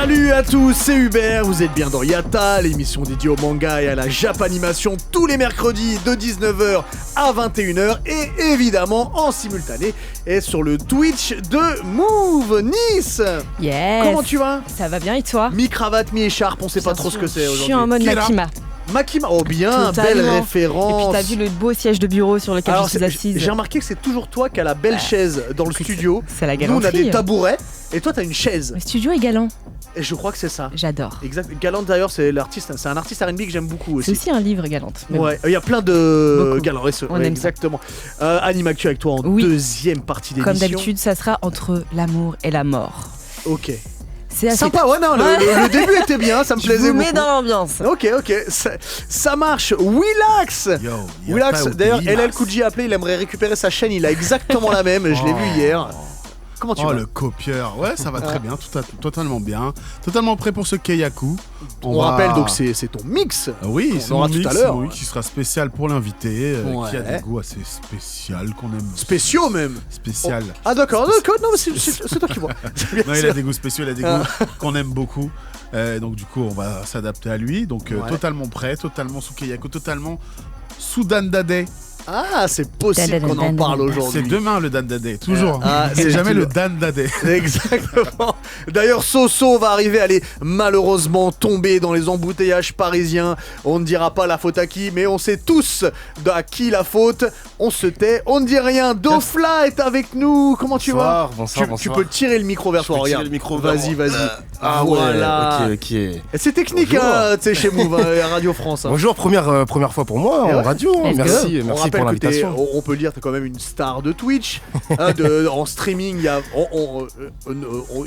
Salut à tous, c'est Hubert, vous êtes bien dans Yatta, l'émission dédiée au manga et à la Japanimation tous les mercredis de 19h à 21h et évidemment en simultané et sur le Twitch de Move Nice. Yes. Comment tu vas? Ça va bien et toi? Mi-cravate, mi-écharpe, on sait pas trop ce que c'est aujourd'hui. Je suis en mode Makima. Makima, oh bien, Totalement. belle référence. Et puis t'as vu le beau siège de bureau sur lequel je suis assise. J'ai remarqué que c'est toujours toi qui as la belle chaise dans le studio. C'est la Nous galanterie. on a des tabourets et toi t'as une chaise. Le studio est galant. Et je crois que c'est ça. J'adore. Exact. Galante d'ailleurs, c'est l'artiste, c'est un artiste R&B que j'aime beaucoup C'est aussi. aussi un livre galante. Mais Ouais, il y a plein de Beaucoup. galants. On aime exactement. Anime Actu avec toi en Oui. deuxième partie d'émission. comme d'habitude, ça sera entre l'amour et la mort. Ok. C'est assez Sympa, ouais, non, le début était bien, ça me Je plaisait vous mets beaucoup. dans l'ambiance. Ok, ça marche. Willax Willax, d'ailleurs, LL Cool J a appelé, il aimerait récupérer sa chaîne, il a exactement la même, je l'ai vu hier. Comment tu vas? le copieur, ouais, ça va très bien, totalement bien. Totalement prêt pour ce Keiyaku. On rappelle donc c'est ton mix. Oui, qu'on c'est aura mon tout mix, à l'heure. oui, qui sera spécial pour l'invité, Ouais. qui a des goûts assez spécial qu'on aime. Spéciaux même. Spécial. Ah d'accord, non mais c'est toi qui vois. Bien Non, il sûr. a des goûts spéciaux, il a des goûts qu'on aime beaucoup. Donc du coup, on va s'adapter à lui. Donc Ouais. totalement prêt, totalement sous Keiyaku, totalement sous Dandade. Ah, c'est possible qu'on en parle aujourd'hui. C'est demain le Dandade, toujours. Ah, c'est jamais tu- le Dandade. Exactement. D'ailleurs, Soso va arriver, elle est malheureusement tombée dans les embouteillages parisiens. On ne dira pas la faute à qui, mais on sait tous à qui la faute. On se tait, on ne dit rien. Dofla est avec nous. Comment tu vas? Bonsoir. Tu peux tirer le micro vers Je toi, peux tirer regarde. le micro vers Vas-y, moi. vas-y. Ah Voilà. ouais, ok. Et c'est technique, Bonjour. hein, tu sais, chez Move, à Radio France. hein. Bonjour, première fois pour moi Et en ouais. radio. hein. Let's go. Merci, On merci rappelle pour que t'es, l'invitation. on peut le dire, t'es quand même une star de Twitch. En streaming, il y a,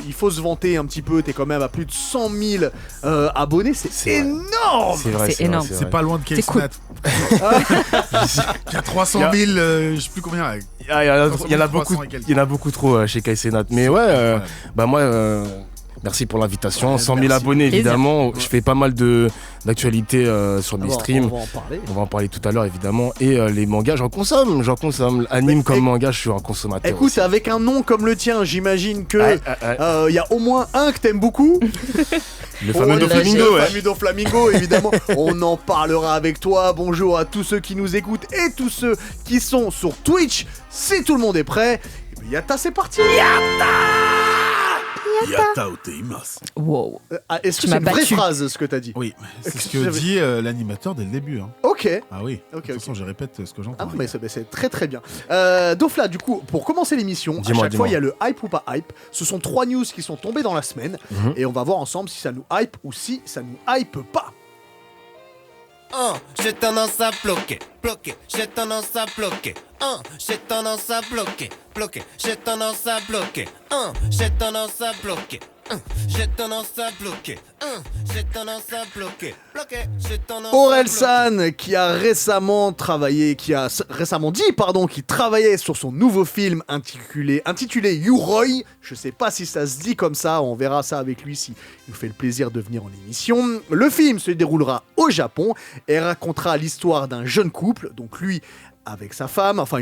il faut se vanter un petit peu. T'es quand même à plus de 100 000 abonnés. C'est C'est vrai. énorme. C'est vrai, C'est énorme. C'est pas loin de C'est cool. Keisenat. Il y a 300 000, je sais plus combien. Il y en a beaucoup, 300 et quelques. il y en a beaucoup trop chez Kaisenat. Mais ouais, Ouais. bah moi, merci pour l'invitation. Ouais, 100 000 merci. abonnés, Plaisir. évidemment. Je fais pas mal d'actualités sur mes Alors, streams. on va en parler. On va en parler tout à l'heure, évidemment. Et les mangas, j'en consomme. Anime Mais, comme manga, je suis un consommateur. Écoute, aussi. avec un nom comme le tien, j'imagine que Ouais. il y a au moins un que t'aimes beaucoup. Le fameux Oh, Doflamingo, le ouais. fameux Doflamingo, évidemment. On en parlera avec toi. Bonjour à tous ceux qui nous écoutent et tous ceux qui sont sur Twitch. Si tout le monde est prêt, eh bien, Yatta, c'est parti. Wow. Est-ce que Tu c'est m'as une vraie battu. phrase ce que t'as dit? Oui, c'est ce J'avais- que dit l'animateur dès le début. hein. Ok. Ah oui, Ok, de toute façon, ok. je répète ce que j'entends. Ah non, mais c'est très très bien. Dofla, du coup, pour commencer l'émission, à Dis-moi, chaque fois dis-moi. il y a le hype ou pas hype. Ce sont 3 news qui sont tombées dans la semaine Mhm. et on va voir ensemble si ça nous hype ou si ça nous hype pas. J'ai tendance à bloquer, j'ai tendance à bloquer. J'ai tendance à bloquer, j'ai tendance à bloquer. J'ai tendance à bloquer. J'ai tendance à bloquer. J'ai tendance à bloquer, j'ai tendance à Orelsan qui a récemment dit qu'il travaillait sur son nouveau film intitulé Yuroi. Je sais pas si ça se dit comme ça, on verra ça avec lui s'il nous fait le plaisir de venir en émission. Le film se déroulera au Japon et racontera l'histoire d'un jeune couple, donc lui avec sa femme, enfin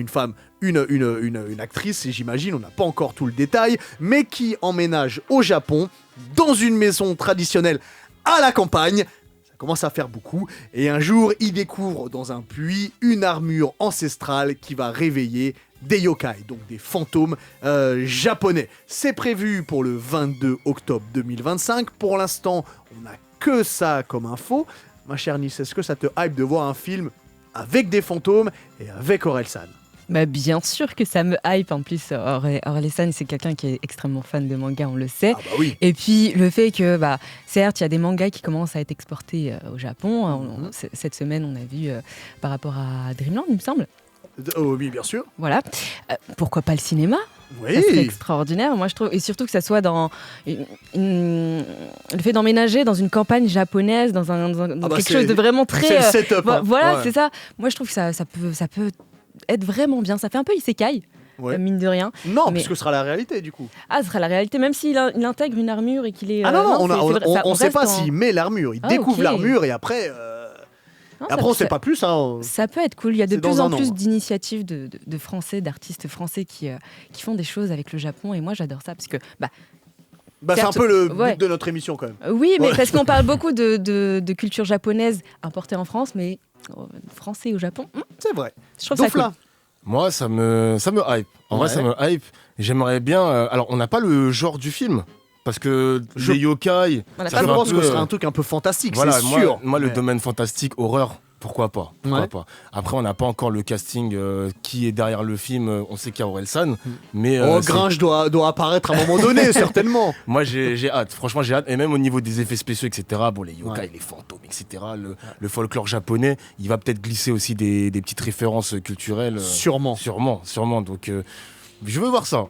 une actrice, et j'imagine, on n'a pas encore tout le détail, mais qui emménage au Japon, dans une maison traditionnelle à la campagne. Ça commence à faire beaucoup, et un jour, il découvre dans un puits une armure ancestrale qui va réveiller des yokai, donc des fantômes japonais. C'est prévu pour le 22 octobre 2025. Pour l'instant, on n'a que ça comme info. Ma chère Nice, est-ce que ça te hype de voir un film avec des fantômes et avec Orelsan? Bah bien sûr que ça me hype. En plus, Orelsan, c'est quelqu'un qui est extrêmement fan de manga, on le sait. Ah bah oui. Et puis le fait que, certes, il y a des mangas qui commencent à être exportés au Japon. Cette semaine, on a vu par rapport à Dreamland, il me semble. Oh, oui, bien sûr. Voilà. Pourquoi pas le cinéma? Oui. Ça serait extraordinaire, moi je trouve. Et surtout que ça soit dans le fait d'emménager dans une campagne japonaise, dans quelque chose de vraiment C'est très. le setup. hein. Voilà, Ouais. c'est ça. Moi je trouve que ça peut être vraiment bien. Ça fait un peu isekai, Ouais. mine de rien. Non, Mais- parce que ce sera la réalité du coup. Ah, ce sera la réalité, même s'il il intègre une armure et qu'il est. Ah non, c'est vrai, ça, on sait reste pas en- s'il met l'armure. Il Ah, découvre ok. l'armure et après, Non, après on sait pas plus. Hein. Ça peut être cool. Il y a de C'est dans plus en un an, plus hein. d'initiatives de Français, d'artistes français qui font des choses avec le Japon. Et moi, j'adore ça parce que Bah, c'est un certes, peu le ouais. but de notre émission quand même. Oui, mais Ouais. parce qu'on parle beaucoup de culture japonaise importée en France, mais français au Japon, C'est vrai. je trouve ça Donc cool. là, Moi, ça me hype. En vrai, Ouais. ça me hype. J'aimerais bien. Alors, on n'a pas le genre du film. Parce que Je- les yokai. On a ça je fait un pense peu, que ce serait un truc un peu fantastique, voilà, c'est sûr. Moi, le Mais- domaine fantastique, horreur, pourquoi pas, pourquoi Ouais. pas. Après, on n'a pas encore le casting qui est derrière le film. On sait qu'il y a Orelsan. Mais Oh, c'est- Gringe doit apparaître à un moment donné, certainement. moi, j'ai hâte. Franchement, j'ai hâte. Et même au niveau des effets spéciaux, etc. Bon, les yokai, Ouais. les fantômes, etc. Le folklore japonais, il va peut-être glisser aussi des petites références culturelles. Sûrement. Sûrement. Donc, je veux voir ça.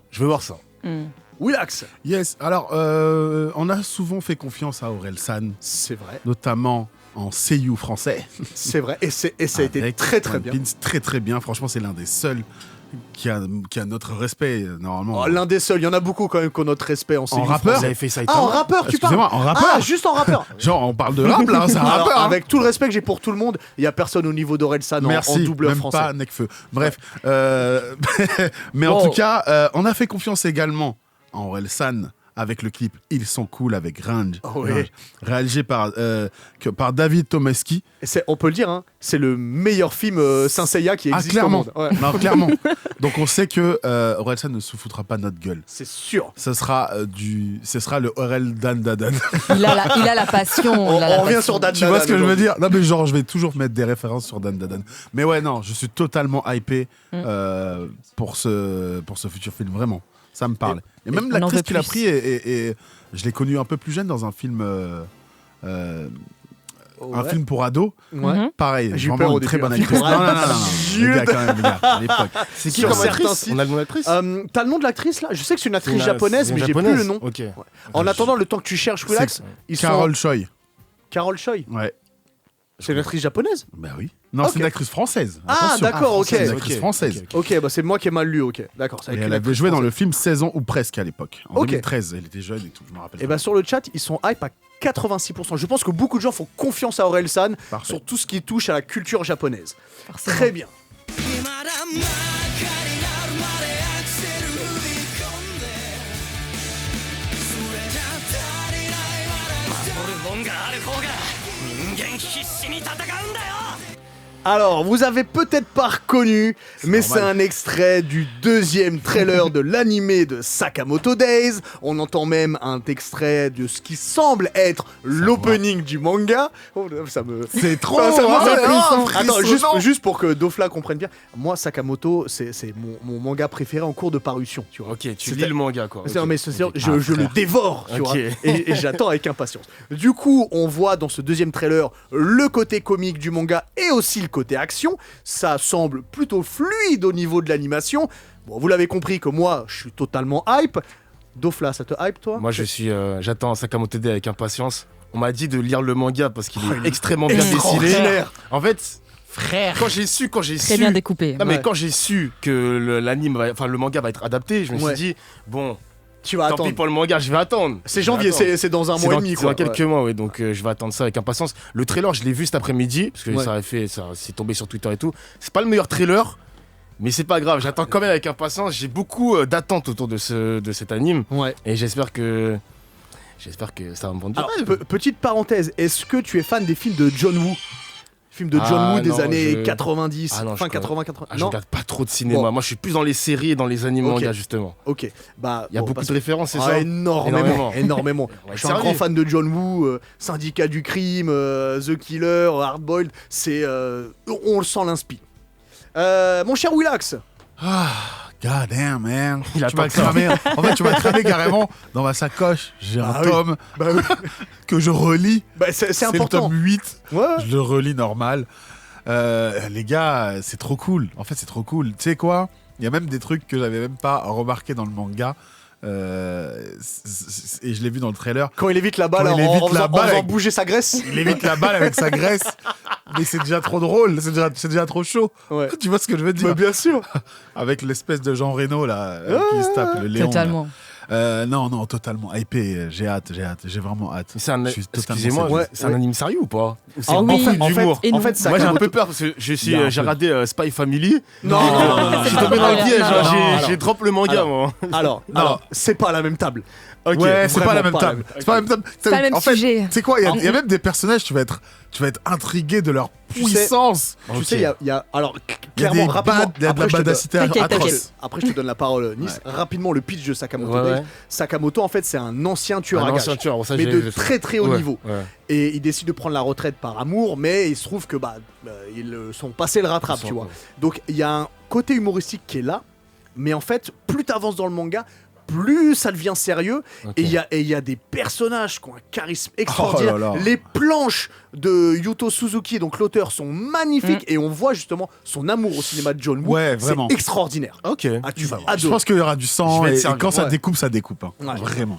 Hmm. Willax, Yes, alors on a souvent fait confiance à Orelsan, c'est vrai, notamment en seiyuu français. c'est vrai. Et ça a été Avec très très One bien. Piece, très très bien. Franchement, c'est l'un des seuls qui a notre respect, normalement. Oh, l'un des seuls, il y en a beaucoup quand même qui ont notre respect en série rappeur Vous française. avez fait ça. Ah, en rappeur, tu parles Excusez-moi, en rappeur Ah, juste en rappeur. Genre, on parle de rap là, c'est un Alors, rappeur. hein. avec tout le respect que j'ai pour tout le monde, il y a personne au niveau d'Orelsan en Merci, doubleur même français. pas Necfeu. Bref, mais en Wow. tout cas, on a fait confiance également en Orelsan avec le clip Ils sont cool avec Gringe, Oh oui. Gringe, réalisé par David Tomeski. Et on peut le dire, hein, c'est le meilleur film Saint Seiya qui Ah, existe clairement. au monde. Ouais. Non, clairement. Donc on sait que Orelsan ne se foutra pas de notre gueule. C'est sûr. Ce sera le Orel Dan Dadan. Il a la passion. On revient sur Dan Tu vois ce que je Dadan, veux dire? Non, mais genre, je vais toujours mettre des références sur Dan Dadan. Mais ouais, non, je suis totalement hypé pour ce futur film, vraiment. Ça me parle. Et même on en l'actrice veut qui l'a plus. pris, et je l'ai connue un peu plus jeune dans un film, un Ouais. film pour ados. Ouais. Mhm. Pareil, J'ai eu vraiment peur au une très début, bonne un film actrice. pour Non, non, ados. non, non, les gars, quand même, les gars, à l'époque. C'est qui Sur comme certains actrice sites. On a le nom d'actrice T'as le nom de l'actrice là? Je sais que c'est une actrice japonaise, mais j'ai plus le nom. Ok. En attendant, le temps que tu cherches, Willax, ils sont... Carole Choi. Carole Choi. Ouais. C'est une actrice japonaise? Bah oui. Non, Ok. c'est une actrice française. Ah, Attention. d'accord, ok. C'est une actrice Ok, française. ok, Ok, bah c'est moi qui ai mal lu, ok. D'accord. c'est Et avec elle une avait actrice joué dans le française. film Saison ou presque à l'époque. En Ok. 2013, elle était jeune et tout, je me rappelle. Et bah sur le chat, ils sont hype à 86%. Je pense que beaucoup de gens font confiance à Orelsan Parfait. sur tout ce qui touche à la culture japonaise. Forcément. Très bien. Alors, vous avez peut-être pas reconnu, mais c'est normal. un extrait du deuxième trailer de l'animé de Sakamoto Days. On entend même un extrait de ce qui semble être l'opening du manga. Oh, ça me... C'est trop Ça me fait frisson. peur. Attends, juste pour que Dofla comprenne bien, moi Sakamoto, c'est mon manga préféré en cours de parution, tu vois. Ok, tu C'était- lis le manga quoi. C'est- Ok. mais c'est- Ok. je le frère. dévore, tu Ok. vois, et j'attends avec impatience. Du coup, on voit dans ce deuxième trailer le côté comique du manga et aussi le côté action. Ça semble plutôt fluide au niveau de l'animation. Bon, vous l'avez compris que moi, je suis totalement hype. Dofla, ça te hype, toi? Moi, j'attends Sakamoto Days avec impatience. On m'a dit de lire le manga parce qu'il est extrêmement bien dessiné. Extraordinaire. En fait, frère, quand j'ai su, Très bien découpé. non mais Ouais. quand j'ai su que le manga va être adapté, je me Ouais. suis dit bon, Tu vas tant attendre. pis pour le manga, je vais attendre. C'est Je janvier, vais attendre. c'est dans un C'est mois dans, et demi, c'est quoi. dans quelques mois, ouais, donc je vais attendre ça avec impatience. Le trailer, je l'ai vu cet après-midi, parce que Ouais. ça c'est tombé sur Twitter et tout. C'est pas le meilleur trailer, mais c'est pas grave, j'attends quand même avec impatience. J'ai beaucoup d'attentes autour de cet anime, Ouais. et j'espère que ça va me vendre du Alors, rêve. petite parenthèse, est-ce que tu es fan des films de John Woo? Films de John Ah, Woo des non, années je- 90, Ah non, fin je 80, 80. Ah, je non? regarde pas trop de cinéma, Bon. moi je suis plus dans les séries et dans les animes Ok. mangas justement. Ok, bah... Il y a bon, beaucoup parce de références, c'est Ah, ça énormément. Énormément. Je Ouais, suis un sérieux. grand fan de John Woo, Syndicat du crime, The Killer, Hardboiled, c'est... on le sent l'inspi. Mon cher Willax, God damn, man. Il tu attend vas ça. cramer. En fait, tu vas cramer carrément. Dans ma sacoche, j'ai Bah un oui. tome bah, oui. que je relis. Bah, c'est C'est le important. tome 8. Ouais. Je le relis normal. Les gars, c'est trop cool. En fait, c'est trop cool. Tu sais quoi? Il y a même des trucs que j'avais même pas remarqué dans le manga. Et je l'ai vu dans le trailer. Quand il évite la balle Quand il en évite la faisant balle avec- bouger sa graisse. Il évite la balle avec sa graisse. Mais c'est déjà trop drôle. C'est déjà trop chaud. Ouais. Tu vois ce que je veux dire? Bah, bien sûr. Avec l'espèce de Jean Reno là, qui se tape le Léon. là. Totalement. Non, totalement hypé. J'ai hâte. J'ai vraiment hâte. C'est un, Je suis totalement excusez-moi, séduit. c'est un anime sérieux ou pas? Ou c'est Ah oui, beaucoup en d'humour? Et en non. fait, Moi j'ai un Sakamoto- peu peur parce que Il y a un j'ai peu. regardé Spy Family. Non, Je suis tombé dans le piège, non, hein, non. j'ai drop le manga Alors. moi. Alors, c'est pas la même table. Ok. Ouais, c'est pas la vraiment même pas la table. même- C'est pas la même table. C'est pas le même en fait, sujet. c'est quoi? Il y a même des personnages, tu vas être intrigué de leur Tu sais- puissance. Tu Ok. sais, il y a alors Il y a clairement des rapidement. bad, il y a de la après, je te donne- badacité T'inquiète, atroce. t'inquiète. Après, je te donne la parole, Nice. Rapidement, le pitch de Sakamoto Ouais, Days. ouais. Sakamoto, en fait, c'est un ancien tueur Un à ancien gages. tueur, bon, ça, Mais j'ai- de j'ai- très très haut Ouais, niveau. ouais. Et il décide de prendre la retraite par amour, mais il se trouve que son passé le rattrape, Ils sont- tu vois. Donc il y a un côté humoristique qui est là, mais en fait, plus t'avances dans le manga, plus ça devient sérieux. Ok. Et il y a des personnages qui ont un charisme extraordinaire. Oh là là. Les planches de Yuto Suzuki, donc l'auteur, sont magnifiques et on voit justement son amour au cinéma de John Woo. Ouais, vraiment. C'est extraordinaire. Ok. Ah, tu vas Je adorer. pense qu'il y aura du sang Je vais et, être et sérieux, quand ça ouais. découpe, ça découpe. Hein. Ouais. Vraiment.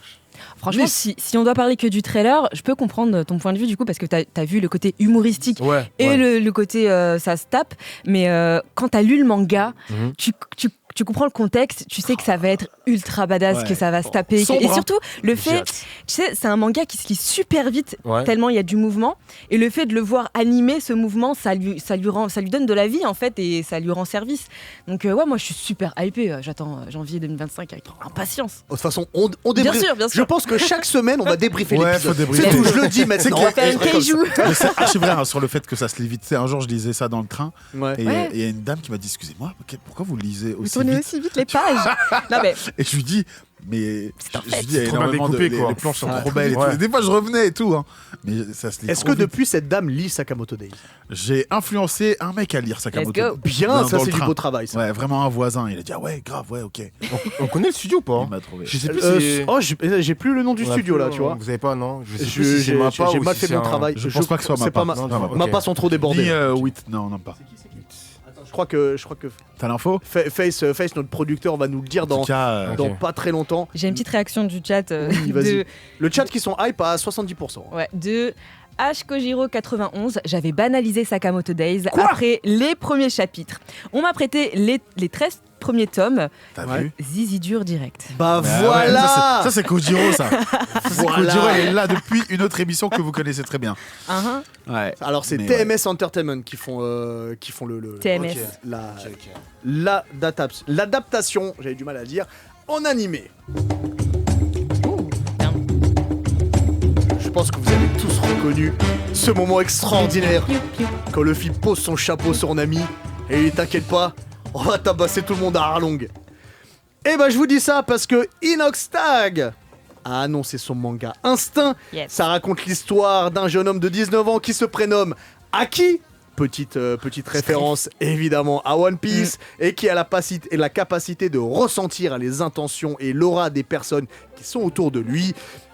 Franchement, Nice. si on doit parler que du trailer, je peux comprendre ton point de vue du coup, parce que t'as as vu le côté humoristique Ouais. et ouais. le côté ça se tape. Mais quand t'as lu le manga, Mhm. tu comprends le contexte, tu sais que ça va être ultra badass, Ouais. que ça va se taper. Sombre, Et hein. surtout, le J'ai fait, hâte. tu sais, c'est un manga qui se lit super vite, Ouais. tellement il y a du mouvement. Et le fait de le voir animer ce mouvement, ça lui donne de la vie en fait, et ça lui rend service. Donc ouais, moi je suis super hypée. J'attends janvier 2025 avec impatience. De toute façon, on Bien débriefe. sûr, bien Je sûr. pense que chaque semaine, on va débriefer Ouais, l'épisode. faut débriefer. C'est tout, je le dis maintenant. On va faire Et une je ferai comme ça. kaiju. Mais c'est archi vrai hein, sur le fait que ça se lit vite. Tu sais, un jour, je lisais ça dans le train Ouais. et Ouais. il y a une dame qui m'a dit excusez-moi, pourquoi vous lisez Vous aussi tournez vite aussi vite les pages. Non mais Et je lui dis mais un je fait. lui dis il y a C'est trop bien énormément de découpé, quoi. les planches sont Ouais. trop belles et tout. Ouais. Et des fois, je revenais et tout. Hein. Mais ça se lit Est-ce trop que vite. depuis cette dame lit Sakamoto Days? J'ai influencé un mec à lire Sakamoto. Let's go. Bien, Dans- ça dans c'est le du train. beau travail. Ça. Ouais, vraiment un voisin. Il a dit ah ouais, grave, ouais, ok. On connaît le studio ou pas? Il m'a trouvé. Je sais plus si. Oh, j'ai plus le nom du On a studio plus, là, tu vois. Vous avez pas, non? Je sais Je- plus si c'est J'ai Mappa j'ai ou mal si fait c'est mon un- travail. Je pense pas que ce soit c'est Mappa. pas Non, non, non, ok. Mappa sont trop débordés. Ni là. 8, non, pas. Je crois que T'as l'info Face, notre producteur, va nous le dire En tout dans, cas, Ok. dans pas très longtemps. j'ai une petite réaction du chat Oui, vas-y. de Le chat qui sont hype à 70%. de HKojiro91. J'avais banalisé Sakamoto Days Quoi après les premiers chapitres. On m'a prêté les 13 premiers tomes. t'as Ouais. vu Zizi dur direct. Bah Ouais, voilà. ouais, ça c'est Kojiro ça. C'est Voilà. Kojiro, il est là depuis une autre émission que vous connaissez très bien. Hein, Ouais. Alors c'est Mais TMS Entertainment qui font le TMS. Ok. l'adaptation, j'avais du mal à dire, en animé. Ouh, bien. Je pense que vous avez tous reconnu ce moment extraordinaire Piou, piou. quand Luffy pose son chapeau sur Nami et il t'inquiète pas, on va tabasser tout le monde à Arlong. Et bah je vous dis ça parce que Inox Tag a annoncé son manga Instinct. Yes. Ça raconte l'histoire d'un jeune homme de 19 ans qui se prénomme Aki. Petite référence évidemment à One Piece et qui a la capacité de ressentir les intentions et l'aura des personnes qui sont autour de lui.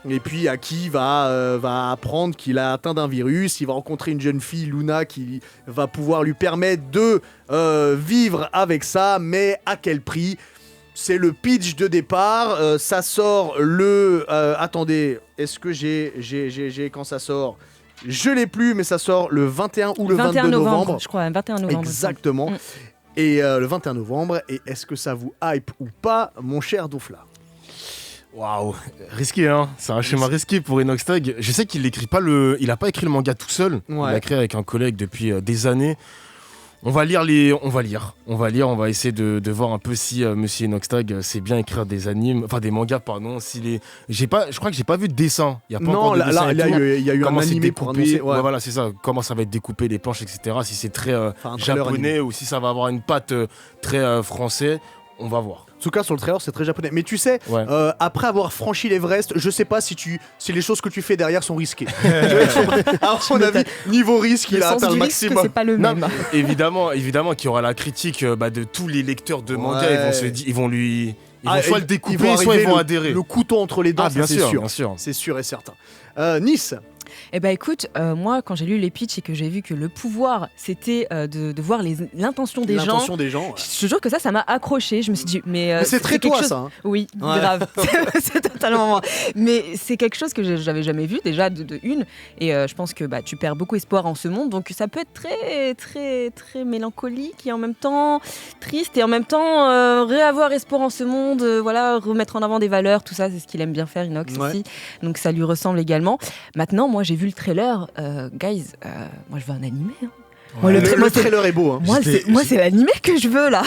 Et puis Aki va apprendre qu'il a atteint d'un virus, il va rencontrer une jeune fille, Luna, qui va pouvoir lui permettre de vivre avec ça, mais à quel prix? C'est le pitch de départ, ça sort le... attendez, est-ce que j'ai quand ça sort? Je l'ai plus, mais ça sort le 21 ou le 21 22 novembre. je crois, 21 novembre. Exactement. Mm. Et le 21 novembre. Et est-ce que ça vous hype ou pas, mon cher Doufla? Waouh, risqué hein, c'est un schéma risqué pour Inox Tag. Je sais qu'il écrit pas il a pas écrit le manga tout seul. Il Ouais. l'a écrit avec un collègue depuis des années. On va lire, on va essayer de voir un peu si Monsieur Inox Tag sait bien écrire des animes, enfin des mangas pardon. Je crois que j'ai pas vu de dessin. Il y a pas Non, encore de là, dessin et il y a tout. eu, il y a eu un Comment c'est animé pour découpé, annoncer. Ouais. ouais, voilà c'est ça. Comment ça va être découpé les planches etc. Si c'est très Enfin, un trailer japonais animé. ou si ça va avoir une patte très français, on va voir. En tout cas, sur le trailer, c'est très japonais. Mais tu sais, Ouais. après avoir franchi l'Everest, je sais pas si les choses que tu fais derrière sont risquées. À mon avis, niveau risque, Le il a sens atteint le du risque, maximum. c'est pas le Non, même. évidemment qu'il y aura la critique de tous les lecteurs de manga. Ouais. Ils vont Ah, soit et- le découper, vont soit ils arriver vont adhérer. Le couteau entre les dents, Ah, ça, bien c'est sûr, sûr. bien sûr. C'est sûr et certain. Nice, Eh ben écoute, moi quand j'ai lu les pitchs et que j'ai vu que le pouvoir c'était de voir l'intention des gens, L'intention des gens. Ouais. je te jure que ça m'a accroché. Je me suis dit, mais c'est très quelque toi, chose... ça. Hein. Oui, Ouais. grave. C'est totalement moi. Mais c'est quelque chose que j'avais jamais vu déjà de une. Et je pense que tu perds beaucoup espoir en ce monde. Donc ça peut être très, très, très mélancolique et en même temps triste et en même temps réavoir espoir en ce monde. Voilà, remettre en avant des valeurs, tout ça, c'est ce qu'il aime bien faire, Inox Ouais. aussi. Donc ça lui ressemble également. Maintenant, moi j'ai vu le trailer. Guys, moi je veux un animé. Hein. Moi, Le, moi, c'est- trailer est beau. Hein. moi, c'est l'animé que je veux là.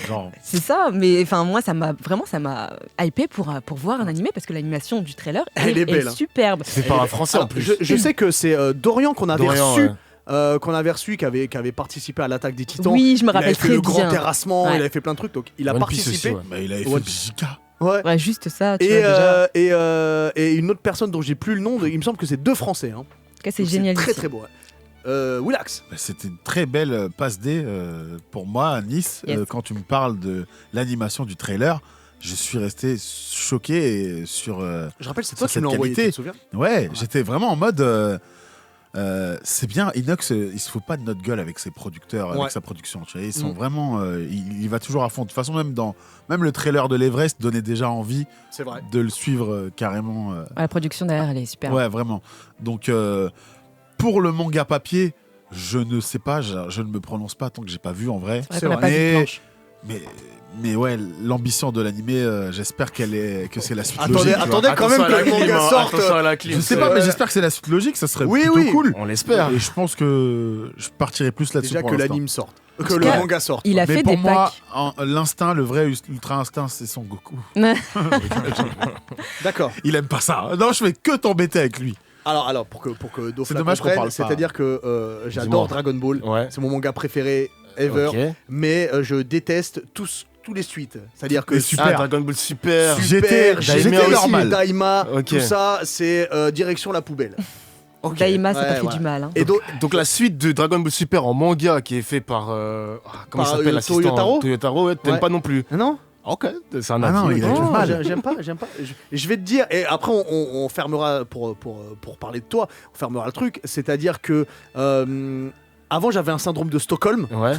Genre. C'est ça, mais enfin moi ça m'a hypé pour voir un animé parce que l'animation du trailer Elle est belle, hein. superbe. C'est par un français en Alors, plus. je sais que c'est Dorian qu'on avait Dorian, reçu. ouais. Qui avait participé à l'attaque des Titans. Oui, je me Il avait rappelle fait très le grand bien. terrassement, Ouais. il avait fait plein de trucs, donc il a One Piece participé. aussi, ouais. Bah, il avait Ouais. fait Jika. Ouais. Ouais, juste ça, tu Et, vois déjà. et une autre personne dont j'ai plus le nom, il me semble que c'est 2 Français. Hein. En tout cas, c'est Donc génial. Très très beau. Ouais. Willax. Bah, c'était une très belle passe D pour moi à Nice. Yes. Quand tu me parles de l'animation du trailer, je suis resté choqué sur. Je rappelle, c'est toi Sur qui me l'as cette envoyé, tu qualité. te souviens? Ouais, j'étais vraiment en mode. C'est bien, Inox, il se fout pas de notre gueule avec ses producteurs, Ouais. avec sa production. Tu vois, ils sont Mm. vraiment. Il va toujours à fond. De toute façon, même le trailer de l'Everest donnait déjà envie C'est vrai. de le suivre carrément. La production derrière, elle est super. Ouais, vraiment. Donc, pour le manga papier, je ne sais pas, je ne me prononce pas tant que j'ai pas vu en vrai. C'est vrai C'est qu'on n'a vrai. pas vu de Mais- planche. Mais ouais, l'ambition de l'animé, j'espère que c'est la suite Attendez, logique. tu vois. attendez quand même Attention à que la le manga clim, hein, sorte. attention à la clim. Je sais pas, mais Ouais. j'espère que c'est la suite logique, ça serait Oui, plutôt oui. cool. On l'espère. Et je pense que je partirai plus là-dessus Déjà pour que l'instant. l'anime sorte. Que tout le cas, manga sorte. Il a Mais fait pour des moi, packs. l'instinct, le vrai ultra instinct, c'est Son Goku. D'accord. Il aime pas ça. Non, je fais que t'embêter avec lui. Alors pour que Dofla C'est dommage qu'on comprenne, parle pas. c'est-à-dire que Dis-moi. j'adore Dragon Ball. Ouais. C'est mon manga préféré ever. Ok. Mais je déteste tous les suites. C'est-à-dire que Mais super. Ah, Dragon Ball Super. Super. GT, Daima aussi, normal. Daima, Ok. tout ça, c'est direction la poubelle. Daima, ça Ouais, t'a fait ouais. du mal. Hein. Et donc, Donc la suite de Dragon Ball Super en manga qui est fait par comment Par, il s'appelle l'assistant Toyotaro Toyotaro, ouais, t'aimes Ouais. pas non plus. non. Ok, c'est un Ah non, avis. il a ok. du Non, mal. j'aime pas. Je vais te dire, et après on fermera pour parler de toi, on fermera le truc. C'est-à-dire que avant j'avais un syndrome de Stockholm. Ouais.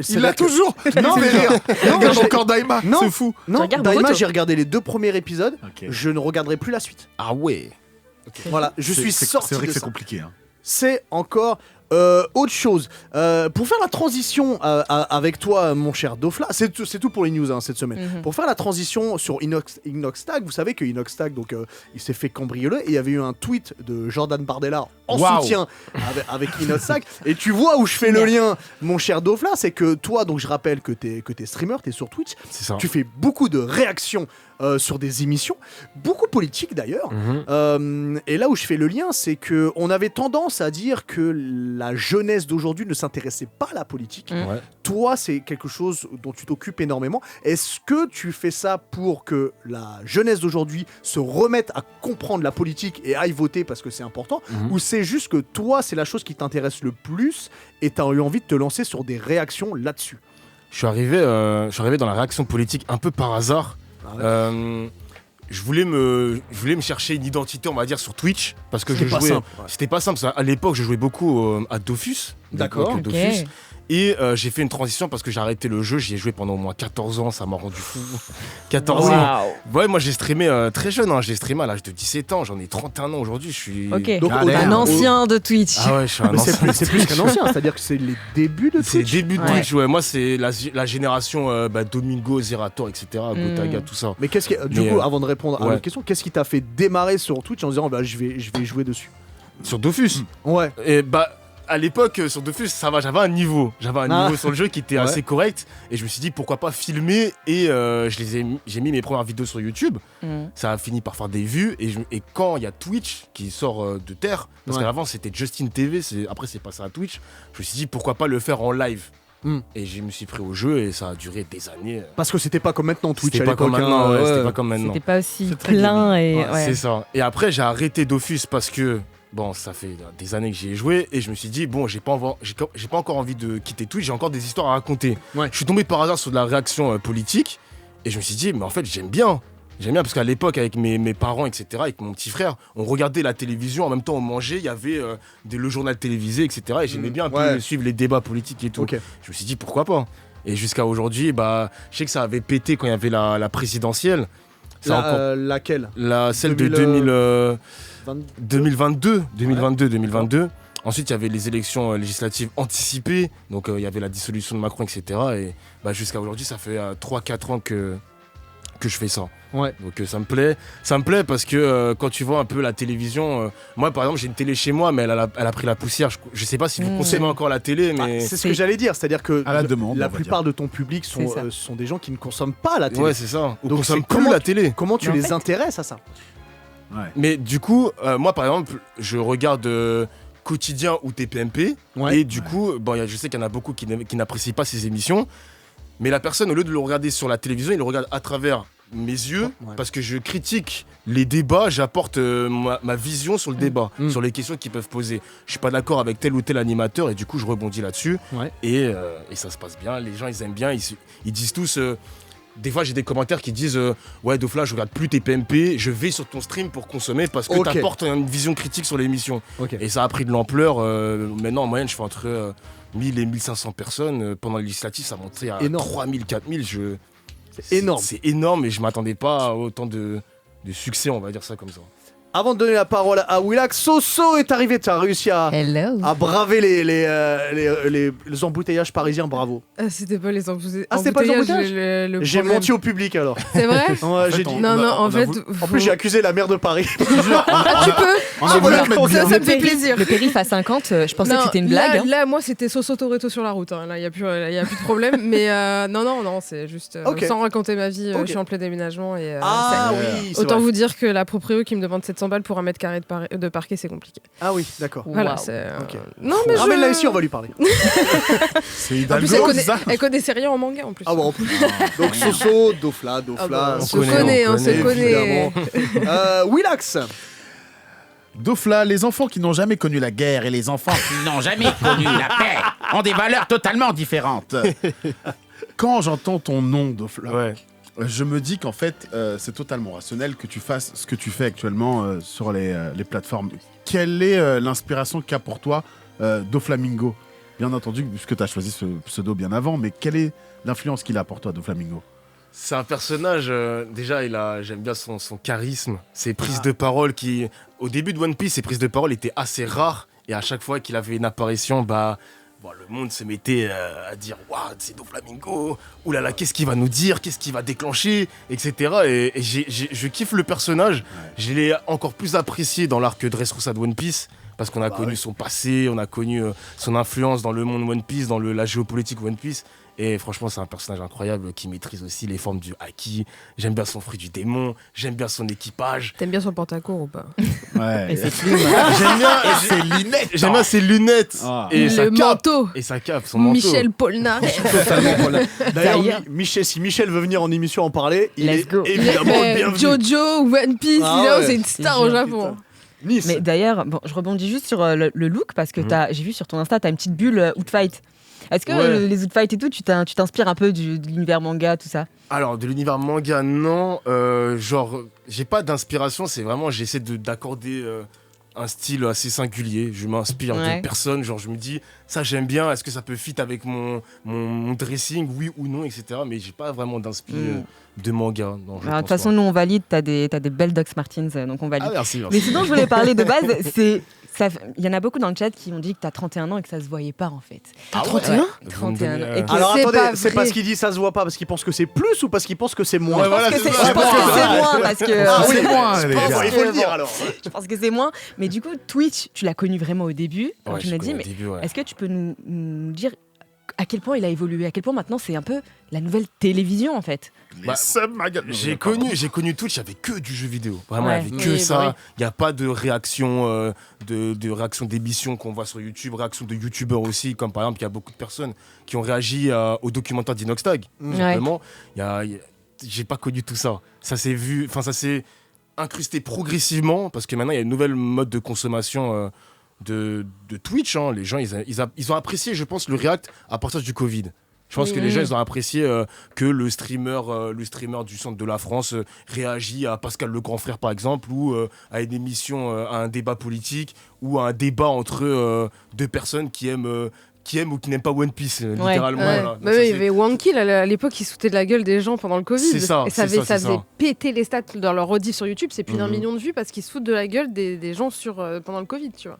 Il l'a toujours. Non, Il mais fait rire. Il non, regarde j'ai- encore Daima. Non. C'est fou. Non, regardes Daima, Boruto. j'ai regardé les 2 premiers épisodes. Ok. Je ne regarderai plus la suite. Ah ouais. Voilà, je suis sorti C'est vrai de que c'est ça. compliqué. Hein. C'est encore autre chose. Pour faire la transition avec toi, mon cher Dofla, c'est tout pour les news hein, cette semaine. Mhm. Pour faire la transition sur Inoxtag, vous savez que Inoxtag, donc il s'est fait cambrioler et il y avait eu un tweet de Jordan Bardella en Waouh. soutien avec Inoxtag. Et tu vois où je fais le lien, mon cher Dofla, c'est que toi, donc je rappelle que t'es streamer, t'es sur Twitch, C'est ça. tu fais beaucoup de réactions sur des émissions, beaucoup politiques d'ailleurs. Mhm. Et là où je fais le lien, c'est que on avait tendance à dire que la jeunesse d'aujourd'hui ne s'intéressait pas à la politique. Ouais. Toi, c'est quelque chose dont tu t'occupes énormément. Est-ce que tu fais ça pour que la jeunesse d'aujourd'hui se remette à comprendre la politique et aille voter parce que c'est important, Mhm. ou c'est juste que toi, c'est la chose qui t'intéresse le plus et tu as eu envie de te lancer sur des réactions là-dessus? Je suis arrivé dans la réaction politique un peu par hasard. Ah ouais. Je voulais me chercher une identité, on va dire, sur Twitch parce que je C'était pas jouais. simple, ouais. C'était pas simple. À l'époque, je jouais beaucoup à Dofus. D'accord. Donc, Ok. Dofus. Et j'ai fait une transition parce que j'ai arrêté le jeu. J'y ai joué pendant au moins 14 ans. Ça m'a rendu fou. 14 ans. Waouh. Ouais, moi j'ai streamé très jeune. Hein. J'ai streamé à l'âge de 17 ans. J'en ai 31 ans aujourd'hui. Je suis. Ok. Donc, Un au- ancien de Twitch. Ah ouais, je suis un Mais c'est ancien. plus, c'est plus qu'un ancien, c'est-à-dire que c'est les débuts de C'est les Twitch. débuts de Ouais. Twitch, ouais. Moi, c'est la génération Domingo, Zerator, etc. Gotaga, tout ça. Mais qu'est-ce qui, du Mais, coup, avant de répondre à ouais. votre question, qu'est-ce qui t'a fait démarrer sur Twitch en disant bah, je vais jouer dessus? Sur Dofus. Ouais. Et bah, à l'époque, sur Dofus, ça va, j'avais un niveau. J'avais un Ah. niveau sur le jeu qui était Ouais. assez correct. Et je me suis dit, pourquoi pas filmer. Et j'ai mis mes premières vidéos sur YouTube. Mhm. Ça a fini par faire des vues. Et quand il y a Twitch qui sort de terre, parce Ouais. qu'avant c'était Justin TV, après c'est passé à Twitch, je me suis dit, pourquoi pas le faire en live. Hmm. Et je me suis pris au jeu et ça a duré des années. Parce que c'était pas comme maintenant Twitch C'était à pas l'époque. comme maintenant, hein, ouais, ouais. c'était pas comme maintenant. C'était pas aussi C'est très plein et. Ouais, ouais. C'est ça. Et après, j'ai arrêté Dofus parce que, bon, ça fait des années que j'y ai joué et je me suis dit, bon, j'ai pas encore envie de quitter Twitch, j'ai encore des histoires à raconter. Ouais. Je suis tombé par hasard sur de la réaction politique et je me suis dit, mais en fait, j'aime bien. J'aime bien parce qu'à l'époque, avec mes parents, etc., avec mon petit frère, on regardait la télévision, en même temps on mangeait, il y avait le journal télévisé, etc. Et j'aimais bien un peu suivre les débats politiques et tout. Ok. Je me suis dit pourquoi pas. Et jusqu'à aujourd'hui, je sais que ça avait pété quand il y avait la présidentielle. Laquelle Celle de 2022. Ensuite, il y avait les élections législatives anticipées. Donc, il y avait la dissolution de Macron, etc. Et jusqu'à aujourd'hui, ça fait 3-4 ans que je fais ça. Ouais. Donc, ça me plaît. Ça me plaît parce que quand tu vois un peu la télévision... moi, par exemple, j'ai une télé chez moi, mais elle a pris la poussière. Je sais pas si vous consommez encore la télé, mais... C'est ce que j'allais dire. C'est-à-dire que À la demande, la on va plupart de ton public sont des gens qui ne consomment pas la télé. Ouais, c'est ça. On Donc, consomme c'est plus la télé. Comment tu Mais en les fait- intéresses à ça? Ouais. Mais du coup, moi, par exemple, je regarde... Quotidien ou TPMP Ouais. et du coup je sais qu'il y en a beaucoup qui n'apprécient pas ces émissions, mais la personne, au lieu de le regarder sur la télévision, il le regarde à travers mes yeux, parce que je critique les débats, j'apporte ma vision sur le débat, sur les questions qu'ils peuvent poser. Je suis pas d'accord avec tel ou tel animateur et du coup je rebondis là-dessus. Et ça se passe bien, les gens ils aiment bien, ils disent tous des fois j'ai des commentaires qui disent ouais Dofla, je regarde plus tes PMP, je vais sur ton stream pour consommer parce que t'apportes une vision critique sur l'émission. Et ça a pris de l'ampleur. Maintenant en moyenne je fais entre 1000 et 1500 personnes. Pendant les législatives ça montait à 3000, 4000. C'est énorme. C'est énorme et je m'attendais pas à autant de succès, on va dire ça comme ça. Avant de donner la parole à Willax, Soso est arrivé. Tu as réussi à braver les embouteillages parisiens, bravo. C'était pas les embouteillages. Ah, c'était pas les embouteillages J'ai menti au public alors. C'est vrai? Ouais, j'ai dit. En fait. En plus, j'ai accusé la maire de Paris. Tu peux. Ça me fait plaisir. Le périph' à 50, je pensais que c'était une blague. Là, moi, c'était Soso Toretto sur la route. Là, il n'y a plus de problème. Mais non, c'est juste sans raconter ma vie. Je suis en plein déménagement. Et, oui. autant vous dire que la proprio qui me demande 700 balles pour 1 mètre carré de parquet, c'est compliqué. Ah oui, d'accord. Voilà, non, mais ramène-la ici, on va lui parler. C'est En Hidalgo, plus, c'est ça elle connaissait rien en manga en plus. Ah bon, en plus. Donc Soso, Dofla. On se connaît. Willax. Dofla, les enfants qui n'ont jamais connu la guerre et les enfants qui n'ont jamais connu la paix ont des valeurs totalement différentes. Quand j'entends ton nom, Dofla, je me dis qu'en fait, c'est totalement rationnel que tu fasses ce que tu fais actuellement sur les plateformes. Quelle est l'inspiration qu'a pour toi Doflamingo? Bien entendu, puisque tu as choisi ce pseudo bien avant, mais quelle est l'influence qu'il a pour toi, Doflamingo? C'est un personnage, déjà, j'aime bien son charisme, ses prises de parole qui... Au début de One Piece, ses prises de parole étaient assez rares, et à chaque fois qu'il avait une apparition, le monde se mettait à dire « Waouh, c'est Doflamingo, oulala, qu'est-ce qu'il va nous dire, qu'est-ce qu'il va déclencher ?» etc. Et je kiffe le personnage, je l'ai encore plus apprécié dans l'arc Dressrosa de One Piece, parce qu'on a connu son passé, on a connu son influence dans le monde One Piece, dans la géopolitique One Piece. Et franchement, c'est un personnage incroyable qui maîtrise aussi les formes du haki. J'aime bien son fruit du démon, j'aime bien son équipage. T'aimes bien son pantacourt ou pas? Ouais. Et c'est plumes. J'aime bien ses lunettes. J'aime bien ses lunettes. Et sa le cape. manteau. Et sa cape, son manteau. Michel Polnareff. D'ailleurs, si Michel veut venir en émission en parler, il Let's est go. évidemment le bienvenu. Jojo, One Piece, c'est une star au Japon. Nice. Mais d'ailleurs, je rebondis juste sur le look parce que j'ai vu sur ton Insta, t'as une petite bulle Outfight. Est-ce que les Outfight et tout, tu t'inspires un peu de l'univers manga, tout ça? Alors, de l'univers manga, non. J'ai pas d'inspiration, c'est vraiment, j'essaie d'accorder un style assez singulier. Je m'inspire de personnes, je me dis, ça j'aime bien, est-ce que ça peut fit avec mon dressing, oui ou non, etc. Mais j'ai pas vraiment d'inspiration de manga. De toute façon, nous on valide, t'as des belles Docs Martens, donc on valide. Ah, merci. Mais ce dont je voulais parler de base, il y en a beaucoup dans le chat qui ont dit que t'as 31 ans et que ça se voyait pas en fait. T'as 31 31 ans. Et que alors attendez, c'est vrai. parce qu'il dit ça se voit pas parce qu'il pense que c'est plus ou parce qu'il pense que c'est moins? Je pense que c'est moins parce que c'est moins, les gars. Il faut le dire alors. je pense que c'est moins. Mais du coup, Twitch, tu l'as connu vraiment au début, quand tu m'as dit. Mais est-ce que tu peux nous dire à quel point il a évolué, à quel point maintenant c'est un peu la nouvelle télévision en fait? J'ai connu Twitch, il n'y avait que du jeu vidéo. Vraiment, il n'y avait que ça. Il n'y a pas de réaction de réaction d'émissions qu'on voit sur YouTube, réaction de youtubeurs aussi, comme par exemple, il y a beaucoup de personnes qui ont réagi au documentaire d'Inoxtag. Simplement, j'ai pas connu tout ça. Ça s'est incrusté progressivement parce que maintenant il y a une nouvelle mode de consommation de Twitch. Les gens, ils ont apprécié, je pense, le React à partir du Covid. Je pense que les gens, ils ont apprécié que le streamer du centre de la France réagit à Pascal le grand frère, par exemple, ou à une émission, à un débat politique, ou à un débat entre deux personnes qui aiment ou qui n'aiment pas One Piece, littéralement. Ouais. Voilà. Bah oui, il y avait Wankill à l'époque, il se foutait de la gueule des gens pendant le Covid. C'est ça, et ça c'est faisait ça. péter les stats dans leur rediff sur YouTube. C'est plus d'1 million de vues parce qu'ils se foutent de la gueule des gens pendant le Covid, tu vois.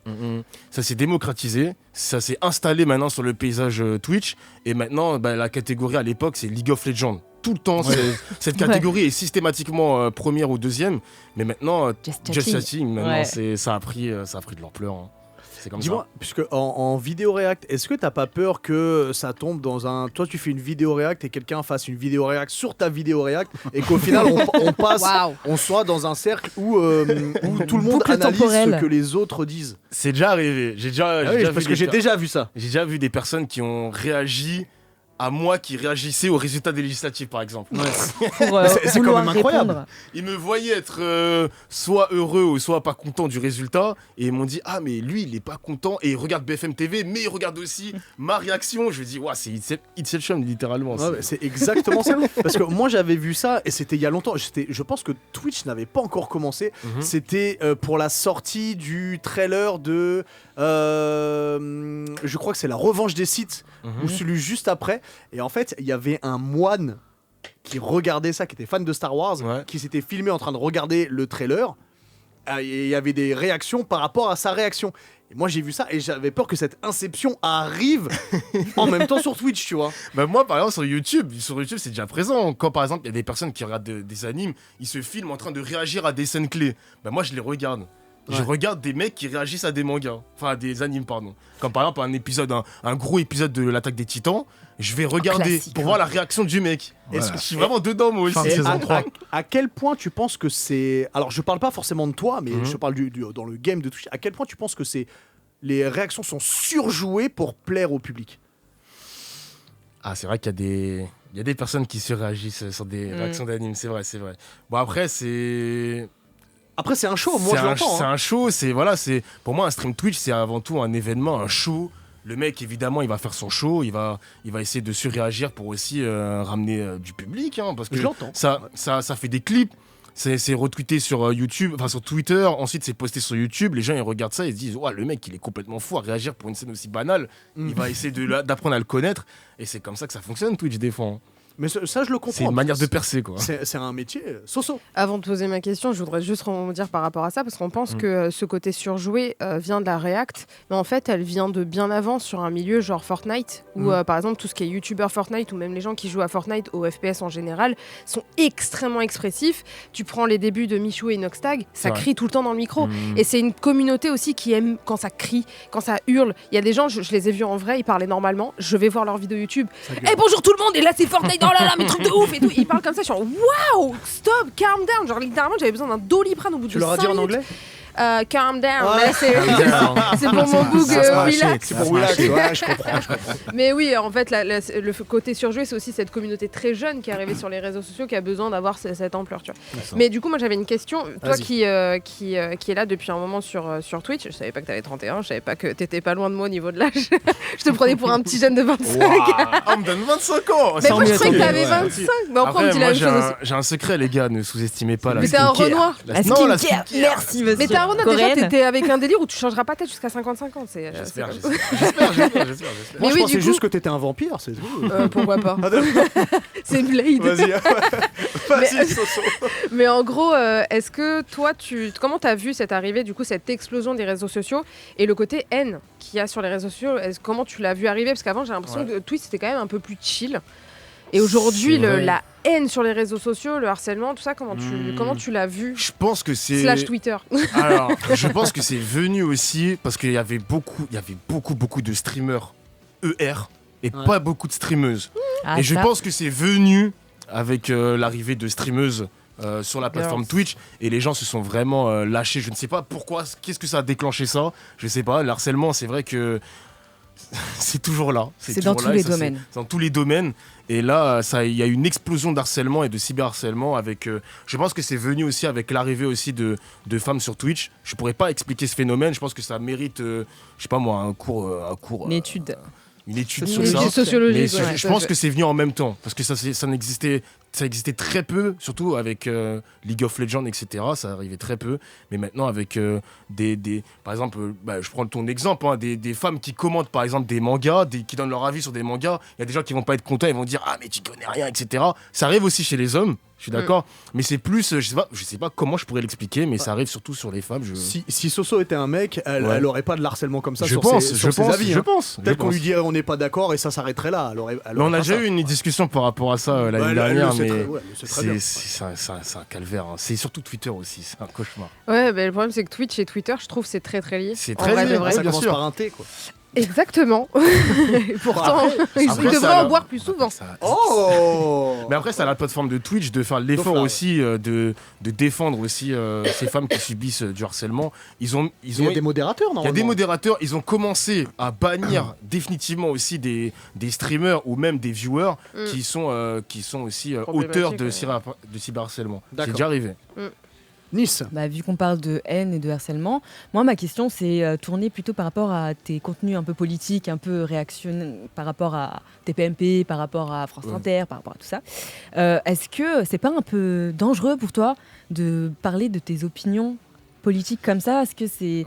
Ça s'est démocratisé, ça s'est installé maintenant sur le paysage Twitch. Et maintenant, la catégorie à l'époque, c'est League of Legends. Tout le temps, cette catégorie est systématiquement première ou deuxième. Mais maintenant, Just Chatting, maintenant, ça a pris de l'ampleur. Hein. C'est comme Dis-moi, puisque en vidéo react, est-ce que t'as pas peur que ça tombe dans un... Toi, tu fais une vidéo react et quelqu'un fasse une vidéo react sur ta vidéo react et qu'au final, on passe, on soit dans un cercle où tout le monde analyse ce que les autres disent. C'est déjà arrivé. J'ai déjà vu ça. J'ai déjà vu des personnes qui ont réagi à moi qui réagissais aux résultats des législatives, par exemple. C'est quand même incroyable. Ils me voyaient être soit heureux ou soit pas content du résultat, et ils m'ont dit ah mais lui il est pas content et il regarde BFM TV, mais il regarde aussi ma réaction. Je lui dis ouais, c'est Inception littéralement. C'est exactement ça. Parce que moi j'avais vu ça et c'était il y a longtemps. Je pense que Twitch n'avait pas encore commencé. C'était pour la sortie du trailer de je crois que c'est La Revanche des Sith ou celui juste après. Et en fait, il y avait un moine qui regardait ça, qui était fan de Star Wars, qui s'était filmé en train de regarder le trailer. Et il y avait des réactions par rapport à sa réaction. Et moi, j'ai vu ça et j'avais peur que cette inception arrive en même temps sur Twitch, tu vois. Moi, par exemple, sur YouTube, c'est déjà présent. Quand, par exemple, il y a des personnes qui regardent des animes, ils se filment en train de réagir à des scènes clés. Moi, je les regarde. Je regarde des mecs qui réagissent à des mangas, enfin à des animes, pardon. Comme par exemple un gros épisode de l'Attaque des Titans, je vais regarder pour voir la réaction du mec. Est-ce que je suis vraiment dedans moi aussi? Saison 3. À quel point tu penses que c'est... Alors je parle pas forcément de toi, mais je parle dans le game de Twitch. À quel point tu penses que les réactions sont surjouées pour plaire au public? Ah, c'est vrai qu'il y a des personnes qui surréagissent sur des réactions d'animes, c'est vrai. Bon après c'est un show, moi je l'entends. C'est un show, pour moi un stream Twitch c'est avant tout un événement, un show. Le mec évidemment il va faire son show, il va essayer de surréagir pour aussi ramener du public, hein, parce que je l'entends. Ça fait des clips, c'est retweeté sur YouTube, enfin sur Twitter, ensuite c'est posté sur YouTube, les gens ils regardent ça et se disent le mec il est complètement fou à réagir pour une scène aussi banale, il va essayer d'apprendre à le connaître et c'est comme ça que ça fonctionne Twitch des fois. Hein. Mais ça, je le comprends. C'est une manière de percer, quoi. C'est un métier. Soso. Avant de poser ma question, je voudrais juste rebondir par rapport à ça, parce qu'on pense que ce côté surjoué vient de la React, mais en fait, elle vient de bien avant sur un milieu genre Fortnite, où par exemple, tout ce qui est YouTuber Fortnite, ou même les gens qui jouent à Fortnite, au FPS en général, sont extrêmement expressifs. Tu prends les débuts de Michou et Noxtag, ça crie tout le temps dans le micro. Et c'est une communauté aussi qui aime quand ça crie, quand ça hurle. Il y a des gens, je les ai vus en vrai, ils parlaient normalement, je vais voir leurs vidéos YouTube. Bonjour tout le monde, et là c'est Fortnite. Oh là là, mais truc de ouf et tout. Ils parlent comme ça, je suis en waouh, stop, calm down. Genre littéralement, j'avais besoin d'un Doliprane au bout de 5 minutes. Tu leur as dit en anglais? Calm down. C'est pour mon Google relax. C'est pour relax, je comprends. Mais oui, en fait, le côté surjoué, c'est aussi cette communauté très jeune qui est arrivée sur les réseaux sociaux qui a besoin d'avoir cette ampleur, tu vois. Mais du coup, moi, j'avais une question. Toi qui est là depuis un moment sur Twitch, je savais pas que t'avais 31, je savais pas que t'étais pas loin de moi au niveau de l'âge. Je te prenais pour un petit jeune de 25. On me donne 25 ans. Mais moi, je croyais que t'avais 25. Mais après, on me dit la même chose aussi. J'ai un secret, les gars, ne sous-estimez pas la Mais t'es un Renoir. La skincare. Merci, monsieur. Mais t'es un Renoir, déjà, t'étais avec un délire où tu changeras pas tête jusqu'à 55 ans. J'espère. Moi, je pensais juste que t'étais un vampire, c'est tout. Pourquoi pas. C'est une Blade. Vas-y, Soso. Mais en gros, est-ce que toi, comment t'as vu cette arrivée, du coup, cette explosion des réseaux sociaux et le côté haine qu'il y a sur les réseaux sociaux? Comment tu l'as vu arriver? Parce qu'avant, j'ai l'impression que Twitch, c'était quand même un peu plus chill. Et aujourd'hui, la haine sur les réseaux sociaux, le harcèlement, tout ça, comment tu l'as vu? Je pense que c'est... / Twitter. Alors, je pense que c'est venu aussi parce qu'il y avait beaucoup de streamers ER et pas beaucoup de streameuses. Et je pense que c'est venu avec l'arrivée de streameuses sur la plateforme Twitch et les gens se sont vraiment lâchés. Je ne sais pas pourquoi, qu'est-ce que ça a déclenché ça? Je sais pas, le harcèlement, c'est vrai que c'est toujours là. C'est dans tous les domaines. C'est dans tous les domaines. Et là, il y a une explosion d'harcèlement et de cyberharcèlement avec... je pense que c'est venu aussi avec l'arrivée aussi de femmes sur Twitch. Je pourrais pas expliquer ce phénomène. Je pense que ça mérite, je sais pas moi, un cours... Une étude. une étude Une sur Une ça. étude sociologique. Mais ouais, je pense que c'est venu en même temps, parce que ça existait très peu, surtout avec League of Legends, etc. Ça arrivait très peu, mais maintenant avec par exemple, je prends ton exemple, hein, des femmes qui commentent par exemple des mangas, qui donnent leur avis sur des mangas. Il y a des gens qui vont pas être contents, ils vont dire ah mais tu connais rien, etc. Ça arrive aussi chez les hommes. Je suis d'accord, mais c'est plus, je sais pas comment je pourrais l'expliquer, mais ça arrive surtout sur les femmes. Si Soso était un mec, elle aurait pas de harcèlement comme ça je sur pense, ses avis. je hein. pense. Peut-être qu'on lui dirait on n'est pas d'accord et ça s'arrêterait là. Mais on a déjà eu une discussion par rapport à ça l'année dernière, mais c'est un calvaire. Hein. C'est surtout Twitter aussi, c'est un cauchemar. Ouais, le problème c'est que Twitch et Twitter, je trouve c'est très très lié. C'est En très vrai de lié, vrai. Ça bien commence sûr. par un T, quoi. Exactement. Et pourtant, ils après, devraient ça, en boire plus souvent. Oh Mais après, c'est à la plateforme de Twitch de faire l'effort Dofla, ouais. aussi de défendre aussi ces femmes qui subissent du harcèlement. Il y a des modérateurs, Il y a normalement. des modérateurs, ils ont commencé à bannir définitivement aussi des streamers ou même des viewers qui sont aussi auteurs de cyberharcèlement. C'est D'accord. déjà arrivé. Nice. Bah, vu qu'on parle de haine et de harcèlement, moi ma question c'est tournée plutôt par rapport à tes contenus un peu politiques, un peu réactionnels, par rapport à TPMP, par rapport à France Inter, par rapport à tout ça. Est-ce que c'est pas un peu dangereux pour toi de parler de tes opinions politiques comme ça? Est-ce que c'est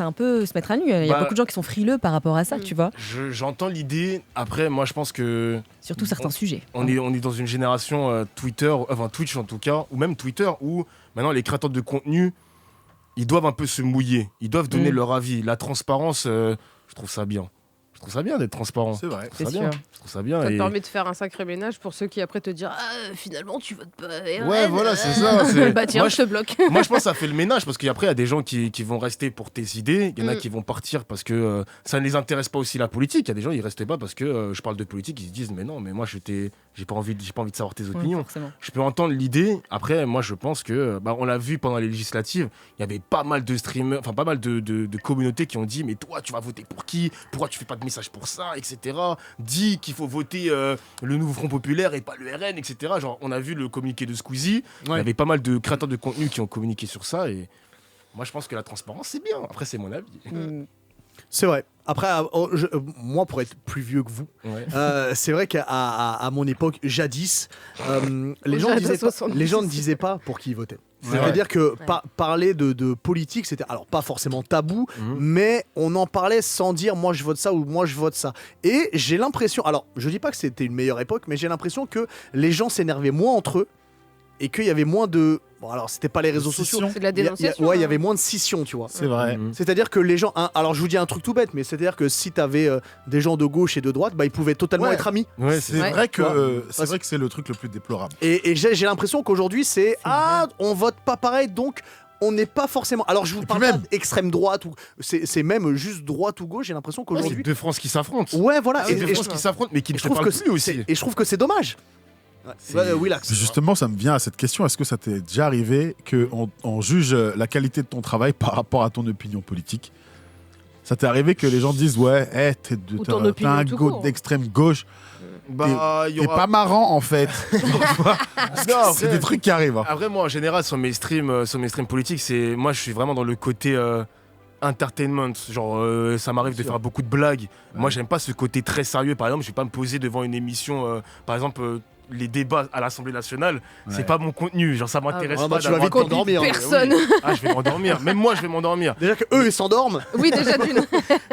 un peu se mettre à nu? Il y a beaucoup de gens qui sont frileux par rapport à ça, tu vois. J'entends l'idée. Après, moi, je pense que Surtout certains sujets. on est dans une génération Twitch en tout cas, ou même Twitter, où maintenant les créateurs de contenu, ils doivent un peu se mouiller, ils doivent donner leur avis. La transparence, je trouve ça bien. Je trouve ça bien d'être transparent. C'est vrai. C'est Ça sûr. bien. Je trouve ça bien. Ça te et- permet de faire un sacré ménage pour ceux qui après te disent finalement tu votes pas RN. Ouais, voilà, c'est ça. Bah tiens, Moi, je te bloque. Moi, je pense que ça fait le ménage parce qu'après, il y a des gens qui vont rester pour tes idées. Il y en a qui vont partir parce que ça ne les intéresse pas aussi la politique. Il y a des gens, ils restent pas parce que je parle de politique. Ils se disent, mais non, mais moi, j'ai pas envie de savoir tes opinions. Forcément. Je peux entendre l'idée. Après, moi, je pense que, on l'a vu pendant les législatives, il y avait pas mal de streamers, enfin, pas mal de communautés qui ont dit, mais toi, tu vas voter pour qui? Pourquoi tu fais pas de message pour ça, etc. Dis qu'il faut voter le nouveau Front Populaire et pas le RN, etc. Genre, on a vu le communiqué de Squeezie. Il y avait pas mal de créateurs de contenu qui ont communiqué sur ça. Et moi, je pense que la transparence, c'est bien. Après, c'est mon avis. C'est vrai. Après, moi, pour être plus vieux que vous, Ouais. c'est vrai qu'à mon époque, jadis, les gens ne disaient pas pour qui ils votaient. C'est-à-dire que parler de politique, c'était alors pas forcément tabou, mais on en parlait sans dire moi je vote ça ou moi je vote ça. Et j'ai l'impression, alors je dis pas que c'était une meilleure époque, mais j'ai l'impression que les gens s'énervaient moins entre eux et qu'il y avait moins de... Bon alors c'était pas les réseaux sociaux. C'est de la dénonciation. Ouais, il y avait moins de scission, tu vois. C'est vrai. C'est-à-dire que les gens... alors je vous dis un truc tout bête, mais c'est-à-dire que si t'avais des gens de gauche et de droite, bah ils pouvaient totalement Ouais. être amis. Ouais, C'est Ouais. vrai que Parce- c'est le truc le plus déplorable. Et j'ai l'impression qu'aujourd'hui c'est on vote pas pareil, donc on n'est pas forcément. Alors je vous parle pas d'extrême droite ou c'est même juste droite ou gauche. J'ai l'impression c'est qu'aujourd'hui. deux France qui s'affrontent. Ouais, voilà. C'est Et deux je France qui s'affrontent, mais qui ne je se trouve parlent que plus aussi. je trouve que c'est dommage. Willax. Justement, ça me vient à cette question. Est-ce que ça t'est déjà arrivé qu'on on juge la qualité de ton travail par rapport à ton opinion politique? Ça t'est arrivé que les gens disent ouais, t'es Ou ton t'es opinion un tout court. d'extrême gauche, Bah, il y t'es aura... pas marrant en fait. Non, C'est après- des trucs qui arrivent. Hein. Après, moi, en général, sur mes streams politiques, moi, je suis vraiment dans le côté entertainment. Genre, ça m'arrive de faire beaucoup de blagues. Moi, j'aime pas ce côté très sérieux. Par exemple, je vais pas me poser devant une émission, par exemple, les débats à l'Assemblée nationale. C'est pas mon contenu. Genre, ça m'intéresse Ah, bah, pas. tu vas vite d'avoir- t'endormir. Personne. Ah, je vais m'endormir. Même moi, je vais m'endormir. Déjà que eux ils s'endorment. Oui, déjà d'une.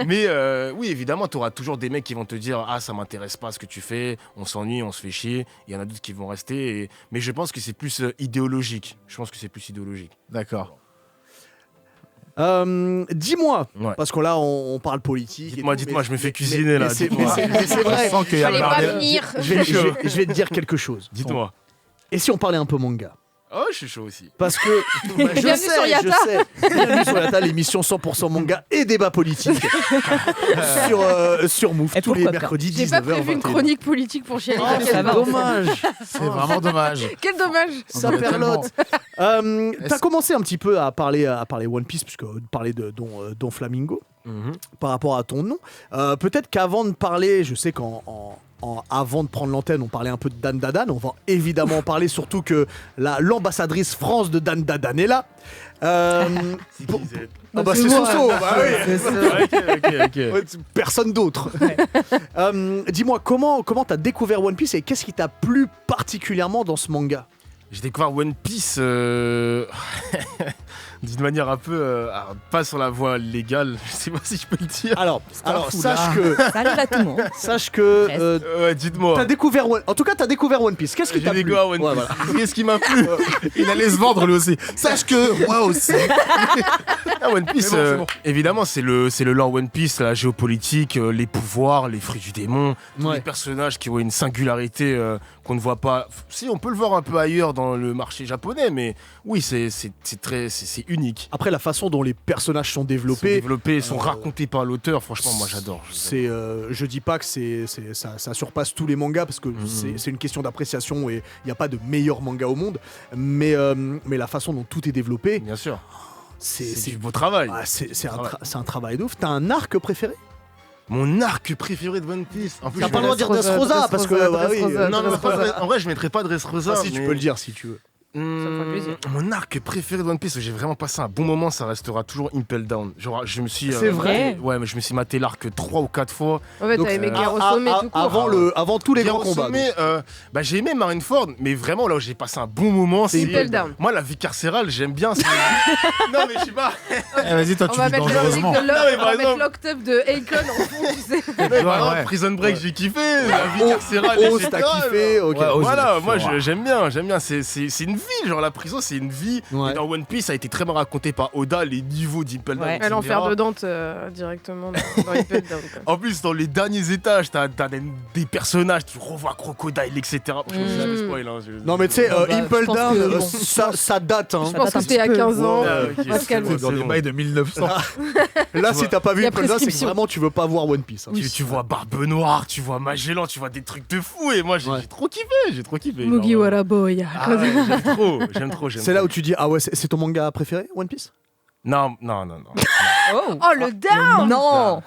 Mais oui, évidemment, tu auras toujours des mecs qui vont te dire ah, ça m'intéresse pas ce que tu fais, on s'ennuie, on se fait chier. Il y en a d'autres qui vont rester. Mais je pense que c'est plus idéologique. Je pense que c'est plus idéologique. D'accord. Dis-moi, Ouais. parce que là on parle politique. Dites-moi, et tout, dites-moi, mais- je me fais mais- cuisiner, mais là, c'est dites-moi. mais c'est vrai. Je sens qu'il y a Fallait pas marre- venir. Je vais te dire quelque chose. Dites-moi. Et si on parlait un peu manga? Oh, je suis chaud aussi. Parce que je Bienvenue sur Yata. sais. Bienvenue sur Yata, l'émission 100% manga et débat politique sur Move Et tous les pourquoi pas. mercredis J'ai pas 19h. prévu une chronique politique pour chialer. Oh, ça c'est va. dommage. C'est vraiment dommage. Quel dommage. Ça On aurait perlote. T'as Est-ce- commencé un petit peu à parler One Piece, puisque parler de Don Flamingo. par rapport à ton nom. Peut-être qu'avant de parler, je sais avant de prendre l'antenne, on parlait un peu de Dan Dadan. On va évidemment en parler, surtout que l'ambassadrice France de Dan Dadan est là. C'est Soso. Personne d'autre. Dis-moi, comment t'as découvert One Piece et qu'est-ce qui t'a plu particulièrement dans ce manga? J'ai découvert One Piece d'une manière un peu pas sur la voie légale, je sais pas si je peux le dire. Alors sache que Ça arrive à tout le monde. sache que Ouais, dites-moi. t'as découvert découvert One Piece. Qu'est-ce qui t'a J'ai plu? découvert One Piece. Ouais, voilà. Qu'est-ce qui m'a plu? Il allait se vendre lui aussi. Sache que moi aussi. One Piece, C'est bon. évidemment, c'est le lore One Piece, la géopolitique, les pouvoirs, les fruits du démon, tous les personnages qui ont une singularité qu'on ne voit pas. Si, on peut le voir un peu ailleurs dans le marché japonais, mais oui, c'est unique. Après, la façon dont les personnages sont développés, Sont racontés par l'auteur, franchement, moi j'adore. je dis pas que ça surpasse tous les mangas parce que c'est une question d'appréciation et il n'y a pas de meilleur manga au monde, mais la façon dont tout est développé, Bien sûr, c'est c'est du beau travail. c'est un travail de ouf. T'as un arc préféré? Mon arc préféré de One Piece. En plus, T'as pas le droit de dire Dressrosa parce que Non, en vrai, je mettrais pas Dressrosa. si tu peux le dire si tu veux. Ça me ferait plaisir. Mon arc préféré de One Piece, où j'ai vraiment passé un bon moment, ça restera toujours Impel Down. Genre, je me suis. C'est vrai. Ouais, mais je me suis maté l'arc 3 ou 4 fois. En fait, Donc, t'as aimé Guerre au sommet tout court. avant tous les Guerre grands au combats. sommet, j'ai aimé Marineford, mais vraiment là où j'ai passé un bon moment, C'est Impel Down. Moi, la vie carcérale, j'aime bien. Non, mais je sais pas. Vas-y, toi, On tu va vis mettre dangereusement. le Non, mais par exemple- Locked Up de Akon en fond, tu sais. Par exemple, Prison Break, j'ai kiffé. La vie carcérale, Oz, etc. t'as kiffé, ok. Ouais, Oz, Voilà, il moi est fort. j'aime bien. C'est une vie, genre la prison, c'est une vie. Ouais. Et dans One Piece, ça a été très bien raconté par Oda, les niveaux d'Impel Down. Ouais. etc. L'enfer de Dante directement dans Impel Down. quoi. En plus, dans les derniers étages, t'as des personnages, tu revois Crocodile, etc. Je me suis jamais spoil. Hein, Non mais tu sais, Bah, je Impel pense Down, que, bon, ça date. Hein. Je pense que c'était à 15 ans. ok, On va se c'est calmer. bon, Dans c'est les bon. bails de 1900. Là, si t'as pas vu Il y a Impel Down, c'est que prescription. vraiment tu veux pas voir One Piece. Hein. Tu vois Barbe Noire, tu vois Magellan, tu vois des trucs de fou. Et moi, j'ai Ouais. trop kiffé. Mugiwara Boy. Ah ouais, j'aime trop. C'est là où tu dis ah ouais, c'est ton manga préféré, One Piece? Non. Oh, Oh, le down. non.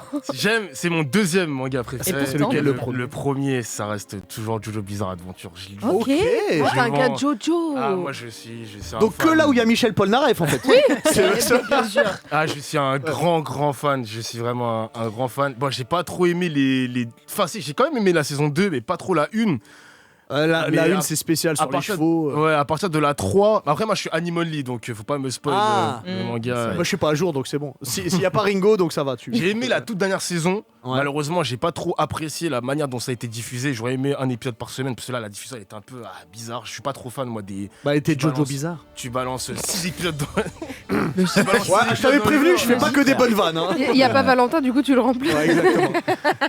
C'est mon deuxième manga préféré. Et c'est lequel, le premier, ça reste toujours Jojo Bizarre Adventure. Je lis. Ok. Oh, t'es un Je gars vends- de Jojo. Ah, moi je suis un Donc que fan. là où il y a Michel Polnareff en fait. Oui. Bien sûr. Ah, je suis un grand fan. Je suis vraiment un grand fan. Bon, j'ai pas trop aimé les. Enfin, si, j'ai quand même aimé la saison 2, mais pas trop la 1. La Mais une à- c'est spécial à sur les partir- chevaux. Ouais, à partir de la 3. Après, moi je suis Animal Lee, donc faut pas me spoil le manga. Moi je suis pas à jour donc c'est bon. S'il y a pas Ringo donc ça va. J'ai aimé la toute dernière saison. Ouais. Malheureusement, j'ai pas trop apprécié la manière dont ça a été diffusé. J'aurais aimé un épisode par semaine, parce que là, la diffusion elle était un peu bizarre. Je suis pas trop fan, moi, des. Bah était Tu Jojo balances. bizarre. Tu balances 6 épisodes dans. Ouais, je t'avais prévenu, je fais pas que des bonnes vannes. Hein. Il n'y a pas Valentin, du coup, tu le remplis. Ouais, exactement.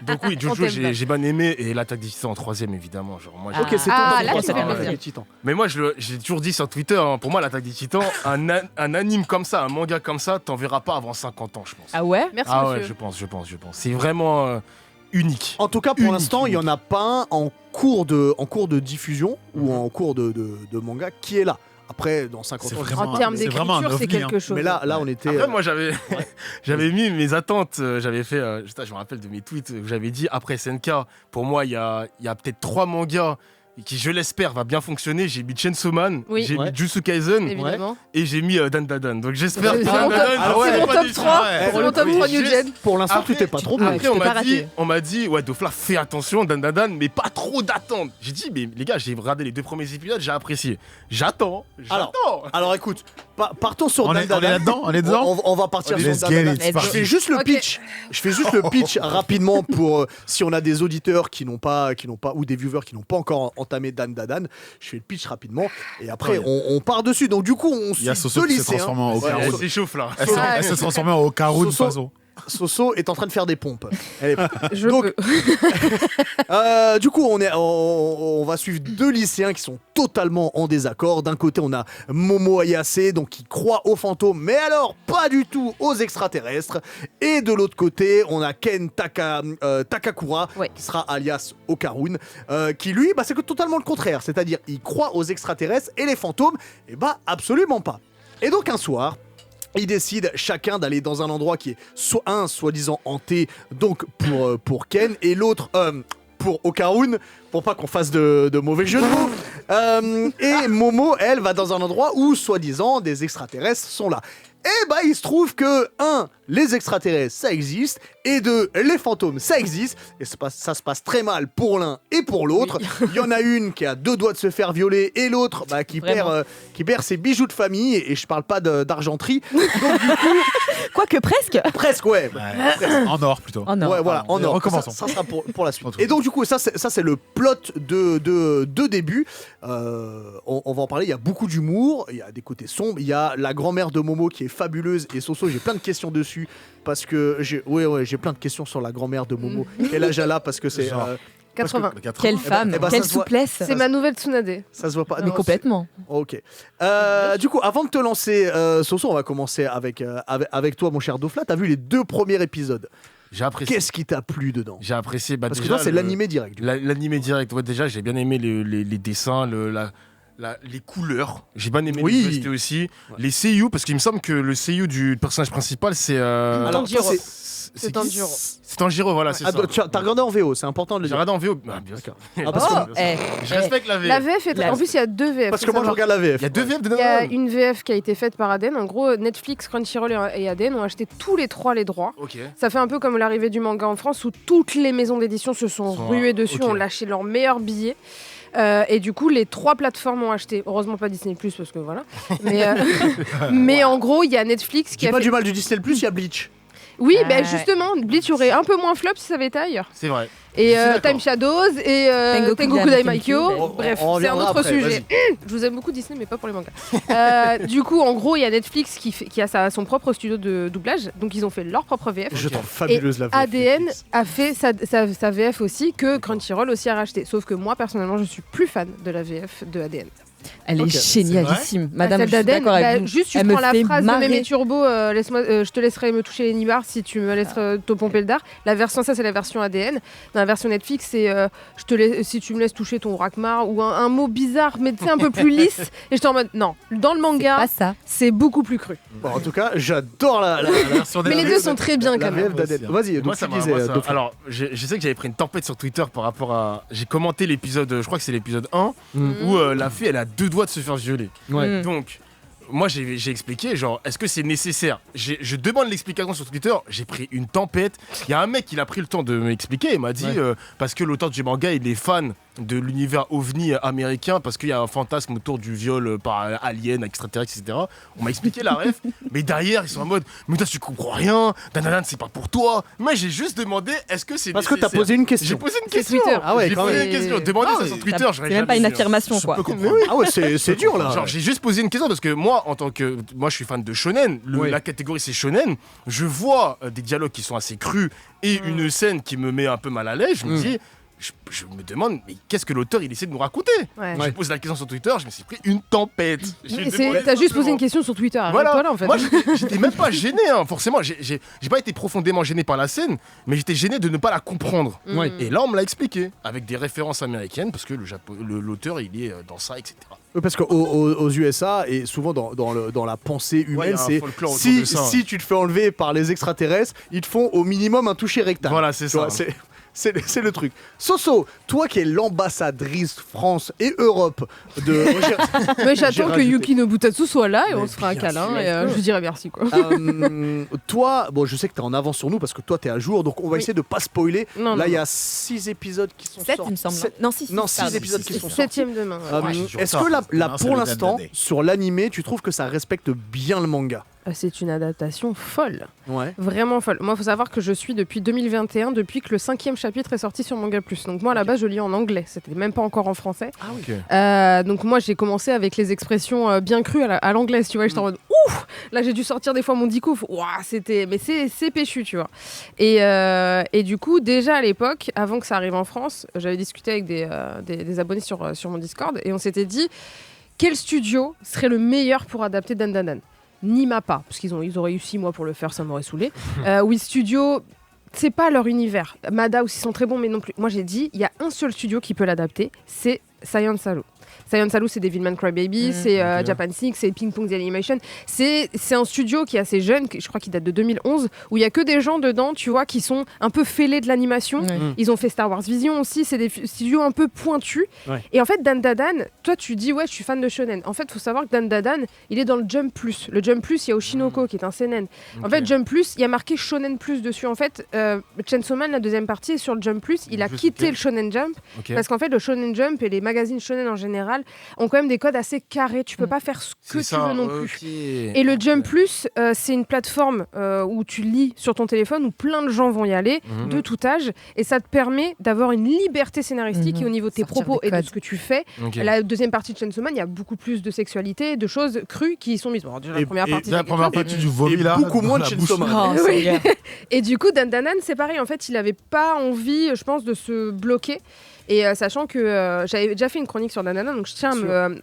Donc, oui, On Jojo, t'aime bien. j'ai bien aimé. Et l'Attaque des Titans en 3ème, évidemment. Genre, moi, Ok, c'est ton Ah, top là, 3, ça fait va, plaisir. les Titans. Mais moi, j'ai toujours dit sur Twitter, hein, pour moi, l'Attaque des Titans, un anime comme ça, un manga comme ça, t'en verras pas avant 50 ans, je pense. Ah ouais. Merci, Ah ouais, monsieur. je pense. C'est vraiment unique. En tout cas, pour Unique, l'instant, il y en a pas un en cours de diffusion ou en cours de manga qui est là. Après, dans 50 C'est ans, vraiment- En termes c'est vraiment un d'écriture, c'est ovni, hein. quelque chose. mais là, on était. Après, moi, j'avais mis mes attentes. J'avais fait, je me rappelle de mes tweets où j'avais dit après SNK, pour moi, il y a peut-être 3 mangas qui, je l'espère, va bien fonctionner. J'ai mis Chainsaw Man, Oui. j'ai Ouais. mis Jutsu Kaisen Évidemment. et j'ai mis Dan Dadan. Donc j'espère C'est que mon Dan top- Dadan, Ah je ouais. serai C'est mon pas top déçu. 3. Ouais. C'est mon top 3 New Gen. Pour l'instant, Après, tu t'es pas trop Ah, bien. Après, tu peux pas rater. on m'a dit, ouais, Dofla, fais attention, Dan Dadan, mais pas trop d'attente. J'ai dit, mais les gars, j'ai regardé les 2 premiers épisodes, j'ai apprécié. J'attends. Alors écoute, partons sur On Dan est Dadan. là-dedans. On est dedans. On va partir sur Let's Dan get Dadan. it. C'est Let's Je fais parti. juste le Ok. pitch. Je fais juste le pitch rapidement pour si on a des auditeurs qui n'ont pas ou des viewers qui n'ont pas encore entamé Dan Dadan. Je fais le pitch rapidement et après on part dessus. Donc du coup on Il y a suit Soso deux qui s'est lycéens. transformé en Ouais, Okarun. Elle s'échauffe là. Elle s'est transformée en Okarun, Soso. Faso. Soso est en train de faire des pompes. Elle est prête. Je Donc- peux. Du coup, on va suivre 2 lycéens qui sont totalement en désaccord. D'un côté, on a Momo Ayase, donc qui croit aux fantômes, mais alors pas du tout aux extraterrestres. Et de l'autre côté, on a Ken Takakura, Ouais. qui sera alias Okarun, qui lui, c'est totalement le contraire. C'est-à-dire, il croit aux extraterrestres et les fantômes, absolument pas. Et donc un soir, Ils décident chacun d'aller dans un endroit qui est soi-disant hanté, donc pour Ken, et l'autre pour Okarun, pour pas qu'on fasse de mauvais jeux de mots. Et Momo, elle, va dans un endroit où soi-disant des extraterrestres sont là. Et bah il se trouve que, 1, les extraterrestres ça existe, et 2, les fantômes ça existe, et ça se passe très mal pour l'un et pour l'autre. Il y en a une qui a 2 doigts de se faire violer, et l'autre qui perd ses bijoux de famille, et je parle pas d'argenterie. Donc du coup... Quoique presque. Presque, ouais. Presque. En or plutôt. En or. Ouais, voilà, en or. Recommençons. Ça sera pour la suite. Et donc, du coup, ça c'est le plot de début. On va en parler. Il y a beaucoup d'humour, il y a des côtés sombres. Il y a la grand-mère de Momo qui est fabuleuse. Et Soso, j'ai plein de questions dessus. Parce que j'ai plein de questions sur la grand-mère de Momo. Quel âge elle a? Parce que c'est. 80. Quelle femme, quelle ça se voit. souplesse. C'est ma nouvelle Tsunade. Ça se voit pas. Mais Non, complètement. Ok. Du coup, avant de te lancer, Soso, on va commencer avec toi, mon cher Dofla. T'as vu les 2 premiers épisodes. J'ai apprécié. Qu'est-ce qui t'a plu dedans? J'ai apprécié. Parce que déjà, toi, c'est l'animé direct. du coup. L'animé direct. Ouais, déjà, j'ai bien aimé les dessins, les couleurs. J'ai bien aimé Oui. les VST aussi. Les seiyuu, parce qu'il me semble que le seiyuu du personnage principal, c'est. Alors, Tanjiro. toi, C'est Tanjiro. C'est Tanjiro, voilà, c'est ça. t'as regardé en VO, c'est important de le J'ai dire. regardé en VO. Ah, bien sûr. Parce que- Je respecte la VF. La VF est En plus, il y a 2 VF. Parce faut que moi, je savoir. regarde la VF. Il y a 2 VF de Il y a une VF qui a été faite par Aden. En gros, Netflix, Crunchyroll et Aden ont acheté tous les 3 les droits. Ok. Ça fait un peu comme l'arrivée du manga en France où toutes les maisons d'édition se sont ruées dessus, ok. ont lâché leurs meilleurs billets. Et du coup, les 3 plateformes ont acheté. Heureusement pas Disney+, parce que voilà. Mais en gros, il y a Netflix qui Dis a pas fait... du mal du Disney+, il y a Bleach. Oui, Ouais. bah justement, Bleach aurait un peu moins flop si ça avait été ailleurs. C'est vrai. Et Je suis d'accord. Time Shadows et Tengoku Dai Daimai-kyo. Maikyo. Bref, On c'est un reviendra autre après, sujet. Je vous aime beaucoup Disney, mais pas pour les mangas. Du coup, en gros, il y a Netflix qui a son propre studio de doublage. Donc, ils ont fait leur propre VF. Je Ok. trouve fabuleuse la VF. ADN Netflix. a fait sa VF aussi, que Crunchyroll aussi a racheté. Sauf que moi, personnellement, je suis plus fan de la VF de ADN. Elle est Ok. génialissime. Madame, Celle je suis d'Aden, d'accord avec vous. juste tu Elle prends me la fait phrase marrer. de Mémé Turbo, je te laisserai me toucher les nibards si tu me laisseras te pomper le dard. La version, ça c'est la version ADN. Dans la version Netflix, c'est si tu me laisses toucher ton Rakmar ou un mot bizarre, mais tu sais, un peu plus lisse. Et j'étais en mode, non, dans le manga, Pas ça. c'est beaucoup plus cru. Bon, en tout cas, j'adore la version Mais les deux sont très bien la quand même. VF d'ADN. Vas-y, donc Moi, tu ça m'a. disais, moi, ça- Dofla. Alors, je sais que j'avais pris une tempête sur Twitter par rapport à. J'ai commenté l'épisode, je crois que c'est l'épisode 1, où la fille, elle a 2 doigts de se faire violer. Ouais. Mm. Donc, moi, j'ai expliqué, genre, est-ce que c'est nécessaire? Je demande l'explication sur Twitter, j'ai pris une tempête. Il y a un mec qui a pris le temps de m'expliquer, il m'a dit, parce que l'auteur du manga, il est fan de l'univers ovni américain, parce qu'il y a un fantasme autour du viol par alien, extraterrestre, etc. On m'a expliqué la ref, mais derrière, ils sont en mode, mais toi, tu comprends rien, danana, c'est pas pour toi. Moi, j'ai juste demandé, est-ce que c'est Parce que nécessaire? t'as posé une J'ai question. posé une C'est question. Twitter. Ah ouais, J'ai quand posé même. une question. Demandez Ah ça ouais. sur Twitter, j'aurais C'est même pas une jamais vu, hein. affirmation, Je quoi. peux comprendre. Ah ouais, c'est dur là. Genre j'ai juste posé une question parce que moi en tant que moi je suis fan de shonen, Oui. la catégorie c'est shonen, je vois des dialogues qui sont assez crus et une scène qui me met un peu mal à l'aise, je me dis je me demande mais qu'est-ce que l'auteur il essaie de nous raconter. Ouais. Je pose la question sur Twitter, je me suis pris une tempête. J'ai Mais demandé t'as juste posé simplement. une question sur Twitter. Voilà. Arrête-toi là en fait. Moi j'étais même pas gêné hein, forcément, j'ai pas été profondément gêné par la scène, mais j'étais gêné de ne pas la comprendre. Ouais. Et là on me l'a expliqué avec des références américaines parce que l'auteur il est dans ça etc. Oui, parce qu'aux USA, et souvent dans la pensée Ouais, il y humaine, a un c'est folklore autour de ça. si tu te fais enlever par les extraterrestres, ils te font au minimum un toucher rectal. Voilà, c'est Tu vois, ça. c'est le truc. Soso, toi qui es l'ambassadrice France et Europe de... Mais J'ai j'attends que rajouté. Yuki Nobutatsu soit là et on Mais se fera un bien câlin sûr. et je lui dirai merci quoi. Toi, bon, je sais que t'es en avance sur nous parce que toi t'es à jour, donc on va Oui. essayer de pas spoiler. Non, Là, non, il y a 6 épisodes qui sont 7, sortis. il me semble. Sept- Non, 6. Non, 6 épisodes qui sont sortis. 7ème demain. ouais. Euh, j'ai du Est-ce retard. que là, Demain, c'est pour le l'instant, dernier. sur l'animé, tu trouves que ça respecte bien le manga? C'est une adaptation folle. Ouais. Vraiment folle. Moi, il faut savoir que je suis depuis 2021, depuis que le 5e chapitre est sorti sur Manga Plus. Donc moi, à la base, je lis en anglais. C'était même pas encore en français. Ah oui. Donc moi, j'ai commencé avec les expressions bien crues à l'anglaise, tu vois. J'étais en mode ouf. Là, j'ai dû sortir des fois mon dicouf. Ouah, c'était, mais c'est péchu, tu vois. Et du coup, déjà à l'époque, avant que ça arrive en France, j'avais discuté avec des abonnés sur mon Discord et on s'était dit quel studio serait le meilleur pour adapter Dan Dan Dan. Ni Mappa, parce qu'ils auraient eu 6 mois pour le faire, ça m'aurait saoulé. Oui, Studio, c'est pas leur univers. Mada aussi sont très bons, mais non plus. Moi j'ai dit, il y a un seul studio qui peut l'adapter, c'est Saiyan Salu. Saiyan Salu, c'est Devilman Crybaby, c'est Japan 6, c'est Ping Pong The Animation. C'est un studio qui est assez jeune, je crois qu'il date de 2011, où il y a que des gens dedans, tu vois, qui sont un peu fêlés de l'animation. Ils ont fait Star Wars Vision aussi, c'est des studios un peu pointus. Et en fait, Dan Dadan, toi tu dis ouais, je suis fan de shonen. En fait, il faut savoir que Dan Dadan, il est dans le Jump Plus. Le Jump Plus, il y a Oshinoko qui est un seinen. En fait, Jump Plus, il y a marqué Shonen Plus dessus. En fait, Chainsaw Man, la deuxième partie, est sur le Jump Plus. Il a quitté le Shonen Jump parce qu'en fait, le Shonen Jump et les magazines shonen en général ont quand même des codes assez carrés. Tu peux pas faire ce que tu veux non plus. Et le Jump Plus, c'est une plateforme où tu lis sur ton téléphone, où plein de gens vont y aller, de tout âge, et ça te permet d'avoir une liberté scénaristique et au niveau de tes propos et de ce que tu fais. La deuxième partie de Chainsaw Man, il y a beaucoup plus de sexualité, de choses crues qui y sont mises. Bon, déjà, la première partie du vomi là, beaucoup moins de Chainsaw Man. Et du coup, Dan Danan, c'est pareil. En fait, il avait pas envie, je pense, de se bloquer. Et sachant que j'avais déjà fait une chronique sur Dan Danan, donc je tiens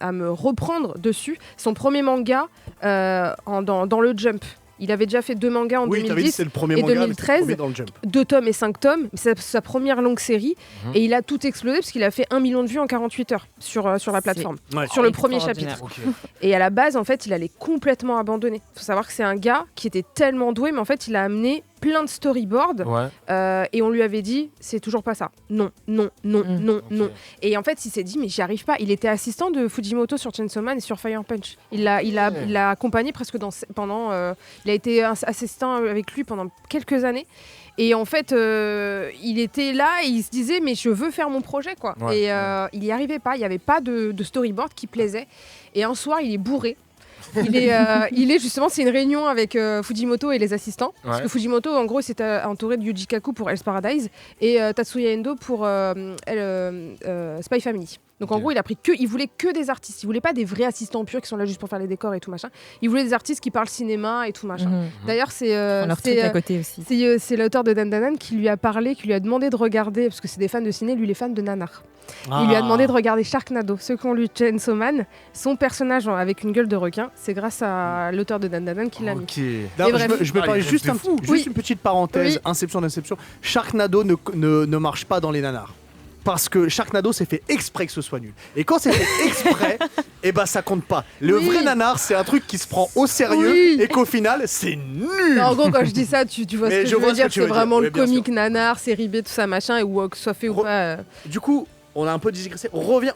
à me reprendre dessus. Son premier manga dans le Jump. Il avait déjà fait 2 mangas en 2010 c'est le premier et manga, 2013, mais dans le Jump. 2 tomes et 5 tomes. C'est sa première longue série et il a tout explosé parce qu'il a fait 1 million de vues en 48 heures sur la plateforme, sur le premier chapitre. Et à la base, en fait, il allait complètement abandonner. Il faut savoir que c'est un gars qui était tellement doué, mais en fait, il a amené plein de storyboards et on lui avait dit c'est toujours pas ça, non. Et en fait il s'est dit mais j'y arrive pas. Il était assistant de Fujimoto sur Chainsaw Man et sur Fire Punch. Il l'a accompagné presque pendant il a été assistant avec lui pendant quelques années. Et en fait, il était là et il se disait mais je veux faire mon projet quoi. Et il y arrivait pas. Il y avait pas de storyboard qui plaisait. Et un soir il est bourré. Il est justement, c'est une réunion avec Fujimoto et les assistants. Parce que Fujimoto, en gros, c'était entouré de Yuji Kaku pour Hell's Paradise et Tatsuya Endo pour Spy Family. Donc en gros, il voulait que des artistes. Il voulait pas des vrais assistants purs qui sont là juste pour faire les décors et tout machin. Il voulait des artistes qui parlent cinéma et tout machin. D'ailleurs, c'est l'auteur de Dan Danan qui lui a parlé, qui lui a demandé de regarder, parce que c'est des fans de ciné, lui il est fan de nanar. Il lui a demandé de regarder Sharknado. Ceux qui ont lu Chainsaw Man, son personnage avec une gueule de requin, c'est grâce à l'auteur de Dan Danan qui l'a mis. Je me permets juste une petite parenthèse, Inception d'Inception. Sharknado ne marche pas dans les nanars. Parce que Sharknado c'est fait exprès que ce soit nul. Et quand c'est fait exprès, et bah ça compte pas. Le vrai nanar, c'est un truc qui se prend au sérieux et qu'au final, c'est nul. Non, en gros, quand je dis ça, tu vois ce que je veux dire. C'est vraiment le comique nanar, série B, tout ça, machin, et où que ce soit fait ou pas. Du coup, on a un peu digressé. On revient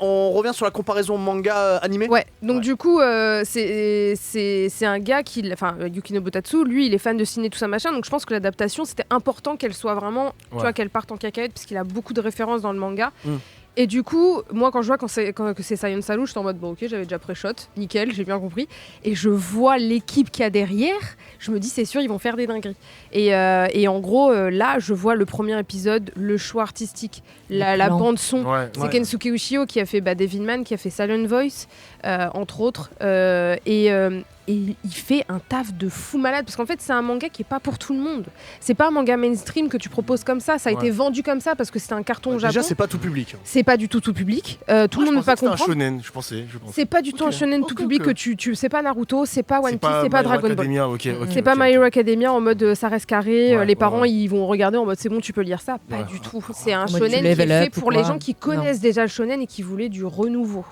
sur la comparaison manga animé. Ouais. Donc du coup, c'est un gars Yukino Butatsu, lui, il est fan de ciné, tout ça machin. Donc je pense que l'adaptation, c'était important qu'elle soit vraiment, tu vois, qu'elle parte en cacahuète, parce qu'il a beaucoup de références dans le manga. Et du coup, moi, quand je vois que c'est Saiyan Salu, je suis en mode, bon, ok, j'avais déjà pré-shot, nickel, j'ai bien compris. Et je vois l'équipe qu'il y a derrière, je me dis, c'est sûr, ils vont faire des dingueries. Et en gros, là, je vois le premier épisode, le choix artistique, la bande-son. C'est Kensuke Ushio qui a fait Devilman, qui a fait Silent Voice, entre autres. Et il fait un taf de fou malade parce qu'en fait c'est un manga qui est pas pour tout le monde. C'est pas un manga mainstream que tu proposes comme ça. Ça a été vendu comme ça parce que c'était un carton au Japon. Déjà c'est pas tout public. C'est pas du tout public. Tout le monde ne peut pas comprendre. C'est un shonen, je pensais. C'est pas du tout un shonen tout public que tu. C'est pas Naruto, c'est pas One Piece, c'est pas Dragon Ball. C'est pas My Hero Academia en mode ça reste carré. Les parents ils vont regarder en mode c'est bon tu peux lire ça. Pas du tout. C'est un shonen qui est fait pour les gens qui connaissent déjà le shonen et qui voulaient du renouveau.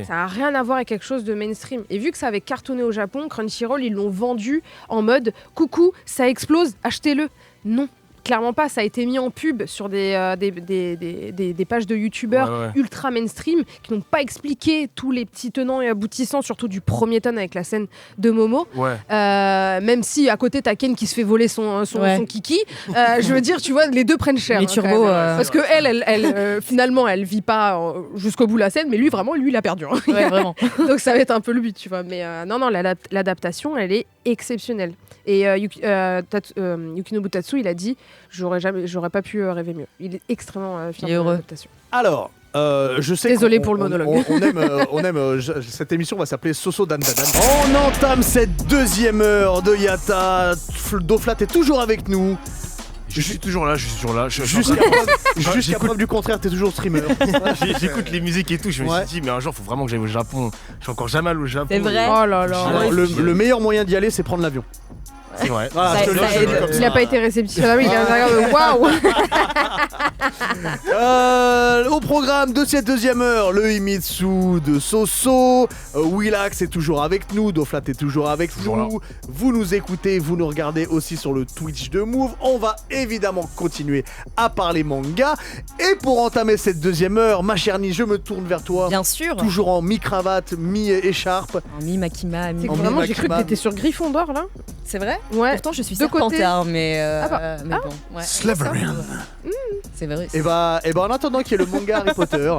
Ça a rien à voir avec quelque chose de mainstream. Et vu que ça avait cartonné au Japon, Crunchyroll ils l'ont vendu en mode coucou, ça explose, achetez-le. Non, clairement pas. Ça a été mis en pub sur des pages de youtubeurs ultra mainstream qui n'ont pas expliqué tous les petits tenants et aboutissants, surtout du premier tome avec la scène de Momo. Même si à côté t'as Ken qui se fait voler son kiki, je veux dire, tu vois, les deux prennent cher. Les turbos. Parce que elle finalement, elle vit pas jusqu'au bout la scène, mais lui, vraiment, lui, il a perdu. Vraiment. Donc ça va être un peu le but, tu vois. Mais non, l'adaptation, elle est exceptionnelle. Et Yukino Butatsu, il a dit j'aurais pas pu rêver mieux. Il est extrêmement fier de l'adaptation. Alors, je sais. Désolé pour le monologue. On aime cette émission va s'appeler Soso Dan Dadan. On entame cette deuxième heure de Yatta. Doflat est toujours avec nous. Je suis toujours là. Jusqu'à preuve du contraire, t'es toujours streamer. J'écoute les musiques et tout. Je me suis dit, mais un jour, faut vraiment que j'aille au Japon. Je suis encore jamais allé au Japon. C'est vrai. Oh là là. Alors, le meilleur moyen d'y aller, c'est prendre l'avion. C'est vrai. Voilà, il n'a pas été réceptif. Ah oui, il a waouh. Au programme de cette deuxième heure, le Himitsu de Soso. Willax est toujours avec nous, Doflat est toujours avec nous. Vous nous écoutez, vous nous regardez aussi sur le Twitch de Move. On va évidemment continuer à parler manga. Et pour entamer cette deuxième heure, ma chère Ni, je me tourne vers toi. Bien sûr. Toujours en mi-cravate, mi-écharpe. En mi-makima, mi. C'est que En vraiment, j'ai cru que mi-Makima. t'étais sur Gryffondor là. C'est vrai. Ouais. Pourtant, je suis De côté. Serpentard, mais mais Ah. bon. Ouais. Slytherin. C'est vrai. Et bah, en attendant qu'il y ait le manga Harry Potter,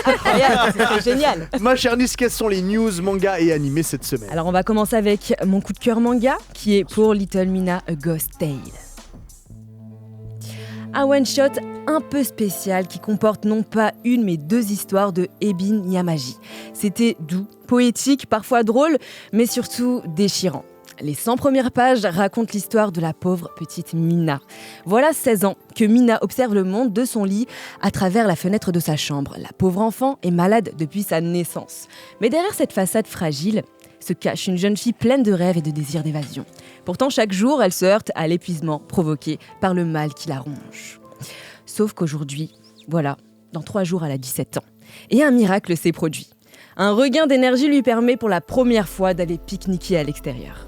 Incroyable, c'est génial. ma chère Nice, quelles sont les news manga et animés cette semaine? Alors on va commencer avec mon coup de cœur manga qui est pour Little Mina A Ghost Tale. Un one-shot un peu spécial qui comporte non pas une mais deux histoires de Ebin Yamaji. C'était doux, poétique, parfois drôle, mais surtout déchirant. Les 100 premières pages racontent l'histoire de la pauvre petite Mina. Voilà 16 ans que Mina observe le monde de son lit à travers la fenêtre de sa chambre. La pauvre enfant est malade depuis sa naissance. Mais derrière cette façade fragile se cache une jeune fille pleine de rêves et de désirs d'évasion. Pourtant, chaque jour, elle se heurte à l'épuisement provoqué par le mal qui la ronge. Sauf qu'aujourd'hui, voilà, dans 3 jours, elle a 17 ans. Et un miracle s'est produit. Un regain d'énergie lui permet pour la première fois d'aller pique-niquer à l'extérieur.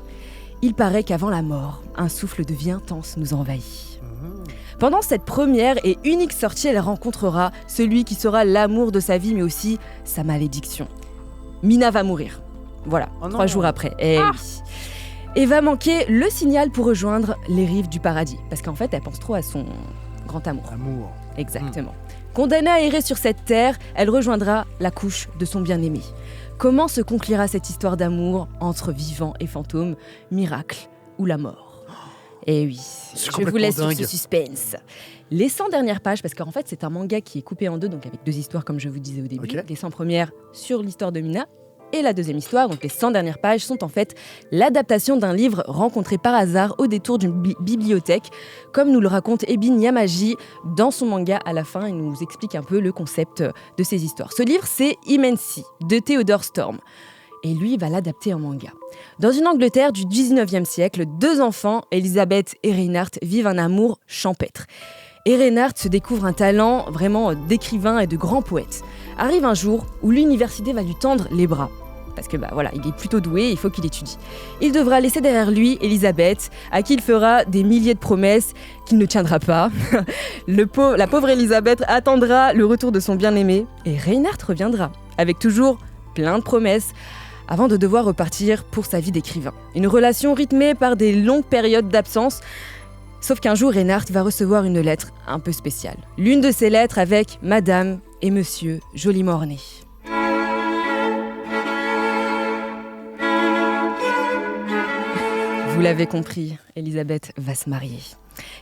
Il paraît qu'avant la mort, un souffle de vie intense nous envahit. Pendant cette première et unique sortie, elle rencontrera celui qui sera l'amour de sa vie, mais aussi sa malédiction. Mina va mourir. Voilà, Oh non. 3 jours après. Et oui. Et va manquer le signal pour rejoindre les rives du paradis. Parce qu'en fait, elle pense trop à son grand amour. Amour. Exactement. Condamnée à errer sur cette terre, elle rejoindra la couche de son bien-aimé. Comment se conclura cette histoire d'amour entre vivants et fantômes, miracle ou la mort? Eh oui, C'est je vous complètement laisse sur dingue. ce suspense. Les 100 dernières pages, parce qu'en fait c'est un manga qui est coupé en deux, donc avec 2 histoires comme je vous disais au début. Ok. Les 100 premières sur l'histoire de Mina et la deuxième histoire, donc les 100 dernières pages, sont en fait l'adaptation d'un livre rencontré par hasard au détour d'une bibliothèque, comme nous le raconte Ebin Yamaji dans son manga à la fin. Il nous explique un peu le concept de ces histoires. Ce livre, c'est Immensity de Theodore Storm. Et lui, il va l'adapter en manga. Dans une Angleterre du 19e siècle, 2 enfants, Elisabeth et Reinhardt, vivent un amour champêtre. Et Reinhardt se découvre un talent vraiment d'écrivain et de grand poète. Arrive un jour où l'université va lui tendre les bras. Parce que voilà, il est plutôt doué, il faut qu'il étudie. Il devra laisser derrière lui Elisabeth, à qui il fera des milliers de promesses qu'il ne tiendra pas. La pauvre Elisabeth attendra le retour de son bien-aimé et Reinhardt reviendra, avec toujours plein de promesses, avant de devoir repartir pour sa vie d'écrivain. Une relation rythmée par des longues périodes d'absence. Sauf qu'un jour, Reinhardt va recevoir une lettre un peu spéciale. L'une de ces lettres avec Madame et Monsieur joliment ornés. Vous l'avez compris, Elisabeth va se marier.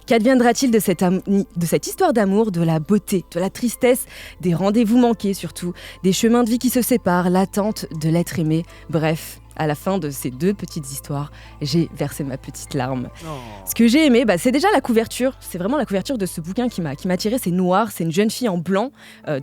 Qu'adviendra-t-il de cette histoire d'amour, de la beauté, de la tristesse, des rendez-vous manqués surtout, des chemins de vie qui se séparent, l'attente de l'être aimé? Bref, à la fin de ces 2 petites histoires, j'ai versé ma petite larme. Ce que j'ai aimé, c'est déjà la couverture. C'est vraiment la couverture de ce bouquin qui m'a attiré. C'est noir, c'est une jeune fille en blanc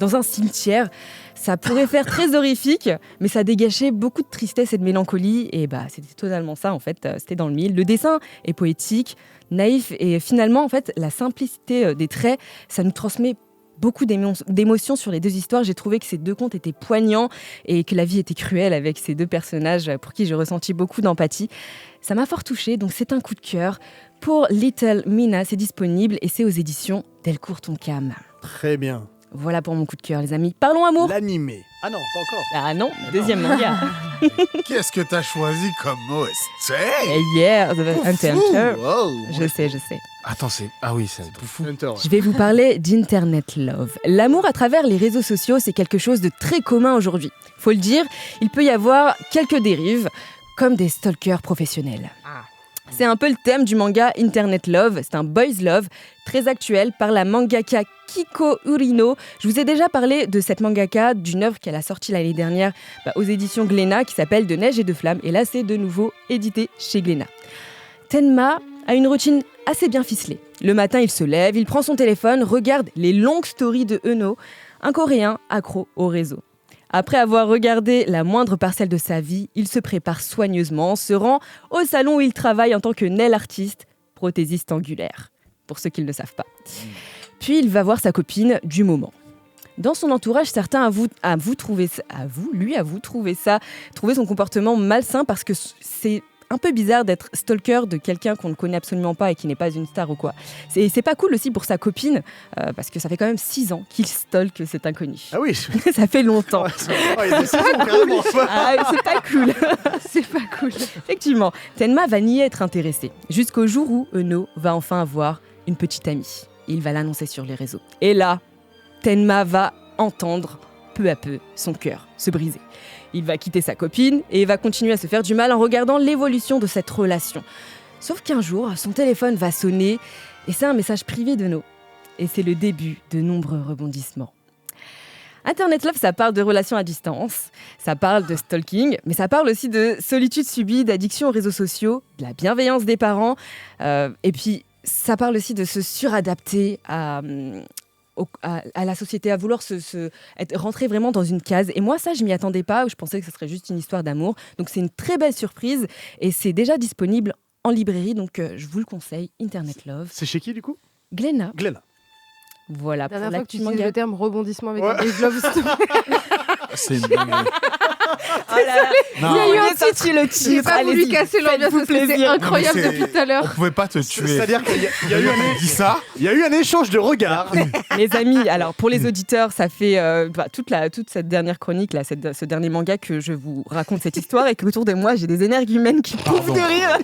dans un cimetière. Ça pourrait faire très horrifique, mais ça dégageait beaucoup de tristesse et de mélancolie. Et c'était totalement ça, en fait. C'était dans le mille. Le dessin est poétique, naïf, et finalement, en fait, la simplicité des traits, ça nous transmet beaucoup d'émotions sur les 2 histoires. J'ai trouvé que ces 2 contes étaient poignants et que la vie était cruelle avec ces 2 personnages pour qui j'ai ressenti beaucoup d'empathie. Ça m'a fort touchée, donc c'est un coup de cœur. Pour Little Mina, c'est disponible et c'est aux éditions Delcourt Tonkam. Très bien. Voilà pour mon coup de cœur, les amis. Parlons amour. L'animé. Ah non, pas encore. Ah non, deuxième manga. Qu'est-ce que t'as choisi comme OST? Yeah, The Hunter. Wow. Je sais. Attends, c'est. Ah oui, c'est tout fou. Hunter, ouais. Je vais vous parler d'Internet Love. L'amour à travers les réseaux sociaux, c'est quelque chose de très commun aujourd'hui. Faut le dire, il peut y avoir quelques dérives, comme des stalkers professionnels. C'est un peu le thème du manga Internet Love. C'est un boys love très actuel par la mangaka Kiko Urino. Je vous ai déjà parlé de cette mangaka, d'une œuvre qu'elle a sortie l'année dernière aux éditions Glénat qui s'appelle De neige et de flammes. Et là, c'est de nouveau édité chez Glénat. Tenma a une routine assez bien ficelée. Le matin, il se lève, il prend son téléphone, regarde les longues stories de Eno, un Coréen accro au réseau. Après avoir regardé la moindre parcelle de sa vie, il se prépare soigneusement, se rend au salon où il travaille en tant que nail artiste, prothésiste angulaire, pour ceux qui ne le savent pas. Puis il va voir sa copine du moment. Dans son entourage, certains avouent trouver son comportement malsain parce que c'est un peu bizarre d'être stalker de quelqu'un qu'on ne connaît absolument pas et qui n'est pas une star ou quoi. C'est pas cool aussi pour sa copine, parce que ça fait quand même 6 ans qu'il stalke cet inconnu. Ah oui. Ça fait longtemps. Il y a des saisons, carrément. C'est pas cool. C'est pas cool. Effectivement, Tenma va nier être intéressée, jusqu'au jour où Eno va enfin avoir une petite amie. Il va l'annoncer sur les réseaux. Et là, Tenma va entendre peu à peu son cœur se briser. Il va quitter sa copine et va continuer à se faire du mal en regardant l'évolution de cette relation. Sauf qu'un jour, son téléphone va sonner et c'est un message privé d'Eno. Et c'est le début de nombreux rebondissements. Internet Love, ça parle de relations à distance, ça parle de stalking, mais ça parle aussi de solitude subie, d'addiction aux réseaux sociaux, de la bienveillance des parents, et puis ça parle aussi de se suradapter à la société, à vouloir rentrer vraiment dans une case. Et moi, ça, je m'y attendais pas, je pensais que ce serait juste une histoire d'amour. Donc c'est une très belle surprise et c'est déjà disponible en librairie, donc je vous le conseille, Internet Love. C'est chez qui du coup? Glénat. Voilà, La pour dernière fois que tu l'actu utilises manga. le terme rebondissement avec un boys love, s'il te plaît. C'est une dinguerie. Oh là là. Non. Il y a eu un Sorti titre. le J'ai titre, pas voulu allez-y. casser l'ambiance Faites-vous parce que c'est plaisir. incroyable Non, mais c'est- depuis tout à l'heure. On pouvait pas te tuer. C'est-à-dire qu'il y a eu Dis ça. il y a eu un échange de regards. Les amis, alors pour les auditeurs, ça fait toute cette dernière chronique, là, ce dernier manga que je vous raconte cette histoire et qu'autour de moi, j'ai des énergumènes qui pouffent de rire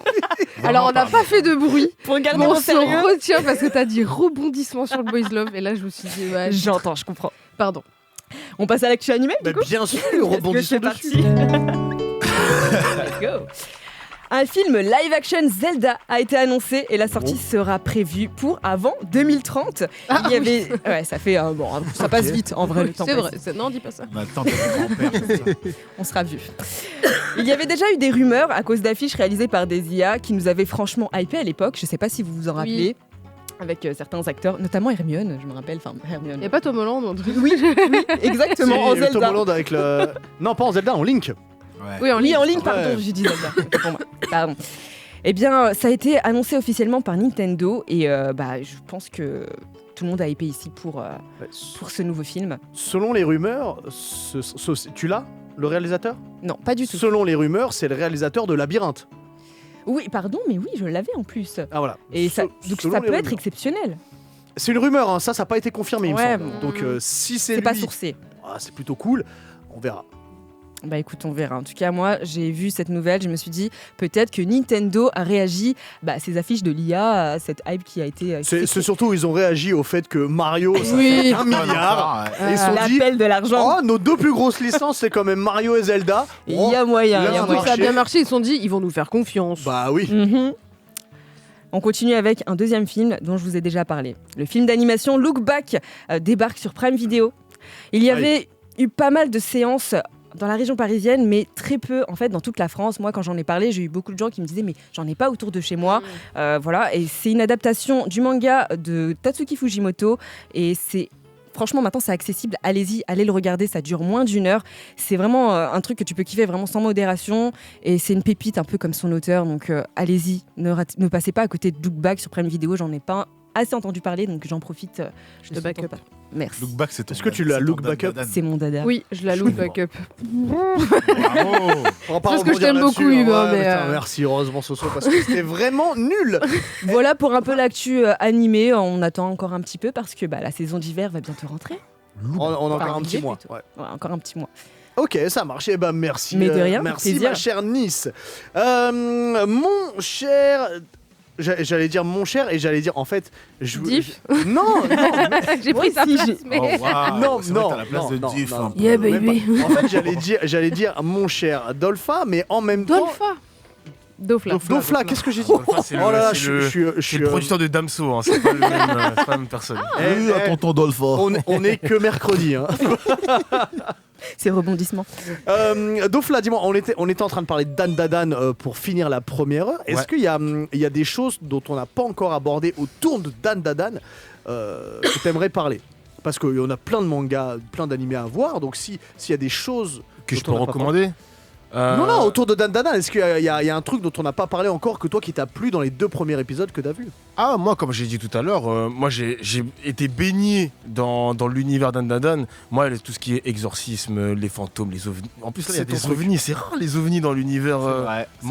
Alors, on n'a pas fait de bruit. pour garder Mais on mon se sérieux. retient parce que t'as dit rebondissement sur le boys love. Et là, je me suis dit, ouais, J'entends, je comprends. pardon. On passe à l'actu animé, du Bah, coup bien sûr, Est-ce que rebondissons c'est dessus. parti Let's go. Un film live-action Zelda a été annoncé et la sortie sera prévue pour avant 2030. Ah, Il y avait, ouais, ça fait ça passe vite en vrai. Le temps C'est passe. vrai. Non, dis pas ça. On attend ton grand-père. c'est ça. On sera vu. Il y avait déjà eu des rumeurs à cause d'affiches réalisées par des IA qui nous avaient franchement hypé à l'époque. Je sais pas si vous vous en rappelez. Avec certains acteurs, notamment Hermione, je me rappelle. Enfin, Hermione. Y'a pas Tom Holland ou un truc? Oui, exactement, en Si, Tom Zelda. Holland avec le. Non, pas en Zelda, en Link. Ouais. Oui, en Oui, ligne. en ligne, pardon, Ouais. j'ai dit Zelda. Pour moi. Pardon. Eh bien, ça a été annoncé officiellement par Nintendo et je pense que tout le monde a hypé ici pour ce nouveau film. Selon les rumeurs, tu l'as, le réalisateur? Non, pas du tout. Selon les rumeurs, c'est le réalisateur de Labyrinthe. Oui, pardon, mais oui, je l'avais en plus. Ah voilà. Et ça, donc Selon ça les peut être rumeurs. exceptionnel. C'est une rumeur, hein, ça n'a pas été confirmé, il me Ouais, semble. bon. Donc si c'est C'est lui, pas sourcé. c'est plutôt cool. On verra. Bah écoute, on verra. En tout cas, moi, j'ai vu cette nouvelle, je me suis dit peut-être que Nintendo a réagi à ces affiches de l'IA, à cette hype qui a été. C'est surtout ils ont réagi au fait que Mario, ça Oui. fait 1 milliard. Ouais. Et ils se sont dit, L'appel de l'argent. oh, nos deux plus grosses licences, c'est quand même Mario et Zelda. Il Oh, y a moyen, là, il y a ça moyen. Ça a bien marché. marché. Ils se sont dit, ils vont nous faire confiance. Bah oui. Mhm. On continue avec un deuxième film dont je vous ai déjà parlé. Le film d'animation Look Back débarque sur Prime Video. Il y avait eu pas mal de séances dans la région parisienne, mais très peu en fait dans toute la France. Moi, quand j'en ai parlé, j'ai eu beaucoup de gens qui me disaient mais j'en ai pas autour de chez moi. Voilà, et c'est une adaptation du manga de Tatsuki Fujimoto et c'est franchement, maintenant, c'est accessible. Allez-y, allez le regarder. Ça dure moins d'1 heure. C'est vraiment un truc que tu peux kiffer vraiment sans modération. Et c'est une pépite un peu comme son auteur. Donc, allez-y. Ne passez pas à côté de Look Back sur Prime Video. J'en ai pas assez entendu parler. Donc, j'en profite. Je te back up. Merci. Look back, c'est ton Est-ce que tu l'as c'est ton look back up Dan. C'est mon dada. Oui, je la look back up. Bravo. On va pas Parce que je rebondir t'aime là-dessus, beaucoup, hein. Hubert, Ouais, mais, putain, merci, heureusement, Soso, parce que c'était vraiment nul. Voilà pour un peu l'actu animée. On attend encore un petit peu parce que la saison d'hiver va bientôt rentrer. On a encore Enfin, un petit arriver mois. plutôt. Ouais. Ouais, encore un petit mois. Ok, ça marche. Eh ben, merci. Mais de rien, merci, plaisir. ma chère Nice. Mon cher. J'allais dire mon cher et j'allais dire en fait. Diff. Non, J'ai pris sa aussi, place, j'ai- mais... Oh, waouh. Non, C'est vrai non, que t'as la place non, de non, Diff. non. un peu. Yeah, même baby. pas. En fait, j'allais dire mon cher Dolpha, mais en même temps. Dofla. Dofla, qu'est-ce que j'ai dit? Dolpha, c'est Oh là là, c'est je suis. c'est le producteur de Damso, hein, c'est pas, c'est pas la même personne. Eh, eh, tonton Dolpha. on est que mercredi. Hein. C'est rebondissement. Dofla, dis-moi, on était en train de parler de Dan Dadan pour finir la première heure. Est-ce Ouais. qu'il y a des choses dont on n'a pas encore abordé autour de Dan Dadan que tu aimerais parler? Parce qu'il y en a plein de mangas, plein d'animés à voir. Donc s'il y a des choses Que je dont peux on n'a pas recommander Non, autour de Dandadan, est-ce qu'il y a un truc dont on n'a pas parlé encore que toi qui t'a plu dans les 2 premiers épisodes que t'as vu? Ah, moi, comme j'ai dit tout à l'heure, moi j'ai été baigné dans l'univers d'Andadan. Moi, tout ce qui est exorcisme, les fantômes, les ovnis. En plus, là, il y a des ovnis. C'est rare les ovnis dans l'univers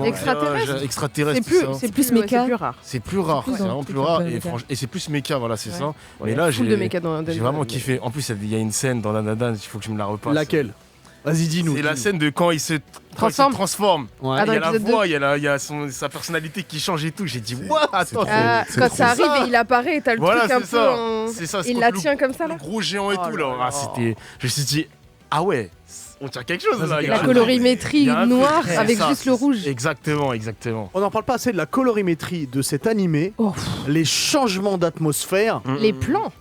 extraterrestre. C'est plus méca. méca. C'est plus rare. C'est plus rare, plus c'est dans vraiment le plus truc rare. un peu Et, méca. et c'est plus méca, voilà, c'est ça. Ouais, Mais là, full de méca dans j'ai vraiment kiffé. En plus, il y a une scène dans Dandadan, il faut que je me la repasse. Laquelle? Vas-y, dis-nous. C'est la scène de quand il se transforme. Ouais. Ah, dans Il y a la l'épisode voix, il y a sa personnalité qui change et tout. J'ai dit, what? Attends, Quand ça arrive et il apparaît et t'as le Voilà, truc un c'est peu ça. en... C'est ça. Il la tient comme ça là. Le gros géant et Oh tout là là. là. Je me suis dit, ah ouais, on tient quelque chose là. il y a La un colorimétrie il y a un truc. noire C'est avec ça, juste le rouge. Exactement. On n'en parle pas assez de la colorimétrie de cet animé, Oh, les changements d'atmosphère, les plans.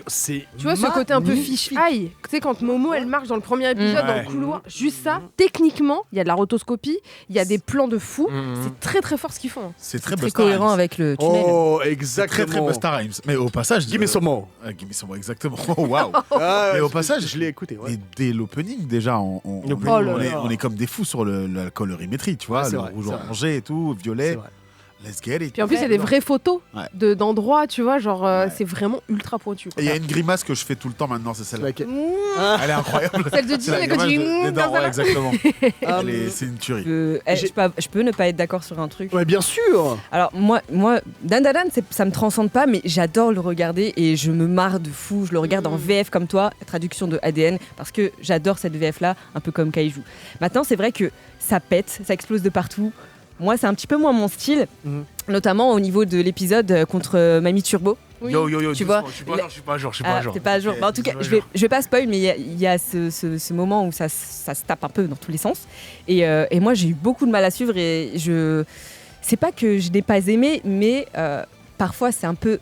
c'est Tu vois ce côté un peu magnifique. fish eye. Tu sais quand Momo elle marche dans le premier épisode dans Ouais. le couloir, juste ça, techniquement, il y a de la rotoscopie, il y a des plans de fou. Mhm. C'est très très fort ce qu'ils font. C'est très Très Busta cohérent Rhymes. avec le tunnel. Oh, C'est exactement. très Busta Rhymes. Mais au passage. Give me some more. Give me some more, exactement. Waouh. Ah, Mais au je- passage, je l'ai écouté. Ouais. Et dès l'opening, déjà, on L'opening, est, on est comme des fous sur la colorimétrie, tu vois, Ouais, c'est le vrai, rouge c'est vrai. orangé et tout, C'est violet. vrai. Let's get it. Puis en plus il y a des vraies photos Ouais. d'endroits, tu vois, genre Ouais. c'est vraiment ultra pointu. Et il y a une grimace que je fais tout le temps maintenant, c'est celle-là. Laquelle Mmh, Elle est incroyable. Celle de C'est Disney la quand grimace tu dis des dents, comme ça, ouais, là. exactement. Euh, C'est une tuerie. J'ai- Je peux ne pas être d'accord sur un truc. Ouais, bien sûr. Alors moi Dandadan, ça me transcende pas, mais j'adore le regarder et je me marre de fou. Je le regarde en VF comme toi, traduction de ADN, parce que j'adore cette VF là, un peu comme Kaiju. Maintenant, c'est vrai que ça pète, ça explose de partout. Moi, c'est un petit peu moins mon style, Mhm. notamment au niveau de l'épisode contre Mamie Turbo. Oui. Yo, Tu doucement, vois, je suis pas à jour. Ah, t'es pas à jour. Ok, Bah, en tout cas, je suis pas à je vais pas spoil, mais il y a ce moment où ça se tape un peu dans tous les sens. Et moi, j'ai eu beaucoup de mal à suivre et c'est pas que je n'ai pas aimé, mais parfois c'est un peu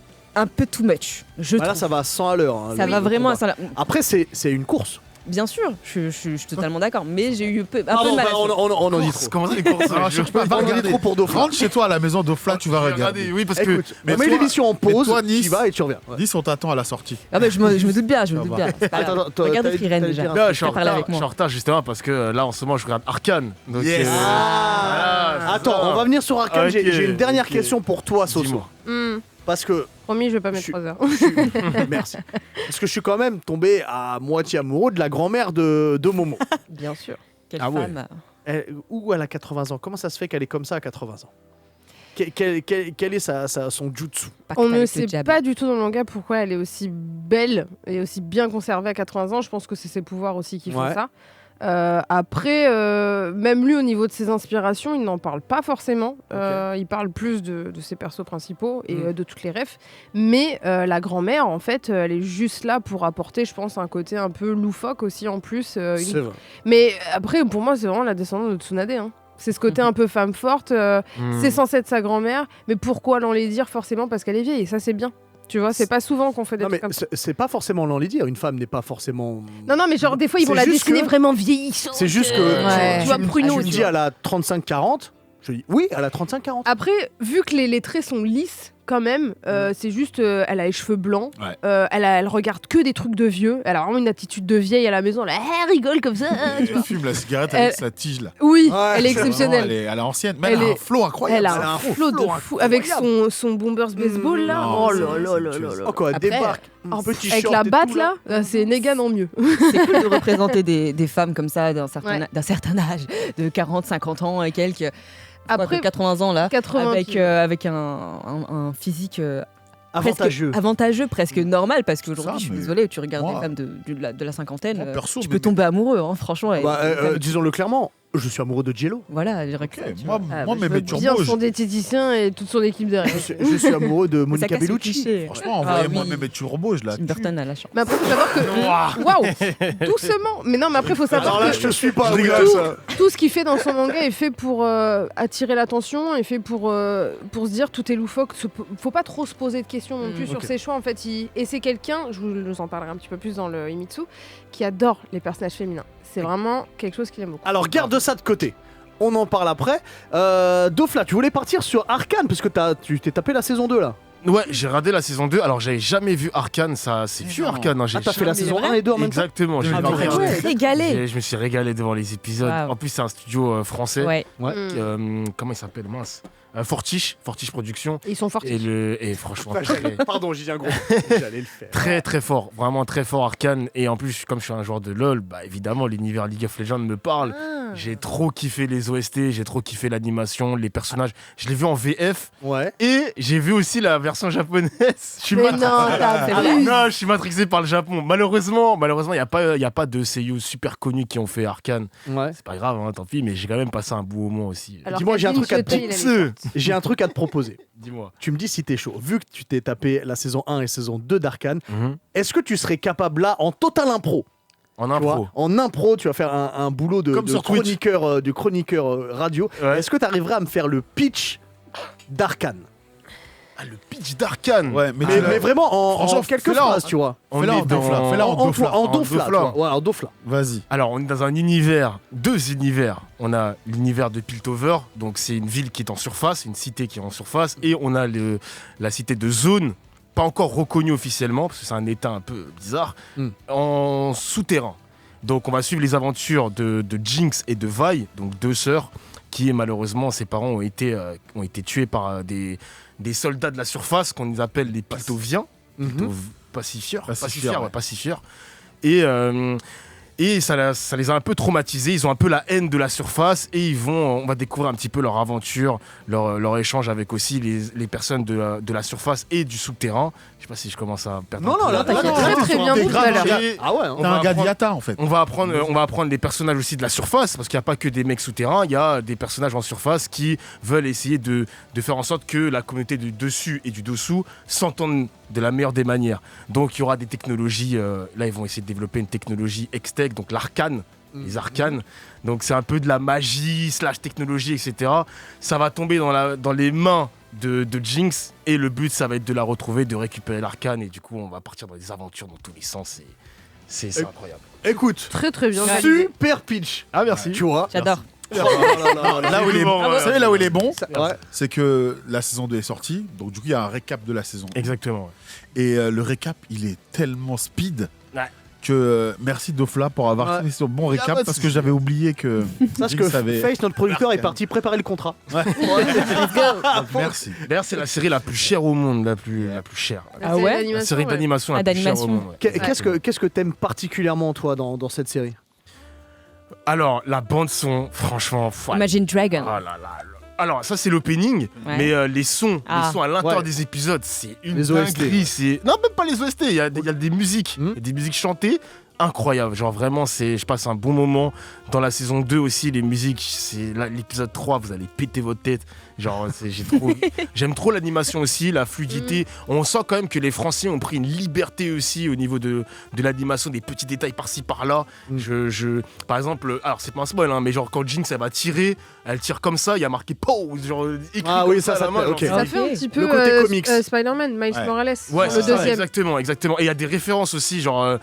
too much. Je Là, trouve. ça va à 100 à l'heure. hein, Ça le va vraiment à combat. ça. Après, c'est une course. Bien sûr, je suis totalement d'accord, mais j'ai eu un peu de Pardon, mal à bah, suivre. on en dit trop. Comment ça les courses Alors, Je cherche pas, Va regarder trop pour Dauphin. Rentre chez toi à la maison Dofla, tu vas vais regarder. Oui, parce que Écoute, mais on met toi- l'émission en mais pause, toi, tu Nice- y vas et tu reviens. Ouais. 10, on t'attend à la sortie. Ah bah, je me doute bien, Ça va. C'est pas grave. Regarde t'allais- Friren t'allais déjà. dire un là, je suis en Parle avec retard. Je moi. suis en retard justement parce que là, en ce moment, je regarde Arcane. Donc, Yes. Ah, attends, on va venir sur Arcane. Ok, J'ai une dernière ok. question pour toi, Soso. Dis-moi. Mmh. Parce que Promis, je vais pas mettre Je- 3 heures. merci. Parce que je suis quand même tombé à moitié amoureux de la grand-mère de Momo. Bien sûr. Quelle Ah ouais. femme. Où elle a 80 ans. Comment ça se fait qu'elle est comme ça à 80 ans? Quel est son jutsu? Pacte On ne avec le sait diable. pas du tout dans le manga pourquoi elle est aussi belle et aussi bien conservée à 80 ans. Je pense que c'est ses pouvoirs aussi qui font Ouais. ça. Après, même lui, au niveau de ses inspirations, il n'en parle pas forcément. Il parle plus de ses persos principaux et de toutes les refs. Mais la grand-mère, en fait, elle est juste là pour apporter, je pense, un côté un peu loufoque aussi en plus. C'est vrai. Mais après, pour moi, c'est vraiment la descendante de Tsunade. Hein. C'est ce côté un peu femme forte. C'est censé être sa grand-mère, mais pourquoi l'enlaidir forcément parce qu'elle est vieille? Et ça, c'est bien. Tu vois, c'est pas souvent qu'on fait des Non, mais trucs comme ça. c'est pas forcément l'enlaidir. Une femme n'est pas forcément. Non, mais genre, des fois, ils vont C'est la juste dessiner que- vraiment vieillissante. C'est juste que. Ouais. Tu vois, pruneau, Tu me tu dis, vois. elle a 35-40. Je dis, oui, elle a 35-40. Après, vu que les traits sont lisses, quand même, c'est juste, elle a les cheveux blancs, Ouais. elle regarde que des trucs de vieux, elle a vraiment une attitude de vieille à la maison, elle rigole comme ça. tu vois. Elle fume la cigarette avec sa tige là. Oui, Ouais, elle est c'est Vraiment, exceptionnelle. elle est ancienne. Mais Elle elle a un est- flow incroyable. Elle a Elle a un un flot de flow fou avec incroyable. son bombers baseball là. Non, Oh c'est- là c'est là là une là tueuse. là. Oh, quand elle Après, débarque, Oh, petit avec short la et batte tout, là, c'est Negan en mieux. C'est cool de représenter des femmes comme ça d'un certain, Ouais. d'un certain âge, de 40, 50 ans et quelques. Après, de 80 ans là, 80 avec un physique avantageux. presque avantageux, presque normal, parce qu'aujourd'hui, Ça, je suis mais désolée, tu regardes moi- des femmes de la cinquantaine, Moi, perso, tu mais- peux tomber amoureux, hein, franchement. et- Bah, disons-le clairement, je suis amoureux de Jello. Voilà, je dirais que ça, Ok, tu moi, vois. Ah, moi bah, mes je veux Turbo, bien je- son diététicien et toute son équipe derrière. Je suis amoureux de Ça Monica casse le Bellucci. cliché. franchement, envoyez-moi oui. mes Turbo, je la Tim tue. Burton a la chance. Mais après, faut savoir que. Waouh Doucement Mais non, mais après, faut savoir Alors là, que je te suis pas. Je oui, rigole, ça. tout ce qu'il fait dans son manga est fait pour attirer l'attention, est fait pour se dire tout est loufoque. Faut pas trop se poser de questions non plus sur ok. ses choix. En fait, et c'est quelqu'un, je vous en parlerai un petit peu plus dans le Himitsu, qui adore les personnages féminins. C'est vraiment quelque chose qu'il aime beaucoup. Alors garde ça de côté. On en parle après. Dofla, tu voulais partir sur Arcane parce que tu t'es tapé la saison 2 là. Ouais, j'ai regardé la saison 2. Alors, j'avais jamais vu Arcane. Ça, c'est vieux Arcane. Hein. T'as fait la saison 1 et 2 en même temps. Exactement. J'ai Ah, regardé. ouais. Régalé. Je me suis régalé devant les épisodes. Wow. En plus, c'est un studio français. Ouais. Comment il s'appelle, mince, Fortiche Productions. Ils sont forts. Et franchement, Pardon, j'ai dit un gros. J'allais le faire. très très fort, vraiment très fort Arcane. Et en plus, comme je suis un joueur de LoL, bah évidemment l'univers League of Legends me parle. J'ai trop kiffé les OST, j'ai trop kiffé l'animation, les personnages. Je l'ai vu en VF Ouais. et j'ai vu aussi la version japonaise. Je suis Mais matrixé- non, t'as Non, je suis matrixé par le Japon. Malheureusement, il y a pas de seiyuu super connus qui ont fait Arcane. Ouais. C'est pas grave, hein, tant pis, mais j'ai quand même passé un beau moment aussi. Alors, Dis-moi, j'ai un truc à te Kevin Shotta, J'ai un truc à te proposer. Dis-moi. Tu me dis si t'es chaud. Vu que tu t'es tapé la saison 1 et saison 2 d'Arcane, Mhm. est-ce que tu serais capable là, en total impro, En tu vois, impro. en impro, tu vas faire un boulot Comme sur Twitch. de chroniqueur radio. Ouais. Est-ce que tu arriverais à me faire le pitch d'Arcane? Ah, le pitch d'Arcane. Ouais, mais, Mais vraiment en Franchement, quelques fais-la en- phrases, tu vois. Fais-la en Dofla, fais-la en Dofla. En En Dofla, Dofla. tu vois. Ouais, en Dofla. Vas-y. Alors, on est dans un univers, deux univers. On a l'univers de Piltover, donc c'est une ville qui est en surface, une cité qui est en surface, et on a la cité de Zone, pas encore reconnue officiellement, parce que c'est un état un peu bizarre, en souterrain. Donc, on va suivre les aventures de Jinx et de Vi, donc deux sœurs, qui malheureusement, ses parents ont été tués par des soldats de la surface qu'on appelle les Piltoviens. Pacifieurs. Et ça les a un peu traumatisés. Ils ont un peu la haine de la surface et on va découvrir un petit peu leur aventure, leur échange avec aussi les personnes de la surface et du souterrain. Je sais pas si je commence à perdre. Non, un non, peu. là, t'as t'as très, très bien dit tout à l'heure. Ah ouais, hein. On T'es va un gars apprendre- d'Iata en fait. on va apprendre les personnages aussi de la surface, parce qu'il n'y a pas que des mecs souterrains, il y a des personnages en surface qui veulent essayer de faire en sorte que la communauté du dessus et du dessous s'entendent de la meilleure des manières. Donc il y aura des technologies, là ils vont essayer de développer une technologie Hextech, donc l'arcane, les arcanes. Donc c'est un peu de la magie, / technologie, etc. Ça va tomber dans les mains de Jinx, et le but ça va être de la retrouver, de récupérer l'arcane, et du coup on va partir dans des aventures dans tous les sens. C'est incroyable. Écoute, Très très bien. validé. super pitch. Ah merci. Tu vois. J'adore. Oh là là là. Là où il est bon, vous savez là où il est bon, Ouais. c'est que la saison 2 est sortie, donc du coup il y a un récap de la saison 1. Exactement. Ouais. Et le récap, il est tellement speed Ouais. que merci Dofla pour avoir Ouais. fini ce bon Y a récap, pas de parce que souci. j'avais oublié que Sache que Jinx avait... Face, notre producteur, est parti préparer le contrat. Merci. D'ailleurs, c'est la série la plus chère au monde, la plus chère. La Ah série ouais d'animation, La série ouais. d'animation la Ah, plus chère au d'animation. monde. Ouais. Qu'est-ce que t'aimes particulièrement, toi, dans cette série? Alors, la bande-son, franchement. Imagine Dragon. Oh là là. Alors, ça, c'est l'opening, Ouais. mais les sons à l'intérieur Ouais. des épisodes, c'est une Les OST. dinguerie. Non, même pas les OST, il y a des musiques, il y a des musiques chantées. Incroyable, genre vraiment, je passe un bon moment. Dans la saison 2 aussi, les musiques, l'épisode 3, vous allez péter votre tête. Genre, j'aime trop l'animation aussi, la fluidité. On sent quand même que les Français ont pris une liberté aussi au niveau de l'animation, des petits détails par-ci par-là. Par exemple, alors c'est pas un spoil, hein, mais genre quand Jinx elle va tirer, elle tire comme ça, il y a marqué POW, genre écrit Ah comme oui, ça, à la main, ok. genre, Ça fait un petit peu Le côté comics. Spider-Man, Miles Ouais. Morales, Ouais, le c'est ça, deuxième. exactement. Et il y a des références aussi, genre.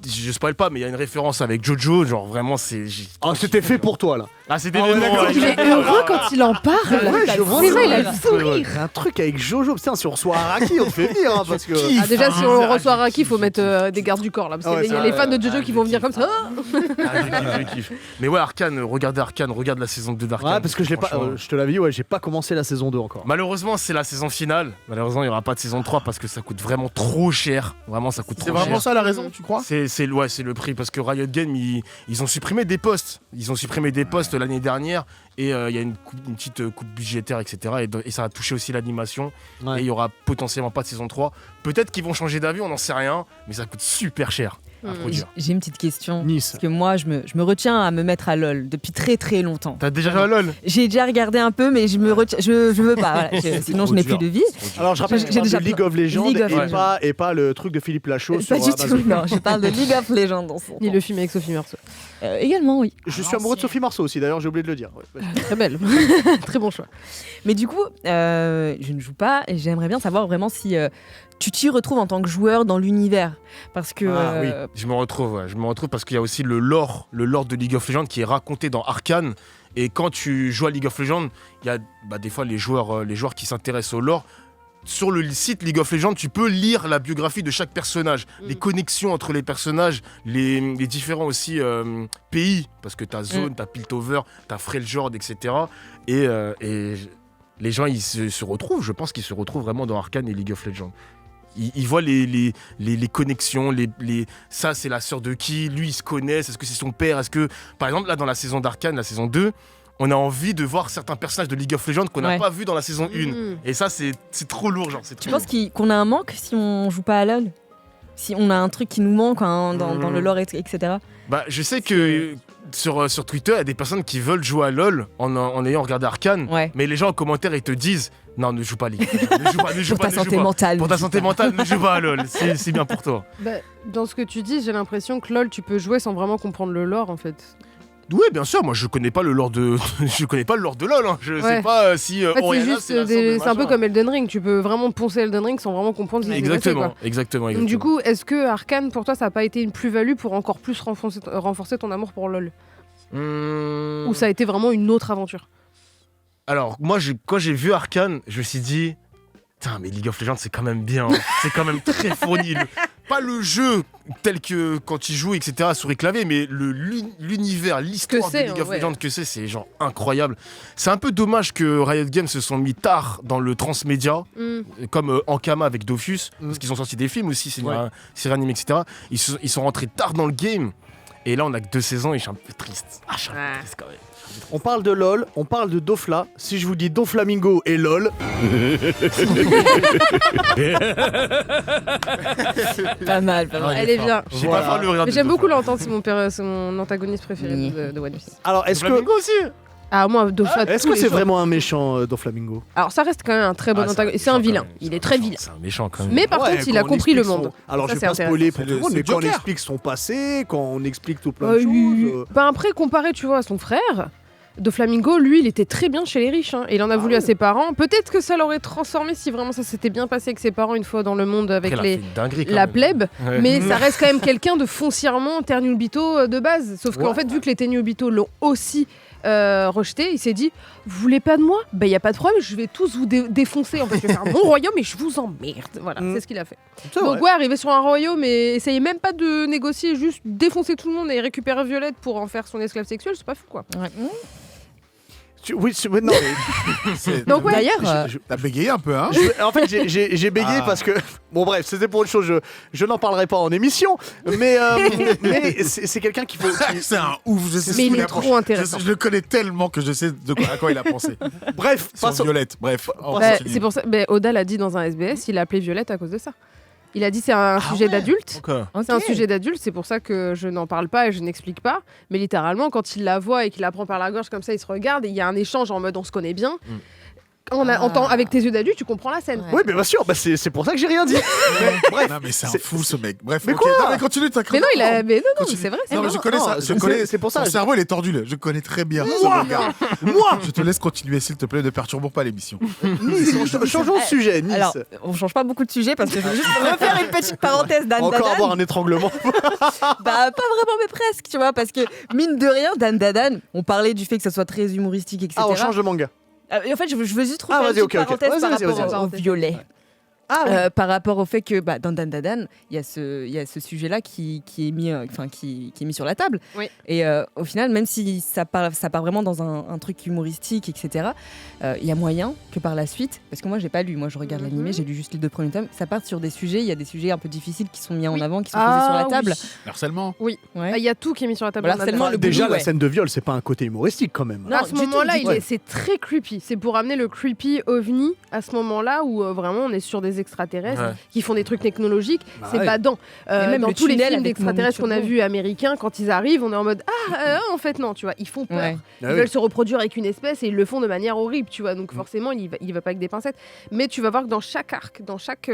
Je spoil pas, mais il y a une référence avec Jojo, genre vraiment c'est. Ah, c'était fait pour toi, là. Ah, c'était Ah ouais, vraiment, d'accord. ouais, Il est j'ai- heureux quand il en parle. Ouais, je vois C'est vrai, il ça. a le sourire. Un truc avec Jojo, putain, si on reçoit Araki, on te fait rire, hein, parce que... Ah, déjà, si on reçoit Araki, il faut mettre des gardes du corps là. Parce Ah ouais, qu'il y a ça, les fans de Jojo qui vont venir comme ça. Je kiffe. Mais ouais, Arcane, regardez Arcane, regarde la saison 2 d'Arcane. Ouais, parce que je franchement. te l'avais dit, ouais, j'ai pas commencé la saison 2 encore. Malheureusement, c'est la saison finale. Malheureusement, il n'y aura pas de saison 3 parce que ça coûte vraiment trop cher. Vraiment, ça coûte trop C'est cher. vraiment ça la raison, tu crois? C'est le prix parce que Riot Games ils ont supprimé des postes. Ils ont supprimé des postes l'année dernière et il y a une petite coupe budgétaire, etc. Et ça a touché aussi l'animation. Ouais. Et il y aura potentiellement pas de saison 3. Peut-être qu'ils vont changer d'avis, on n'en sait rien, mais ça coûte super cher à produire. J'ai une petite question. Nice. Parce que moi, je me retiens à me mettre à LoL depuis très très longtemps. T'as déjà joué à LoL? J'ai déjà regardé un peu, mais je me retiens, je veux pas. Voilà. Sinon, je n'ai plus de vie. Alors, je rappelle que J'ai tu parles déjà de League of Legends League of et, Legends. et pas le truc de Philippe Lachaud sur Pas du Amazon. tout, non. Je parle de League of Legends dans son Ni temps. le film avec Sophie Marceau. Également, oui. Je suis amoureux de Sophie Marceau aussi, d'ailleurs, j'ai oublié de le dire. Ouais. Très belle. Très bon choix. Mais du coup, je ne joue pas et j'aimerais bien savoir vraiment si tu t'y retrouves en tant que joueur dans l'univers. Parce que. Ah, oui. Je me retrouve parce qu'il y a aussi le lore de League of Legends qui est raconté dans Arcane. Et quand tu joues à League of Legends, il y a des fois les joueurs qui s'intéressent au lore sur le site League of Legends, tu peux lire la biographie de chaque personnage, les connexions entre les personnages, les différents aussi pays, parce que t'as Zone, t'as Piltover, t'as Freljord, etc. Et les gens, ils se retrouvent, je pense qu'ils se retrouvent vraiment dans Arcane et League of Legends. Ils voient les connexions, ça c'est la sœur de qui, lui ils se connaissent, est-ce que c'est son père, est-ce que, par exemple là dans la saison d'Arcane, la saison 2, on a envie de voir certains personnages de League of Legends qu'on n'a pas vu dans la saison 1. Et ça c'est trop lourd, genre. Tu penses qu'on a un manque si on joue pas à LoL ? Si on a un truc qui nous manque dans le lore, etc. Bah je sais que sur Twitter, il y a des personnes qui veulent jouer à LoL en ayant regardé Arcane, mais les gens en commentaire ils te disent non, ne joue pas League. Ne joue pour pas, ta santé mentale. Pour ta santé mentale, ne joue pas à LoL. C'est bien pour toi. Bah, dans ce que tu dis, j'ai l'impression que LoL, tu peux jouer sans vraiment comprendre le lore en fait. Oui, bien sûr. Moi, je connais pas le lore de, LoL. Hein. Je sais pas si. En fait, c'est un peu comme Elden Ring. Tu peux vraiment poncer Elden Ring sans vraiment comprendre ce qui s'est passé, quoi. Exactement. Donc, du coup, est-ce que Arcane, pour toi, ça n'a pas été une plus-value pour encore plus renforcer ton amour pour LoL Ou ça a été vraiment une autre aventure? Alors, moi, quand j'ai vu Arcane, je me suis dit, putain, mais League of Legends, c'est quand même bien. C'est quand même très fourni. Pas le jeu tel que quand tu joues, etc., souris clavier, mais l'univers, l'histoire de League of Legends que c'est genre incroyable. C'est un peu dommage que Riot Games se sont mis tard dans le transmédia, comme Ankama avec Dofus, parce qu'ils ont sorti des films aussi, série animée, etc. Ils sont rentrés tard dans le game, et là on a que 2 saisons et je suis un peu triste. Je suis un peu triste quand même. On parle de LoL, on parle de Dofla. Si je vous dis Doflamingo et LoL. Pas mal. Elle est bien. J'aime beaucoup l'entendre, c'est mon antagoniste préféré de One Piece. Alors, est-ce que. Doflamingo aussi. Ah, moi, Dofla. Est-ce que c'est vraiment un méchant, Doflamingo? Alors, ça reste quand même un très bon antagoniste. C'est un vilain. Il est très vilain. C'est un méchant quand même. Mais par contre, il a compris le monde. Alors, je vais pas spoiler pour tout le monde, mais quand on explique son passé, quand on explique tout plein de choses. Bah, après, comparé, tu vois, à son frère. Doflamingo, lui, il était très bien chez les riches. Et il en a voulu à ses parents. Peut-être que ça l'aurait transformé si vraiment ça s'était bien passé avec ses parents une fois dans le monde avec la plèbe. Mais ça reste quand même quelqu'un de foncièrement Ternulbito de base. Sauf qu'en fait, vu que les Ternulbito l'ont aussi rejeté, il s'est dit, vous voulez pas de moi? Bah y a pas de problème, je vais tous vous défoncer. En fait, je vais faire mon royaume et je vous emmerde. Voilà, c'est ce qu'il a fait. Donc ouais, arriver sur un royaume et essayer même pas de négocier, juste défoncer tout le monde et récupérer Violette pour en faire son esclave sexuel, c'est pas fou quoi. Oui, non. Donc ouais. D'ailleurs, t'as bégayé un peu, hein? En fait, j'ai bégayé parce que. Bon, bref, c'était pour autre chose. Je n'en parlerai pas en émission. Mais c'est quelqu'un qu'il faut. C'est un ouf. Je sais mais il est trop intéressant. Je le connais tellement que je sais à quoi il a pensé. Bref, sur Violette. Bref. C'est pour ça. Oda l'a dit dans un SBS, il a appelé Violette à cause de ça. Il a dit c'est un sujet d'adulte. C'est un sujet d'adulte, c'est pour ça que je n'en parle pas et je n'explique pas. Mais littéralement, quand il la voit et qu'il la prend par la gorge comme ça, il se regarde et il y a un échange en mode on se connaît bien. Avec tes yeux d'adulte, tu comprends la scène. Oui, mais bien sûr, c'est pour ça que j'ai rien dit. Bref. Non, mais c'est un fou ce mec. Bref, mais quoi? Non, mais continue ta Mais non, c'est vrai. Non, mais je connais ça. C'est pour ça. Son cerveau, il est tordu. Je connais très bien. Moi, je te laisse continuer, s'il te plaît. Ne perturbons pas l'émission. Changeons de sujet, Nice. Alors, on change pas beaucoup de sujets parce que je veux juste refaire une petite parenthèse Dan Encore Dadan. avoir un étranglement. Bah, pas vraiment, mais presque, tu vois, parce que mine de rien, Dan Dadan, on parlait du fait que ça soit très humoristique, etc. Ah, on change de manga. En fait, je veux juste refaire une petite parenthèse par rapport au violet. Par rapport au fait que dans Dan Dadan, il y a ce sujet-là qui est mis sur la table. Oui. Et au final, même si ça part vraiment dans un truc humoristique, etc., il y a moyen que par la suite, parce que moi j'ai pas lu, moi je regarde l'animé, j'ai lu juste les 2 premiers tomes, ça part sur des sujets, il y a des sujets un peu difficiles qui sont mis en avant, qui sont posés sur la table. Harcèlement. Oui. Il y a tout qui est mis sur la table. Déjà, la scène de viol, c'est pas un côté humoristique quand même. Non, à ce moment-là, c'est très creepy. C'est pour amener le creepy ovni à ce moment-là où vraiment on est sur des extraterrestres qui font des trucs technologiques. C'est badant. Même dans tous les films d'extraterrestres qu'on a vus américains, quand ils arrivent, on est en mode en fait non, tu vois, ils font peur. Ils veulent se reproduire avec une espèce et ils le font de manière horrible, tu vois. Donc forcément, il va pas avec des pincettes. Mais tu vas voir que dans chaque arc, dans chaque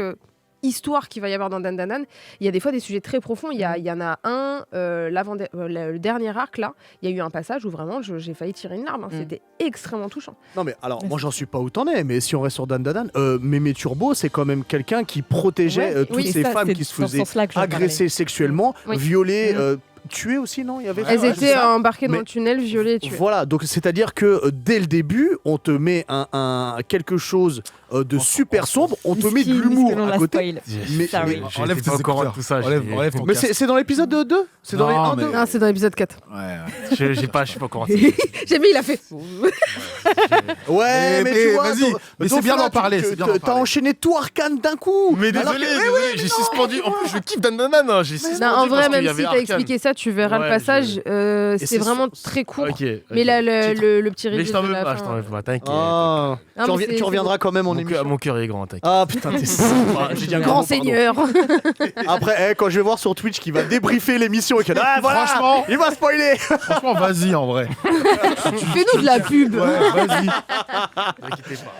histoire qu'il va y avoir dans Dan Dadan, il y a des fois des sujets très profonds. Il y en a un, le dernier arc là, il y a eu un passage où vraiment j'ai failli tirer une larme. C'était extrêmement touchant. Non mais alors, moi j'en suis pas où t'en es, mais si on reste sur Dan Dadan, Mémé Turbo, c'est quand même quelqu'un qui protégeait toutes ces femmes qui se faisaient agresser sexuellement, violer. Tuées aussi, non? Elles étaient embarquées dans le tunnel, violées et tuées. Voilà, donc c'est-à-dire que dès le début, on te met quelque chose de super sombre, on te met de Miskin, l'humour parce que l'on à la côté. spoil. Mais, Sorry. mais- Enlève tes pas au courant de écouteurs. tout ça. Enlève ton mais casque. c'est dans l'épisode 2 C'est dans les Non, 1, mais- 2 Ah, c'est dans l'épisode 4. Ouais. Je suis pas au courant. J'ai mis, il a fait. Ouais, mais tu mais vois, vas-y. Mais c'est bien d'en parler, c'est bien d'en T'as parler. enchaîné tout Arcane d'un coup. Mais Alors désolé, que- j'ai suspendu. En plus, je kiffe Dan Dan Dan. J'ai suspendu. Non, en vrai, parce qu'il même y si avait t'as Arcane. expliqué ça, tu verras le Ouais, passage. Et C'est c'est vraiment sur- très court. Ok. Mais là, le petit Mais je reveal t'en de veux la pas, je fin. t'en veux pas, t'inquiète. Ah, Ah, tu, mais c'est- tu reviendras quand même en émission. Mon cœur est grand, t'inquiète. Ah putain, t'es sympa. J'ai dit un Grand pardon. seigneur. Après, quand je vais voir sur Twitch qu'il va débriefer l'émission et que ah voilà, Franchement. il va spoiler. Franchement, vas-y en vrai. Fais-nous de la pub. Ouais, vas-y.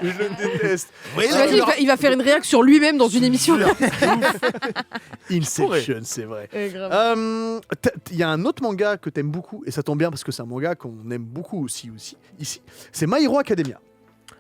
Je le déteste. T'imagines, il va faire une réaction sur lui-même dans une émission. Inception, c'est vrai. Il y a un autre manga que t'aimes beaucoup et ça tombe bien parce que c'est un manga qu'on aime beaucoup aussi ici. C'est My Hero Academia.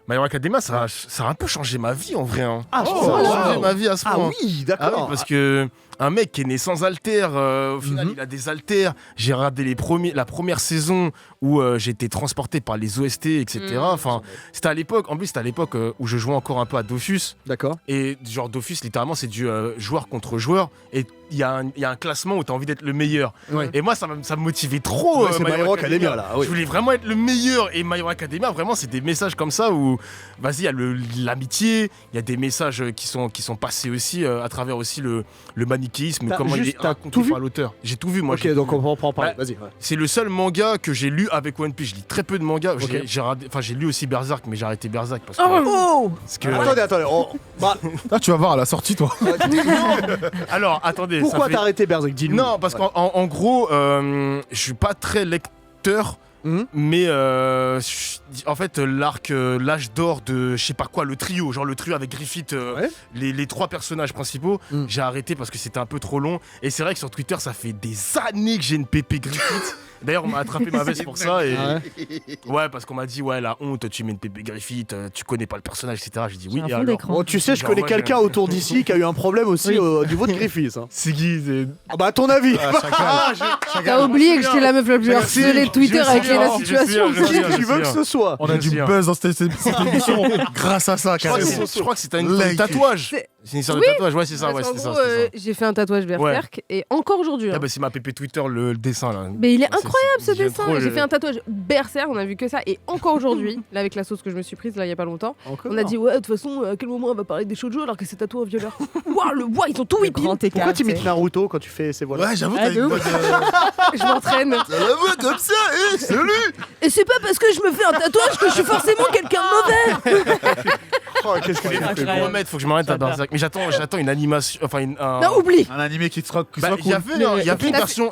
My Hero Academia, ça a un peu changé ma vie en vrai. Hein. Ah, Ça a changé ma vie à ce Ah point. oui, Ah d'accord. oui, parce que un mec qui est né sans haltères, au final il a des haltères. J'ai regardé la première saison où j'ai été transporté par les OST, etc. Enfin, c'était à l'époque, en plus c'était à l'époque où je jouais encore un peu à Dofus. D'accord. Et genre Dofus, littéralement, c'est du joueur contre joueur. Et il y a un classement où tu as envie d'être le meilleur. Ouais. Et moi, ça me motivait trop. Ouais, c'est My Hero Academia, là, oui. Je voulais vraiment être le meilleur. Et My Hero Academia, vraiment, c'est des messages comme ça où, vas-y, il y a l'amitié, il y a des messages qui sont passés aussi à travers aussi le manichéisme, comment il est t'as raconté tout vu par l'auteur. J'ai tout vu, moi. Ok, j'ai donc tout on vu. va en parler. Ouais. Vas-y. Ouais. C'est le seul manga que j'ai lu avec One Piece. Je lis très peu de mangas. Ok. J'ai lu aussi Berserk, mais j'ai arrêté Berserk parce que. Oh parce que- Attendez. Là, tu vas voir à la sortie, toi. Alors, attendez. Pourquoi ça fait- t'as arrêté Berserk? Dis-nous. Non, parce qu'en gros, je suis pas très lecteur. Mais en fait, l'âge d'or de je sais pas quoi, le trio avec Griffith, Ouais. les trois personnages principaux, j'ai arrêté parce que c'était un peu trop long. Et c'est vrai que sur Twitter, ça fait des années que j'ai une pépé Griffith. D'ailleurs, on m'a attrapé ma veste pour ça. Et... Ah ouais, parce qu'on m'a dit, ouais, la honte, tu mets une pépé Griffith, tu connais pas le personnage, etc. J'ai dit oui. J'ai un Et fond alors d'écran. Bon, tu sais, je Genre, connais moi, quelqu'un autour d'ici qui a eu un problème aussi au niveau de Griffiths. Hein. C'est qui Ah bah, à ton avis. T'as oublié que j'étais la meuf la plus Merci. harcelée de Twitter Je avec suis la sûr, situation. je suis sûr. Qui tu veux que ce soit. On a Je du sais. buzz dans cette émission grâce à ça, Je crois que carrément. c'est- je crois que c'était une histoire de Like. tatouage. C'est- C'est une histoire de tatouage, ouais, c'est ça, ouais, Parce qu'en c'est ça. gros, c'est ça. j'ai fait un tatouage Berserk et encore aujourd'hui. Ah hein. bah c'est ma pépé Twitter le dessin là. Mais il est C'est- incroyable ce j'aime dessin. trop J'ai le- fait un tatouage Berserk, on a vu que ça. Et encore aujourd'hui, là avec la sauce que je me suis prise là il y a pas longtemps, Encore. on a dit ouais de toute façon à quel moment on va parler des shoujo alors que c'est tatoué un violeur. Waouh ils ont tout Le whippé. grand écart. Pourquoi tu tu imites sais. Naruto quand tu fais ces voiles? Ouais, j'avoue, Ah, t'as de une ouf. voix Je m'entraîne. T'as la voix comme ça, salut. Et c'est pas parce que je me fais un tatouage que je suis forcément quelqu'un de mauvais. Oh, qu'est-ce que Mais faut que je me remette, faut que je m'arrête à Berserk. Mais j'attends une animation, enfin Non oublie. Un animé qui sera Bah, cool. il y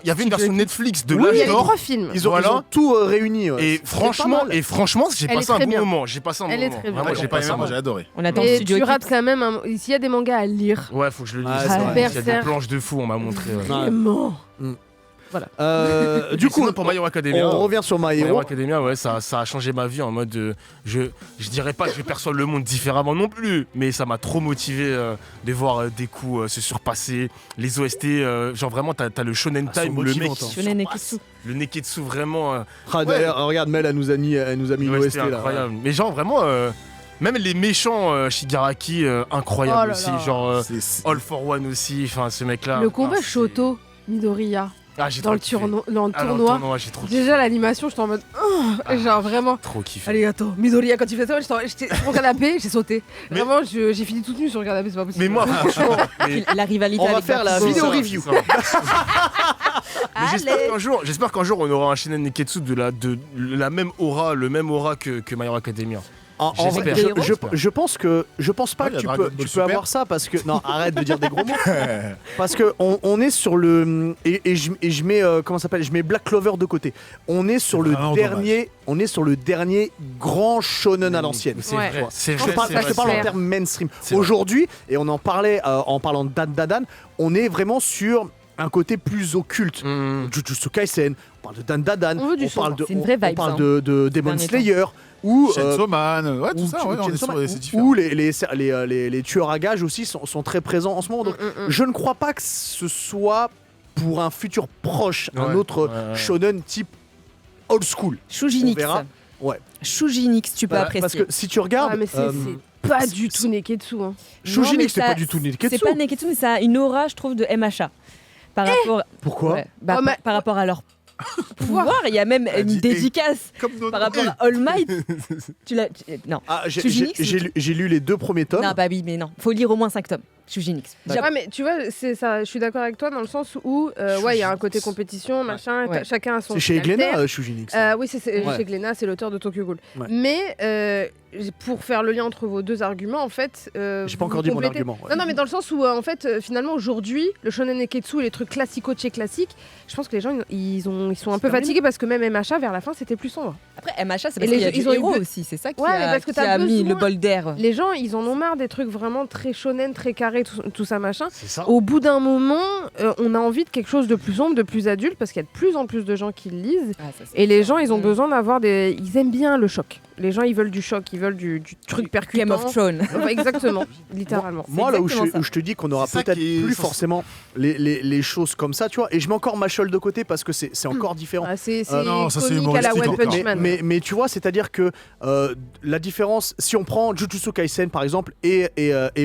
avait une version Netflix de Oui, l'âge il y a d'or. 3 films. Ils ont Voilà. tout réuni. ouais. Et C'est pas franchement, mal. j'ai Elle passé est un très bon bien. moment. J'ai passé un bon Elle est moment. très bien. Vraiment, J'ai j'ai pas pas aimé. moi, j'ai adoré. On attend le Mais studio tu rates Eclipse. quand même s'il y a des mangas à lire. Ouais, faut que je le lise. Ah, Il y c'est a vrai. des Berserk. planches de fou, on m'a montré. ouais. Ouais. Vraiment. Du coup, Sinon, pour My Hero Academia. on revient sur My My Hero Hero. Academia, ouais, ça a changé ma vie en mode. Je dirais pas que je perçois le monde différemment non plus, mais ça m'a trop motivé de voir Deku se surpasser. Les OST, genre vraiment, t'as le Shonen Ah, Time sont où le mec. motivantes, hein. il Shonen surpasse. Neketsu. Le Neketsu, vraiment. Ah, d'ailleurs, regarde, Mel, elle nous a mis Ouais, l'OST c'était là. incroyable. Mais genre, vraiment. Même les méchants Shigaraki, incroyable Oh là aussi. là. Genre C'est- All for One aussi. Enfin, ce mec-là. Le combat enfin, c'est- Shoto Midoriya Ah, j'ai dans trop le kiffé. tournoi. Ah, dans le tournoi, j'ai trop kiffé. Déjà l'animation, j'étais en mode genre vraiment. Trop kiffé. Allez, attends, Midoriya, quand tu fais ça, j'étais sur le canapé, j'ai sauté. Mais- Vraiment, j'ai fini toute nue sur le canapé, c'est pas possible. Mais moi, franchement. mais- La rivalité On va avec faire la Bakugo. vidéo ça, review. c'est ça. Mais j'espère qu'un jour on aura un Shinen Neketsu de la même aura, le même aura que My Hero Academia. En vrai, J'espère. je pense pas Ouais, que il y a tu Dragon peux, Ball tu peux Super. avoir ça parce que non, arrête de dire des gros mots. Parce que on est sur le et je mets comment ça s'appelle, je mets Black Clover de côté. On est sur le vraiment dernier grand shonen à l'ancienne. C'est Ouais. vrai. C'est Je vrai. parle, c'est je vrai, parle c'est en vrai. termes mainstream. C'est vrai. Aujourd'hui, et on en parlait en parlant de Dan, on est vraiment sur un côté plus occulte. Jujutsu Kaisen, on parle de Dan, On veut du parle son. de C'est une vraie on vibe, parle hein. de Demon Dernier Slayer ou Chainsaw Man, ouais, tout ou ça, ouais, on est Chainsaw sur- Man, c'est ou différent. les tueurs à gages aussi sont très présents en ce moment. Donc, je ne crois pas que ce soit pour un futur proche un Ouais, autre ouais. shonen type old school. On Shujinix. verra. Ouais. Shujinix, tu peux Voilà, apprécier. parce que si tu regardes, Ouais, mais c'est pas du tout Neketsu. Hein. Shujin mais X, c'est ça- pas du tout Neketsu. C'est pas Neketsu, mais ça a une aura, je trouve, de MHA. Par rapport, Pourquoi ouais, bah, Oh, mais- par rapport à leur pouvoir, il y a même Elle dit, une dédicace Comme nos par noms. rapport à All Might. Non. Ah, Shujin X, j'ai lu les 2 premiers tomes. Non, bah oui, mais non. Faut lire au moins 5 tomes. Shujin X. Ouais, mais tu vois, c'est ça. Je suis d'accord avec toi dans le sens où, ouais, il y a un côté compétition, machin. Ouais. Chacun a son. C'est chez style alter. Glénat, Shujin X. Oui, c'est Ouais. chez Glénat, c'est l'auteur de Tokyo Ghoul. Ouais. Mais pour faire le lien entre vos deux arguments, en fait. J'ai pas vous encore dit mon complétez. argument. ouais. Non, non, mais dans le sens où, en fait, finalement, aujourd'hui, le shonen neketsu et les trucs classico-tché classiques, je pense que les gens, ils sont un peu terminé. fatigués parce que même MHA, vers la fin, c'était plus sombre. Après, MHA, c'est Et parce les qu'il y a gens, ils du ont eu héros be- aussi. C'est ça qui Ouais, mais a, parce que qui t'as a mis besoin- le bol d'air. Les gens, ils en ont marre des trucs vraiment très shonen, très carrés, tout ça, machin. C'est ça. Au bout d'un moment, on a envie de quelque chose de plus sombre, de plus adulte, parce qu'il y a de plus en plus de gens qui le lisent. Ah, ça, c'est Et les sûr. gens, ils ont Mm. besoin d'avoir des. Ils aiment bien le choc. Les gens, ils veulent du choc, ils veulent du truc percutant. Game of Thrones. Ouais, exactement, littéralement. Moi, là où exactement je te dis qu'on aura C'est ça peut-être qui est plus sens- forcément les choses comme ça, tu vois. Et je mets encore Machol de côté parce que c'est encore différent. Ah, c'est non, ça, c'est comique à la One humoristique Punch encore. Man. Mais tu vois, c'est-à-dire que la différence, si on prend Jujutsu Kaisen par exemple et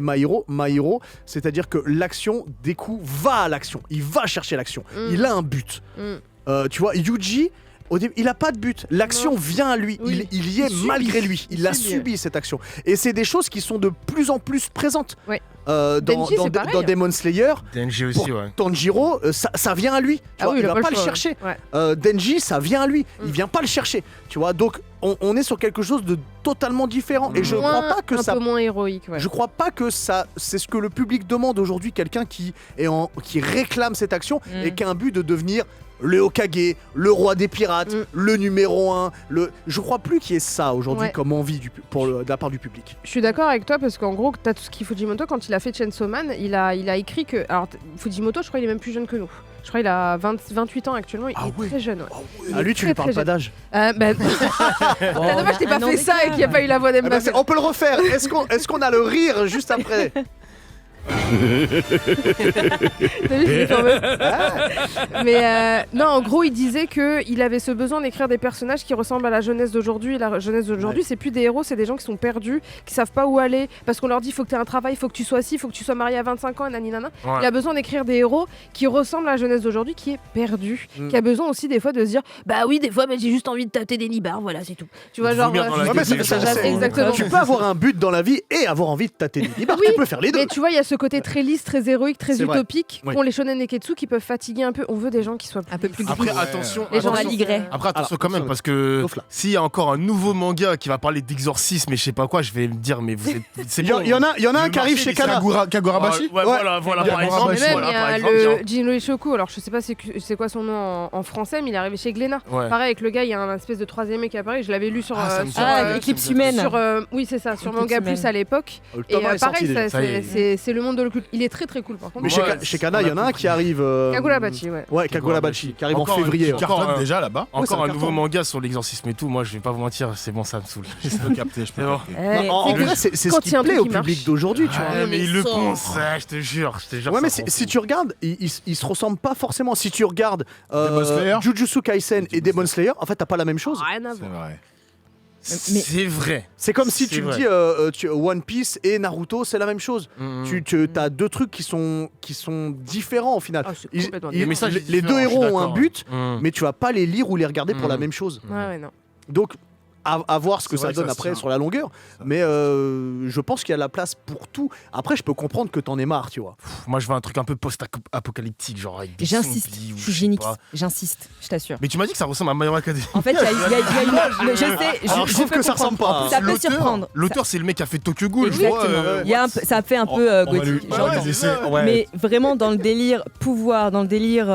My Hero, c'est-à-dire que l'action, des coups, va à l'action. Il va chercher l'action. Mm. Il a un but. Mm. Tu vois, Yuji, au début, il a pas de but. L'action Non. vient à lui. Oui. Il y est Il subit. malgré lui. Il a subit. subi cette action. Et c'est des choses qui sont de plus en plus présentes. Ouais. Dans, Denji, dans- c'est pareil. dans Demon Slayer, Denji aussi, ouais. Tanjiro, ça vient à lui. Tu Ah vois, oui, il a va pas le choix, chercher. ouais. Denji, ça vient à lui. Il Mm. vient pas le chercher. Tu vois, donc on est sur quelque chose de totalement différent. Et je Moins- crois pas que un ça. peu moins héroïque, ouais. Je crois pas que ça, c'est ce que le public demande aujourd'hui, quelqu'un qui réclame cette action Mm. et qui a un but de devenir le Hokage, le roi des pirates, Mm. le numéro 1. Je crois plus qu'il y ait ça aujourd'hui Ouais. comme envie de la part du public. Je suis d'accord avec toi parce qu'en gros, Tatsuki Fujimoto, quand il a fait Chainsaw Man, il a écrit que. Alors, Fujimoto, je crois qu'il est même plus jeune que nous. Je crois qu'il a 28 ans actuellement, il Ah est ouais. très jeune. Ouais. Il À est lui, tu très, lui parles très pas jeune. d'âge. Bah, c'est dommage, t'ai pas un an fait ça et d'écart. qu'il n'y a pas eu la voix Eh ben, d'Mbappé. on peut le refaire. Est-ce qu'on a le rire juste après? T'as vu, c'est formeux. Mais non, en gros, il disait qu'il avait ce besoin d'écrire des personnages qui ressemblent à la jeunesse d'aujourd'hui. La jeunesse d'aujourd'hui, c'est plus des héros, c'est des gens qui sont perdus, qui savent pas où aller, parce qu'on leur dit faut que tu aies un travail, faut que tu sois ci, faut que tu sois marié à 25 ans, et naninana. Ouais. Il a besoin d'écrire des héros qui ressemblent à la jeunesse d'aujourd'hui, qui est perdue, Mm. qui a besoin aussi des fois de se dire bah oui, des fois, bah, j'ai juste envie de tâter des nibards, voilà, c'est tout. Tu vois, De genre. vomir dans la Ouais, gueule mais des ça, gens. c'est- Exactement. Tu peux avoir un but dans la vie et avoir envie de tâter des nibards. Oui, Tu peux faire les deux. Mais tu vois, il y a ce côté très lisse, très héroïque, très C'est vrai. utopique Oui. qu'ont les shonen neketsu qui peuvent fatiguer un peu. On veut des gens qui soient Un peu plus lisses. Après, Ouais. attention. Les gens attention. rallieraient. Après, attention Alors, quand même, attention. parce que Sauf là. s'il y a encore un nouveau manga qui va parler d'exorcisme et je sais pas quoi, je vais me dire, mais vous êtes. C'est Il y, en- bon. il y en a un Le qui arrive marché chez des Kana. Kagurabashi Ouais, voilà, Il y a par exemple. Kagurabashi. Mais même, voilà, il y par a exemple, le genre. Jinro Ishoku, alors je sais pas c'est quoi son nom en français, mais il est arrivé chez Glénat. Ouais. Pareil, avec le gars, il y a un espèce de troisième mec qui apparaît, je l'avais lu sur. Ah, ça me sur, dit rien. Éclipse humaine. oui, c'est ça, sur Eclipse Manga humaine. Plus à l'époque. Le Et tome est sorti pareil, déjà. Ça y est. c'est le monde de l'occulte. Il est très très cool par contre. Mais Ouais, chez Kana, il y en a un qui arrive. Kagurabachi, ouais. Ouais, Kagurabachi, qui arrive en Encore février. une- ouais. Encore Cartonne un- déjà là-bas. Ouais, c'est Encore un un nouveau carton. manga sur l'exorcisme et tout, moi je vais pas vous mentir, c'est bon, ça me saoule. Je peux capter, je peux C'est bon. capter. Eh, En c'est que- vrai, c'est ce quand qui il y a un plaît truc au qui marche. public d'aujourd'hui, tu vois. Ouais, mais il le pense, je te jure. Ouais, mais ça si tu regardes, ils se ressemblent pas forcément. Si tu regardes Demon Slayer Jujutsu Kaisen et Demon Slayer, en fait, t'as pas la même chose. Rien à C'est voir. vrai. Mais- C'est vrai. C'est comme si C'est tu me vrai. dis One Piece et Naruto, c'est la même chose. Mm. Tu as deux trucs qui sont différents au final. Ah, c'est Ils- complètement ils- différent. Le message est les deux différent, je suis héros ont un d'accord. but, Mm. mais tu vas pas les lire ou les regarder pour Mm. la même chose. Ouais, ouais, non. Donc, à voir ce que C'est ça vrai que donne ça se après tient. sur la longueur. Ça. Mais je pense qu'il y a la place pour tout. Après, je peux comprendre que t'en aies marre, tu vois. Pff, moi je veux un truc un peu post-apocalyptique, genre avec des J'insiste, zombies ou je je suis sais Génix, pas. j'insiste, je t'assure. Mais tu m'as dit que ça ressemble à My Hero Academia. En fait, il y a une. Je sais, Alors, je trouve peux que ça comprendre. ressemble pas, hein. Ça peut L'auteur- surprendre. L'auteur, c'est le mec qui a fait Tokyo Ghoul, je vois. Exactement. Il y a ça fait un peu On va gothique. lui- j'entends. ouais, mais c'est- ouais. Mais vraiment dans le délire pouvoir, dans le délire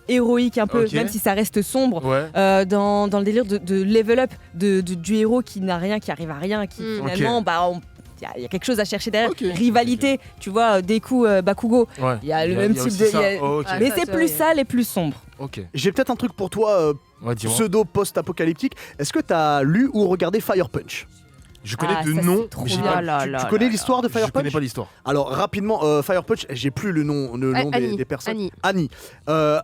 héroïque un peu, Ok. même si ça reste sombre, Ouais. dans le délire de level up du héros qui n'a rien, qui arrive à rien, qui finalement, il y a quelque chose à chercher derrière. Ok. Rivalité, tu vois, Deku, Bakugo, Ouais. il y a le même type aussi de. ça. il y a- Oh, ok. Ouais. Mais ça, c'est ça, plus oui. sale et plus sombre. Ok. J'ai peut-être un truc pour toi, Ouais, dis-moi. pseudo post-apocalyptique. Est-ce que t'as lu ou regardé Fire Punch? Je connais Ah, de ça, nom, c'est trop mais j'ai bien. pas. Tu connais l'histoire de Fire Je connais Punch pas l'histoire. Alors rapidement, Fire Punch, j'ai plus le nom Annie, des personnes. Annie.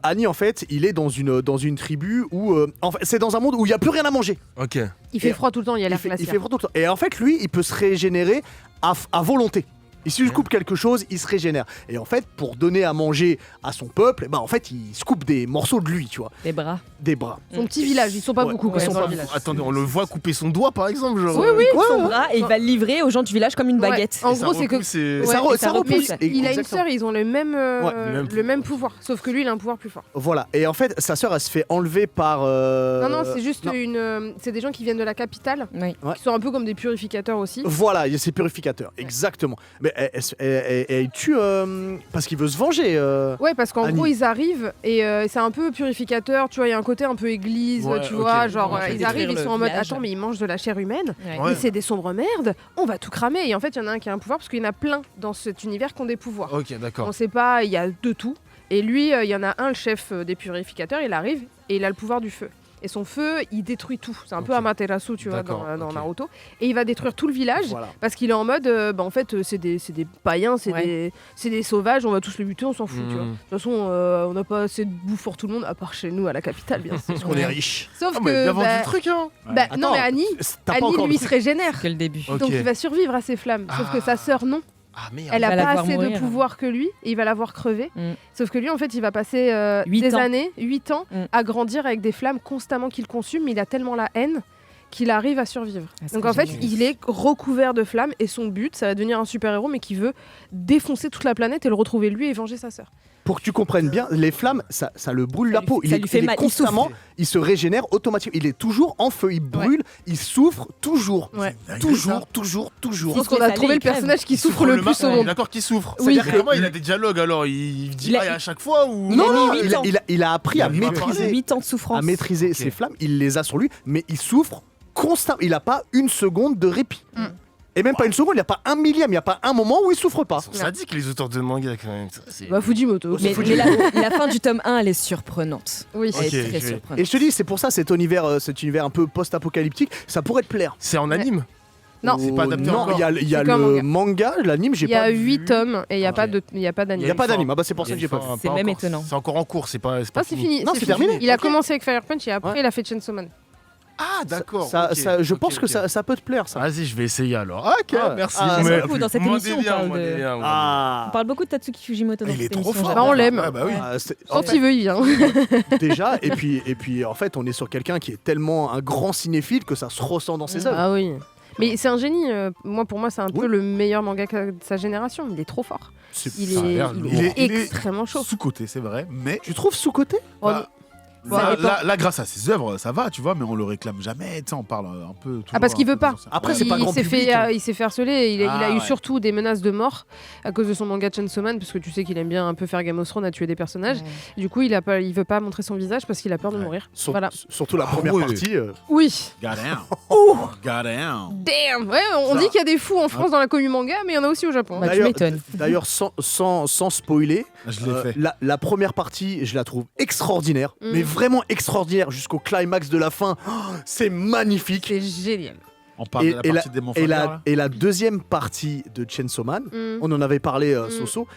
Annie, en fait, il est dans une tribu où, en fait, c'est dans un monde où il y a plus rien à manger. Ok. Il fait Et- froid tout le temps, il y a Il l'air fait glaciaire. froid tout le temps. Et en fait, lui, il peut se régénérer à volonté. Et si je coupe quelque chose, il se régénère. Et en fait, pour donner à manger à son peuple, en fait, il se coupe des morceaux de lui, tu vois, Les bras. des bras. Son petit village, ils sont pas Ouais, beaucoup quand ouais, même ils dans sont le pas village. Attendez, on le voit couper son doigt par exemple, genre. Oui, oui. Son bras et il va le livrer aux gens du village comme une Ouais. baguette. En Et ça gros, c'est que repousse et- Ouais, ça et ça repousse. repousse. Et- Il a une exactement. sœur, ils ont le même pouvoir. Sauf que lui, il a un pouvoir plus fort. Voilà. Et en fait, sa sœur, elle se fait enlever par. Non, c'est juste non. c'est des gens qui viennent de la capitale, Oui. Ouais. qui sont un peu comme des purificateurs aussi. Voilà, il y a ses purificateurs, exactement. Mais elle tue parce qu'il veut se venger. Ouais, parce qu'en Annie. gros, ils arrivent et c'est un peu purificateur, tu vois, il y a un côté un peu église, Ouais, tu ok. vois, genre Ouais, ils détruire arrivent, ils le sont en mode village. attends, mais ils mangent de la chair humaine, Ouais. Ouais. mais c'est des sombres merdes, on va tout cramer. Et en fait, il y en a un qui a un pouvoir parce qu'il y en a plein dans cet univers qui ont des pouvoirs. Ok, d'accord. On sait pas, il y a de tout. Et lui, il y en a un, le chef des purificateurs, il arrive et il a le pouvoir du feu. Et son feu, il détruit tout. C'est un peu Ok. Amaterasu, tu vois, D'accord, dans ok. Naruto. Et il va détruire tout le village Voilà. parce qu'il est en mode, en fait, c'est des païens, c'est des sauvages, on va tous les buter, on s'en fout, tu vois. De Mhm. toute façon, on n'a pas assez de bouffe pour tout le monde, à part chez nous, à la capitale, bien sûr. Parce qu'on est riche. Sauf Ah, mais bien que, vendu le truc, hein. non, mais Annie, T'as pas encore lui, le se régénère. Que le début. Ok. Donc il va survivre à ses flammes. Sauf que sa sœur, non. Ah merde. Elle Il a va la pas voir assez de mourir. pouvoir que lui et il va la voir crever. Mm. Sauf que lui, en fait, il va passer 8 ans. années, 8 ans, Mm. à grandir avec des flammes constamment qu'il consume, mais il a tellement la haine qu'il arrive à survivre. Ah, c'est Donc en fait, génial. il est recouvert de flammes et son but, ça va devenir un super-héros, mais qui veut défoncer toute la planète et le retrouver lui et venger sa sœur. Pour que tu comprennes bien, les flammes, ça le brûle la lui- peau. ça lui fait mal, il constamment, souffre. il se régénère automatiquement. Il est toujours en feu, il brûle, il souffre toujours. Ouais. Toujours. Je pense se qu'on fait a saler, trouvé le il crève. personnage qui Il souffre le plus au ouais, monde. D'accord, qui souffre. Oui. C'est-à-dire que comment il a des dialogues alors il dit Il a- à chaque fois ou Il a Non, mis non, 8 ans. il a appris à Il a mis maîtriser, 8 ans de souffrance. Ok. ses flammes. Il les a sur lui, mais il souffre constamment. Il n'a pas une seconde de répit. Et même pas une seconde, il n'y a pas un millième, il n'y a pas un moment où il souffre pas. Ils sont sadiques les auteurs de manga quand même. Ça, c'est- Bah Fujimoto. Mais la fin du tome 1, elle est surprenante. Oui. Elle Ok, est très je vais- surprenante. Et je te dis, c'est pour ça cet univers un peu post-apocalyptique, ça pourrait te plaire. C'est en anime. Non. C'est pas adapté Non, encore. il y a C'est comme le un manga, l'anime, j'ai Il y a pas 8 vu. tomes et il n'y a Ok. pas d'anime. Il n'y a pas d'anime, ah bah c'est pour ça que j'ai pas vu. C'est même étonnant. C'est encore en cours, c'est pas Ah, c'est fini. Non, c'est terminé. Il a Ok. commencé avec Fire Punch et après Ouais. il a fait Chainsaw Man. Ah d'accord. Ça, ok, je ok, pense que ok. ça peut te plaire, ça. Vas-y, je vais essayer alors. Ah, ok, Ah ouais. merci. Ah, Vous c'est m'avez beaucoup, plu. dans cette M'en émission, dévient, on parle m'en de- dévient, moi. On parle beaucoup de Tatsuki Fujimoto dans Il est cette trop émission, fort. j'adore. Bah, on l'aime. Ouais, bah oui. Ah, Quand il veut, il vient. déjà, et puis en fait, on est sur quelqu'un qui est tellement un grand cinéphile que ça se ressent dans ses œuvres. Ah oui. Mais c'est un génie. Pour moi, c'est un peu Oui. le meilleur mangaka de sa génération. Il est trop fort. Il Ça a est, l'air il lourd. est Il est extrêmement chaud. Sous-côté, c'est vrai, mais Tu trouves sous-côté Oh, bah, Ça dépend. là, grâce à ses œuvres, ça va, tu vois, mais on le réclame jamais. Tu sais, on parle un peu. Ah, parce qu'il veut pas. Après, c'est pas grand s'est public, fait, hein. il s'est fait harceler. Il a eu ouais. surtout des menaces de mort à cause de son manga Chainsaw Man, parce que tu sais qu'il aime bien un peu faire Game of Thrones à tuer des personnages. Ouais. Du coup, il veut pas montrer son visage parce qu'il a peur de mourir. Voilà. Surtout la Ah première ouais. partie. Oui. God damn. God damn. Damn. Ouais, on Ça. dit qu'il y a des fous en France dans la commu manga, mais il y en a aussi au Japon. Bah, tu D'ailleurs- m'étonnes. D'ailleurs, sans spoiler, Je l'ai fait. la première partie, je la trouve extraordinaire, Mm. mais vraiment extraordinaire jusqu'au climax de la fin. Oh, c'est magnifique. C'est génial. On parle de la partie des et là. la deuxième partie de Chainsaw Man, Mm. on en avait parlé, Mm. Soso.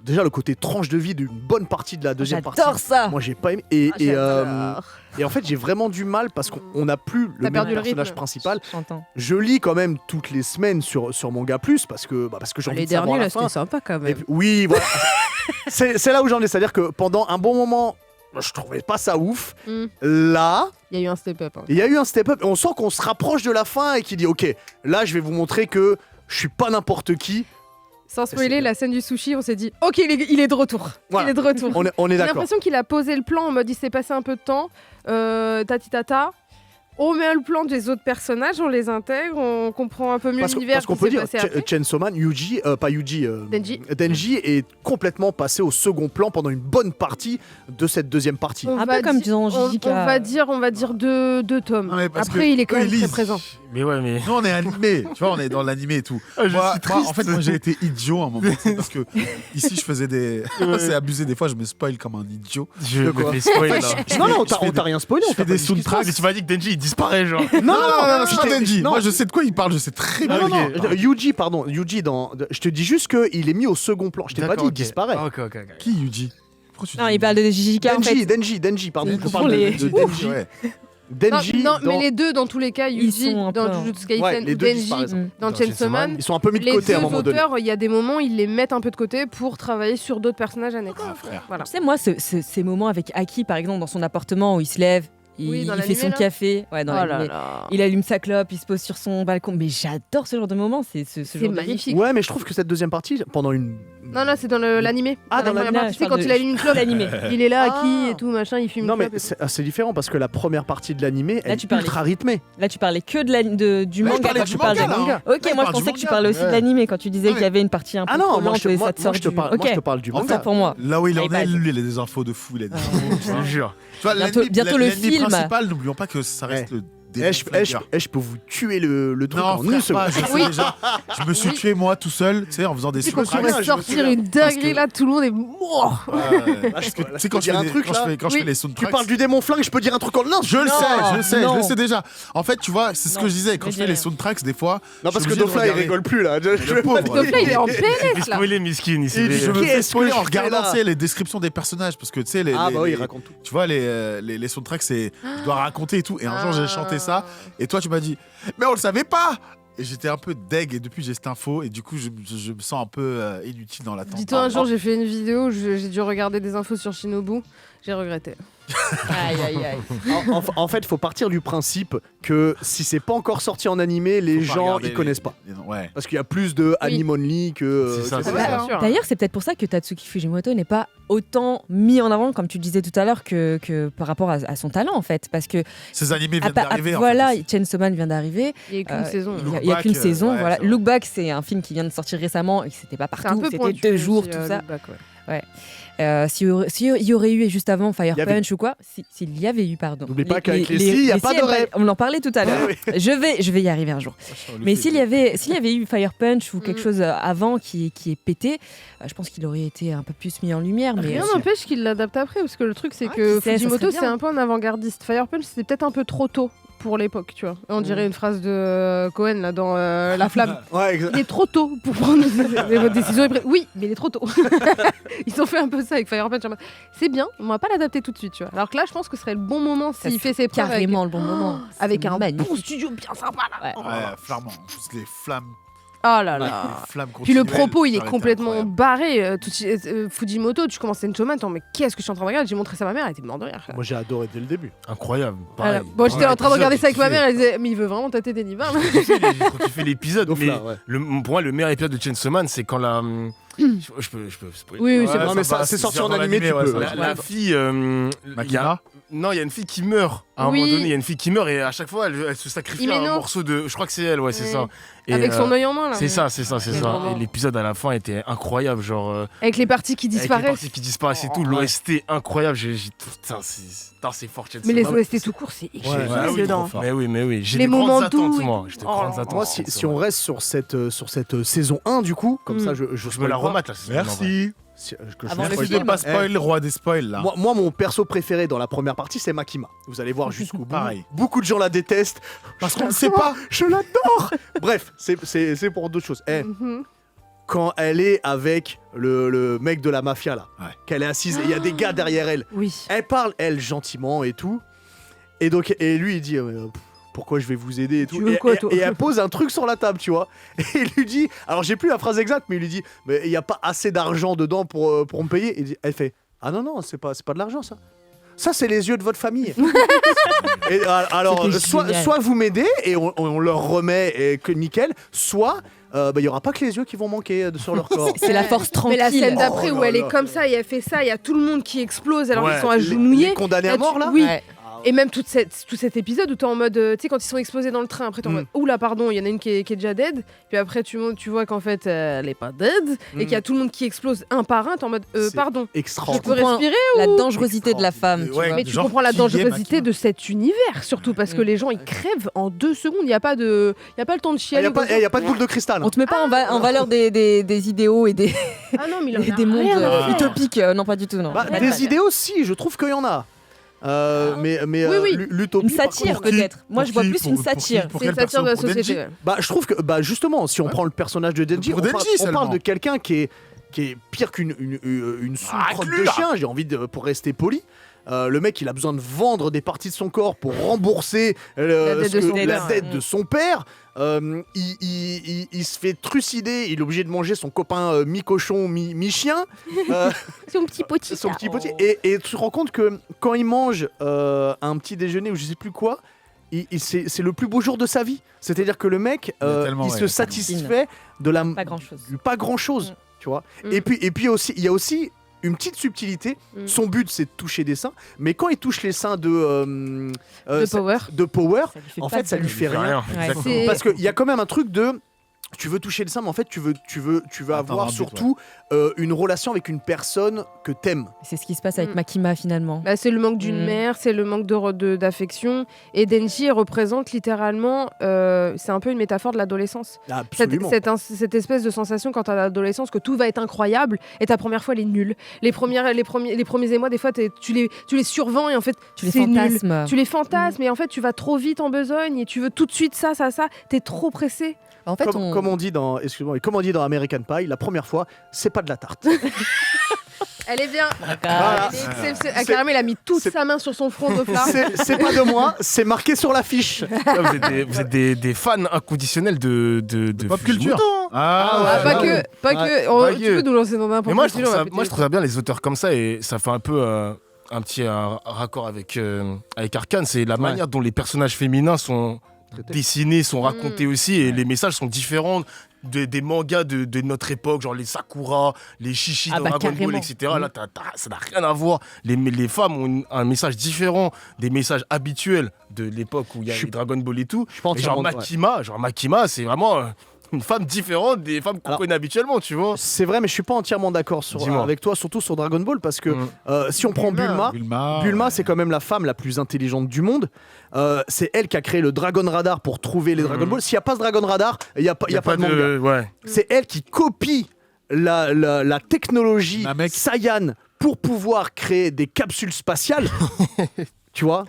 Déjà, le côté tranche de vie d'une bonne partie de la deuxième partie. J'adore ça. Moi, j'ai pas aimé. Ah, j'adore. Et en fait, j'ai vraiment du mal parce qu'on n'a plus le T'as même perdu le personnage rythme. principal. J'entends. Je lis quand même toutes les semaines sur Manga Plus parce que j'ai envie Les de savoir derniers, la là, fin. c'était sympa quand Et même. puis- oui, voilà. c'est là où j'en ai. C'est-à-dire que pendant un bon moment, je trouvais pas ça ouf. Mm. Là, Il y a eu un step-up. hein. il y a eu un step-up. Et on sent qu'on se rapproche de la fin et qu'il dit ok, là, je vais vous montrer que je suis pas n'importe qui. Sans c'est spoiler, bien. la scène du sushi, on s'est dit ok, il est de retour. Voilà. Il est de retour. On est J'ai d'accord. l'impression qu'il a posé le plan en mode il s'est passé un peu de temps, tati tata. On met le plan des autres personnages, on les intègre, on comprend un peu mieux Parce l'univers qu'on qui peut s'est dire, passé après. Chainsaw Man, Denji est complètement passé au second plan pendant une bonne partie de cette deuxième partie. On Un va peu comme di- dans on JJK. va dire deux tomes. Non, mais parce Après, que il est quand eux, même ils très lisent. présent. Mais ouais, mais. Nous, on est animé, tu vois, on est dans l'animé et tout. Ah, je moi, suis moi, triste. en fait, moi, j'ai été idiot à un moment. C'est parce que ici, je faisais des. C'est abusé, des fois, je me spoil comme un idiot. Je De me quoi fais spoil là. Non, non, je fais on t'a rien spoilé. je on t'a fais pas des dit ce qui se soundtracks. passe. Mais tu m'as dit que Denji il disparaît, genre. Non, c'est pas Denji. non. Moi, je sais de quoi il parle, je sais très bien. Non, non, Ok. non, Yuji, pardon. Yuji, je te dis juste qu'il est mis au second plan. Je t'ai pas dit, il disparaît. Ok. Qui, Yuji? Pourquoi tu Non, dis il parle de Jijika en fait. Denji, pardon. Ils Je font parle les- de Denji. Ouais. Denji, non, dans- mais les deux, dans tous les cas, Yuji, sont un peu dans en- Jujutsu Kaisen, Ouais, les ou deux Denji, disparaissent. dans Dans Chainsaw Man, Ils sont un peu mis de les côté à un deux moment donné. auteurs, il y a des moments, ils les mettent un peu de côté pour travailler sur d'autres personnages annexes. Ah, frère. Voilà. Tu sais, moi, ces moments avec Aki, par exemple, dans son appartement où il se lève, Oui, dans il fait l'animé, son là. café. Ouais, dans Oh là l'animé. là. Il allume sa clope, il se pose sur son balcon. Mais j'adore ce genre de moment. C'est ce C'est genre de vie. magnifique. Ouais, mais je trouve que cette deuxième partie, pendant une. Non, c'est dans l'animé. Ah, dans la première l'animé, partie, je c'est parle quand de- il allume une clope. L'animé. Il est là, Ah. Aki et tout, machin, il fume Non, une mais clope. et tout. c'est différent parce que la première partie de l'animé, elle tu est parlais- ultra rythmée. Là, tu parlais que du Ouais, je manga parlais quand du tu parles manga, de là, manga. hein. Ok, Ouais, moi il je parle du pensais que tu manga. parlais aussi de Ouais. l'animé quand tu disais Ouais. qu'il y avait une partie un peu Ah non, trop moi lente je, et moi, ça te moi, sort je te du... parle, Ok, moi je te parle du ça manga. pour moi. Là où il en Les est, bases. lui, il a des infos de fou. Il a des Je te jure. Tu vois, Bientôt- l'ennemi- bientôt le l'ennemi film. principal, n'oublions pas que ça reste le démon flingueur. Je peux vous tuer le truc Non, en une frère, pas, seconde. je sais déjà. Je me suis Oui. tué moi tout seul, tu sais, en faisant des Tu sais, quand tu sous-tracks. vas je me sortir souviens. une Parce dinguerie que- là, tout le monde est mort. Parce que, tu sais, quand peux dire un truc, là je fais les Oui. soundtracks. Tu parles du démon flingue, je peux dire un truc en non. Je le sais, je non. le sais déjà. En fait, tu vois, c'est ce que Non, je disais. Quand mais je dis fais les rien. soundtracks, des fois. Non, parce je que suis obligé de Dofla il regarder. rigole plus là. Le pauvre. Donc là, il est en Il PLS fait là. spoiler Miskin ici. Il dit, Je me fais Qu'est-ce spoiler que en je fais regardant là tu sais, les descriptions des personnages parce que tu sais Ah bah oui, il raconte tout. tu vois les soundtracks c'est je dois raconter et tout et un jour j'ai chanté ça et toi tu m'as dit mais on le savait pas et j'étais un peu deg et depuis j'ai cette info et du coup je me sens un peu inutile dans l'attente. Dis-toi, un jour, j'ai fait une vidéo où j'ai dû regarder des infos sur Shinobu. J'ai regretté. Aïe, aïe, aïe. En fait, il faut partir du principe que si c'est pas encore sorti en animé, les Faut pas gens regarder ils connaissent pas. Ouais. Parce qu'il y a plus de anime only que. C'est ça, que c'est ça. Ouais, ça. bien sûr. D'ailleurs, c'est peut-être pour ça que Tatsuki Fujimoto n'est pas autant mis en avant, comme tu disais tout à l'heure, que par rapport à son talent en fait. Parce que Ces animés viennent à- d'arriver. en voilà, fait. Chainsaw Man vient d'arriver. Il n'y a qu'une Euh, saison. Il Look n'y a Back, qu'une saison. ouais, Voilà. c'est vrai. Look Back, c'est un film qui vient de sortir récemment et que c'était pas C'est un partout, peu c'était pointu 2 jours, aussi, tout ça. Look Back, ouais. S'il y aurait eu juste avant Fire Il y avait- Punch ou quoi, s'il y avait eu, pardon. N'oublie pas qu'avec les si, il y a pas de rêve. On en parlait tout à l'heure. Je vais y arriver un jour. Mais s'il y avait eu Fire Punch ou quelque chose avant qui est pété, je pense qu'il aurait été un peu plus mis en lumière. Mais Rien n'empêche qu'il l'adapte après, parce que le truc, c'est Ah, que qui sait, ça Fujimoto, serait bien. c'est un peu un avant-gardiste. Fire Punch, c'était peut-être un peu trop tôt pour l'époque, tu vois. On dirait une phrase de Cohen, là, dans La Flamme. Ouais, exact. Il est trop tôt pour prendre votre décision. Oui, mais il est trop tôt. Ils ont fait un peu ça avec Fire Punch. C'est bien, on va pas l'adapter tout de suite, tu vois. Alors que là, je pense que ce serait le bon moment Ça s'il fait ses preuves avec, carrément le bon moment. avec C'est un magnifique. bon studio bien sympa, là. Ouais. Ouais, flamand. Juste les flammes. Oh là là. Les flammes Puis le continuelles, propos, il ça est aurait été complètement incroyable. barré. Fujimoto, tu commences Chainsaw Man, attends, mais qu'est-ce que je suis en train de regarder? J'ai montré ça à ma mère, elle était morte de rire. Moi j'ai adoré dès le début. Incroyable. Voilà. pareil. Bon, j'étais en train de regarder ça avec ma Épisode, mère, elle disait, mais il veut vraiment tâter des niveaux. Quand tu fais l'épisode, mais Dofla, ouais. pour moi, le meilleur épisode de Chainsaw Man, c'est quand la. Je peux spoiler. Oui, oui, c'est Ouais, bon. non, mais ça va, c'est sorti c'est en dans animé, tu l'animé, peux. ouais, ouais. La fille. il y a- Non, il y a une fille qui meurt. À un Oui. moment donné, il y a une fille qui meurt et à chaque fois, elle se sacrifie à un Himeno. morceau de. Je crois que c'est elle, ouais, c'est Ouais. ça. Et, Avec son œil en main, là. C'est ça. Quel Et moment. l'épisode à la fin était incroyable, genre. Avec les parties qui Avec les disparaissent. parties qui disparaissent et tout, l'OST incroyable. Putain, c'est fort, Chainsaw Mais les Man. OST tout court, c'est écrit Ouais, oui, dedans. trop fort. Mais oui. J'ai Les des grandes moments attentes, doux et moi. tout. J'ai des Oh grandes là là. attentes. Moi, si on reste sur cette saison 1, du coup, comme ça, je Je me la remate là. Merci. que je Avant vous le spoil Merci de film. pas spoil, le roi des spoils là. Moi, mon perso préféré dans la première partie, c'est Makima. Vous allez voir jusqu'au bout. Pareil. Beaucoup de gens la détestent. Parce qu'on ne sait pas. Je l'adore. Bref, c'est pour d'autres choses. Mhm. Quand elle est avec le mec de la mafia, là, Ouais. qu'elle est assise, et il y a des gars derrière elle. Oui. Elle parle, elle, gentiment et tout. Et donc, et lui, il dit... pourquoi je vais vous aider et tout. Tu veux quoi, toi Et elle pose un truc sur la table, tu vois. Et il lui dit, alors j'ai plus la phrase exacte, mais il lui dit, mais il n'y a pas assez d'argent dedans pour me payer. Et elle fait, ah non, c'est pas de l'argent ça. Ça, c'est les yeux de votre famille. Et alors, C'était soit génial. vous m'aidez et on leur remet et que nickel, soit il y aura pas que les yeux qui vont manquer sur leur corps. C'est la force tranquille. Mais la scène d'après Oh où là elle là. est comme ça et elle fait ça, il y a tout le monde qui explose alors Ouais. qu'ils sont Les agenouillés. condamnés à mort là. Oui. Ouais. Et même tout cet épisode où t'es en mode, tu sais, quand ils sont explosés dans le train, après t'es en mode, oula, pardon, il y en a une qui est déjà dead. Puis après, tu vois qu'en fait, elle est pas dead. Et qu'il y a tout le monde qui explose un par un. T'es en mode, C'est pardon, je Extraordinaire. peux comprends. respirer. La dangerosité de la femme. tu Ouais. vois. Mais tu Genre, comprends la qui est dangerosité Makima de cet univers, surtout parce que les gens ils crèvent en 2 secondes. Il y a pas le temps de Il chialer. n'y a, ou quoi. y a pas de boule de cristal. hein. On te met pas en valeur des idéaux et des, Ah non, mais il en a des mondes rien à faire. utopiques. Non, pas du tout. Non. Bah, Pas de des mal. idées aussi, je trouve qu'il y en a. mais Oui. l'utopie. Une par satire contre, peut-être. Moi, je vois plus une Pour qui satire. Pour C'est une quelle satire de la personne? Pour société. Denji ouais. Bah, je trouve que, justement, si on prend le personnage de Denji, Pour on parle, Denji on parle seulement. de quelqu'un qui est pire qu'une sous-crotte de chien, j'ai envie de, pour rester poli. Le mec, il a besoin de vendre des parties de son corps pour rembourser La dette de son la père. dette de son père. Il se fait trucider, il est obligé de manger son copain mi-cochon, mi-chien. Son petit potier. Son petit potier. Et tu te rends compte que quand il mange un petit déjeuner ou je sais plus quoi, c'est le plus beau jour de sa vie. C'est-à-dire que le mec, Il y a tellement, il ouais, se satisfait de la Pas grand-chose. du pas grand-chose, Mm. tu vois. Mm. Et puis aussi, il y a aussi une petite subtilité. Mm. Son but, c'est de toucher des seins, mais quand il touche les seins De Power. de Power, Ça lui fait en pas fait, de ça lui bien. fait rien. Ouais. Exactement. C'est- Parce qu'il y a quand même un truc de. Tu veux toucher le sein, mais en fait, tu veux Attends, avoir un but, surtout une relation avec une personne que t'aimes. C'est ce qui se passe avec Mm. Makima finalement. Bah, c'est le manque d'une Mm. mère, c'est le manque d'affection. Et Denji représente littéralement, c'est un peu une métaphore de l'adolescence. Absolument. Cette espèce de sensation quand t'as l'adolescence que tout va être incroyable et ta première fois elle est nulle. Les premiers émois, des fois, tu les survends et en fait, Tu les c'est nul. fantasmes. Tu les fantasmes et en fait, tu vas trop vite en besogne et tu veux tout de suite ça. T'es trop pressé. En fait, Comme on dit dans, excuse-moi, comme on dit dans American Pie, la première fois, c'est pas de la tarte. Elle est bien. Voilà. Elle est exceptionnelle. Carrément, il a mis toute c'est- sa main sur son front de plat. C'est pas de moi, c'est marqué sur l'affiche. Ah, vous êtes des fans inconditionnels de Pop culture. Fujimoto, hein. Ah, ouais, pas ouais. que. Pas Ouais. que. Oh, Pas tu que. peux nous lancer dans n'importe Mais moi, quel je trouve sujet, on ça, va moi, je trouve ça bien les auteurs comme ça et ça fait un peu un petit raccord avec Arcane. C'est la manière dont les personnages féminins sont dessinés, sont racontés aussi et les messages sont différents des mangas de notre époque, genre les Sakura, les Chichi Ah dans bah, Dragon Ball, carrément. etc. Là, ça n'a rien à voir. Les femmes ont un message différent des messages habituels de l'époque où il y a Je suis- les Dragon Ball et tout. Je pense Et genre Makima, c'est vraiment une femme différente des femmes qu'on Alors- connaît habituellement, tu vois. C'est vrai, mais je suis pas entièrement d'accord Dis-moi. avec toi, surtout sur Dragon Ball, parce que Mm. si on prend Bulma, Bulma, c'est quand même la femme la plus intelligente du monde. C'est elle qui a créé le Dragon Radar pour trouver les Dragon Ball. S'il n'y a pas ce Dragon Radar, il n'y a pas de manga. Ouais. C'est elle qui copie la technologie Namek. Saiyan pour pouvoir créer des capsules spatiales. Tu vois.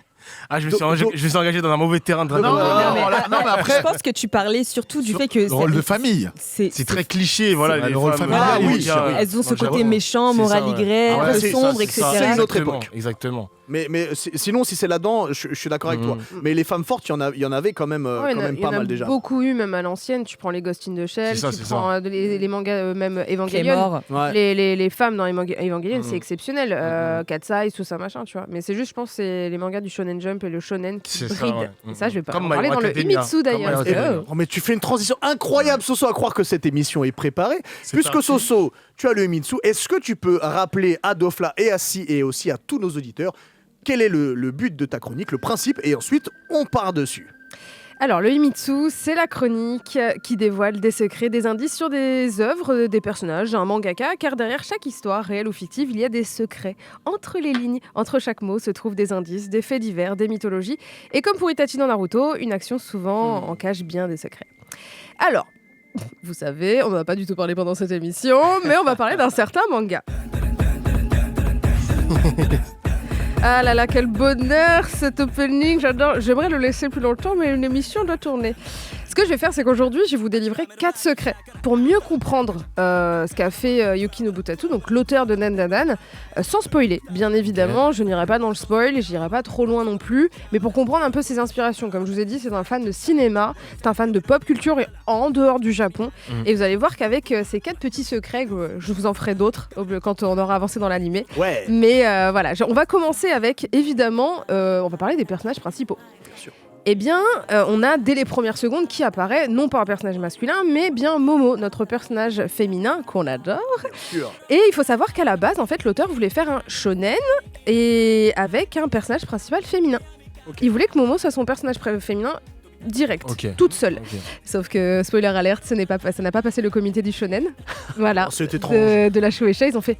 Ah, je me suis engagé dans un mauvais terrain de Dragon Non, Ball. non, mais après, je pense que tu parlais surtout du fait que le rôle de famille. c'est C'est très cliché, voilà. C'est les le rôle femmes, familial, les oui, mangas, elles ont ce non, côté j'avoue. méchant, C'est ça, moral ouais. Y, Ah ouais, c'est sombre, ça, etc. c'est une autre Exactement, époque. Exactement. Mais sinon, si c'est là-dedans, je suis d'accord avec toi. Mais les femmes fortes, il y en avait quand même, Ouais, quand même il y pas en a mal déjà. beaucoup eu, même à l'ancienne. Tu prends les Ghost in the Shell, C'est ça, tu c'est prends les mangas, même Qui est Evangelion. mort. Ouais. Les femmes dans Evangelion, c'est exceptionnel. Mhm. Katsai, tout ça, machin, tu vois. Mais c'est juste, je pense, c'est les mangas du Shonen Jump et le Shonen qui C'est ça, brident. ouais. Et ça, je vais pas Comme en parler My dans le Hero Academia. Himitsu d'ailleurs. Comme My Hero Academia. Oh, mais tu fais une transition incroyable, Soso, à croire que cette émission est préparée. Puisque parti. Soso, tu as le Himitsu, est-ce que tu peux rappeler à Dofla et à Si et aussi à tous nos auditeurs quel est le but de ta chronique, le principe, et ensuite on part dessus. Alors, le Himitsu, c'est la chronique qui dévoile des secrets, des indices sur des œuvres, des personnages, un mangaka, car derrière chaque histoire, réelle ou fictive, il y a des secrets. Entre les lignes, entre chaque mot, se trouvent des indices, des faits divers, des mythologies. Et comme pour Itachi dans Naruto, une action souvent en cache bien des secrets. Alors, vous savez, on n'en a pas du tout parlé pendant cette émission, mais on va parler d'un certain manga. Ah là là, quel bonheur cet opening, j'adore. J'aimerais le laisser plus longtemps, mais une émission doit tourner. Ce que je vais faire, c'est qu'aujourd'hui, je vais vous délivrer 4 secrets pour mieux comprendre ce qu'a fait Yuki Nobutatu, donc l'auteur de Dandadan, sans spoiler. Bien évidemment, je n'irai pas dans le spoil, je n'irai pas trop loin non plus, mais pour comprendre un peu ses inspirations. Comme je vous ai dit, c'est un fan de cinéma, c'est un fan de pop culture et en dehors du Japon. Et vous allez voir qu'avec ces 4 petits secrets, je vous en ferai d'autres quand on aura avancé dans l'animé. Ouais. Mais voilà, on va commencer avec, évidemment, on va parler des personnages principaux. sûr. Eh bien, on a dès les premières secondes qui apparaît, non pas un personnage masculin, mais bien Momo, notre personnage féminin qu'on adore. Sûr. Et il faut savoir qu'à la base, en fait, l'auteur voulait faire un shonen et avec un personnage principal féminin. Ok. Il voulait que Momo soit son personnage féminin direct, Ok. toute seule. Ok. Sauf que, spoiler alert, ça n'a pas passé le comité du shonen. Voilà. Oh, c'est étrange. De la Shueisha, ils ont fait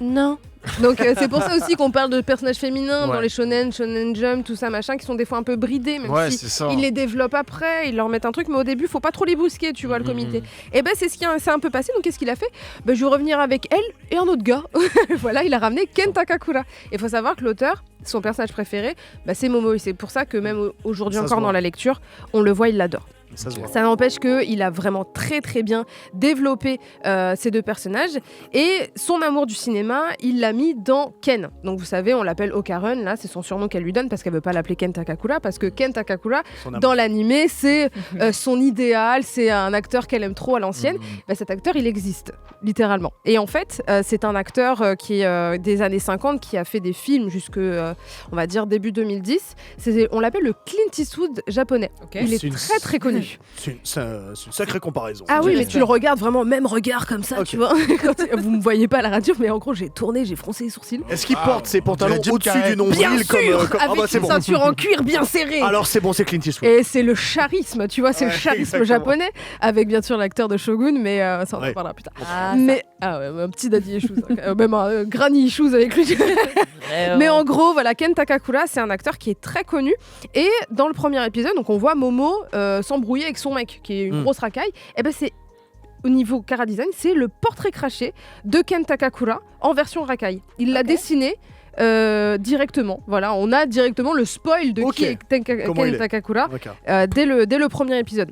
non, Donc c'est pour ça aussi qu'on parle de personnages féminins dans Ouais. les shonen jump, tout ça machin, qui sont des fois un peu bridés, même Ouais, si c'est ça. ils les développent après, ils leur mettent un truc, mais au début faut pas trop les bousquer, tu vois, le comité. Et ben c'est ce qui s'est un peu passé. Donc qu'est-ce qu'il a fait? Je vais revenir avec elle et un autre gars. Voilà, il a ramené Ken Takakura. Et faut savoir que l'auteur, son personnage préféré, c'est Momo. Et c'est pour ça que même aujourd'hui Ça se encore voit. dans la lecture, on le voit, il l'adore. Ça se voit. Ça n'empêche qu'il a vraiment très très bien développé ces deux personnages. Et son amour du cinéma, il l'a mis dans Ken. Donc vous savez, on l'appelle Okarun, là, c'est son surnom qu'elle lui donne parce qu'elle veut pas l'appeler Ken Takakura. Parce que Ken Takakura, Son amour. dans l'animé, c'est son idéal, c'est un acteur qu'elle aime trop à l'ancienne. Cet acteur, il existe, littéralement. Et en fait, c'est un acteur qui est des années 50, qui a fait des films jusque, on va dire, début 2010. On l'appelle le Clint Eastwood japonais. Ok. Il est C'est une- très très connu. C'est une sacrée comparaison. Ah oui, mais J'espère. tu le regardes vraiment, même regard comme ça, Ok. tu vois. Vous me voyez pas à la radio, mais en gros, j'ai tourné, j'ai froncé les sourcils. Est-ce qu'il porte ses pantalons Jim au-dessus Carrey. du nombril Bien comme, sûr, comme- Ah avec bah c'est une bon. ceinture en cuir bien serrée. Alors c'est bon, c'est Clint Eastwood. Et c'est le charisme, tu vois, c'est Ouais, le charisme exactement. japonais, avec bien sûr l'acteur de Shogun, mais ça on en Ouais. parlera plus tard. Ah, Mais ouais, un petit daddy issues, même un granny issues avec lui. Mais en gros, voilà, Ken Takakura, c'est un acteur qui est très connu. Et dans le premier épisode, donc on voit Momo s'embrouiller avec son mec, qui est une grosse racaille. Et ben c'est au niveau Chara Design, c'est le portrait craché de Ken Takakura en version racaille. Il l'a dessiné directement. Voilà, on a directement le spoil de Ok. qui est Comment il Ken est. Takakura Ok. dès le premier épisode.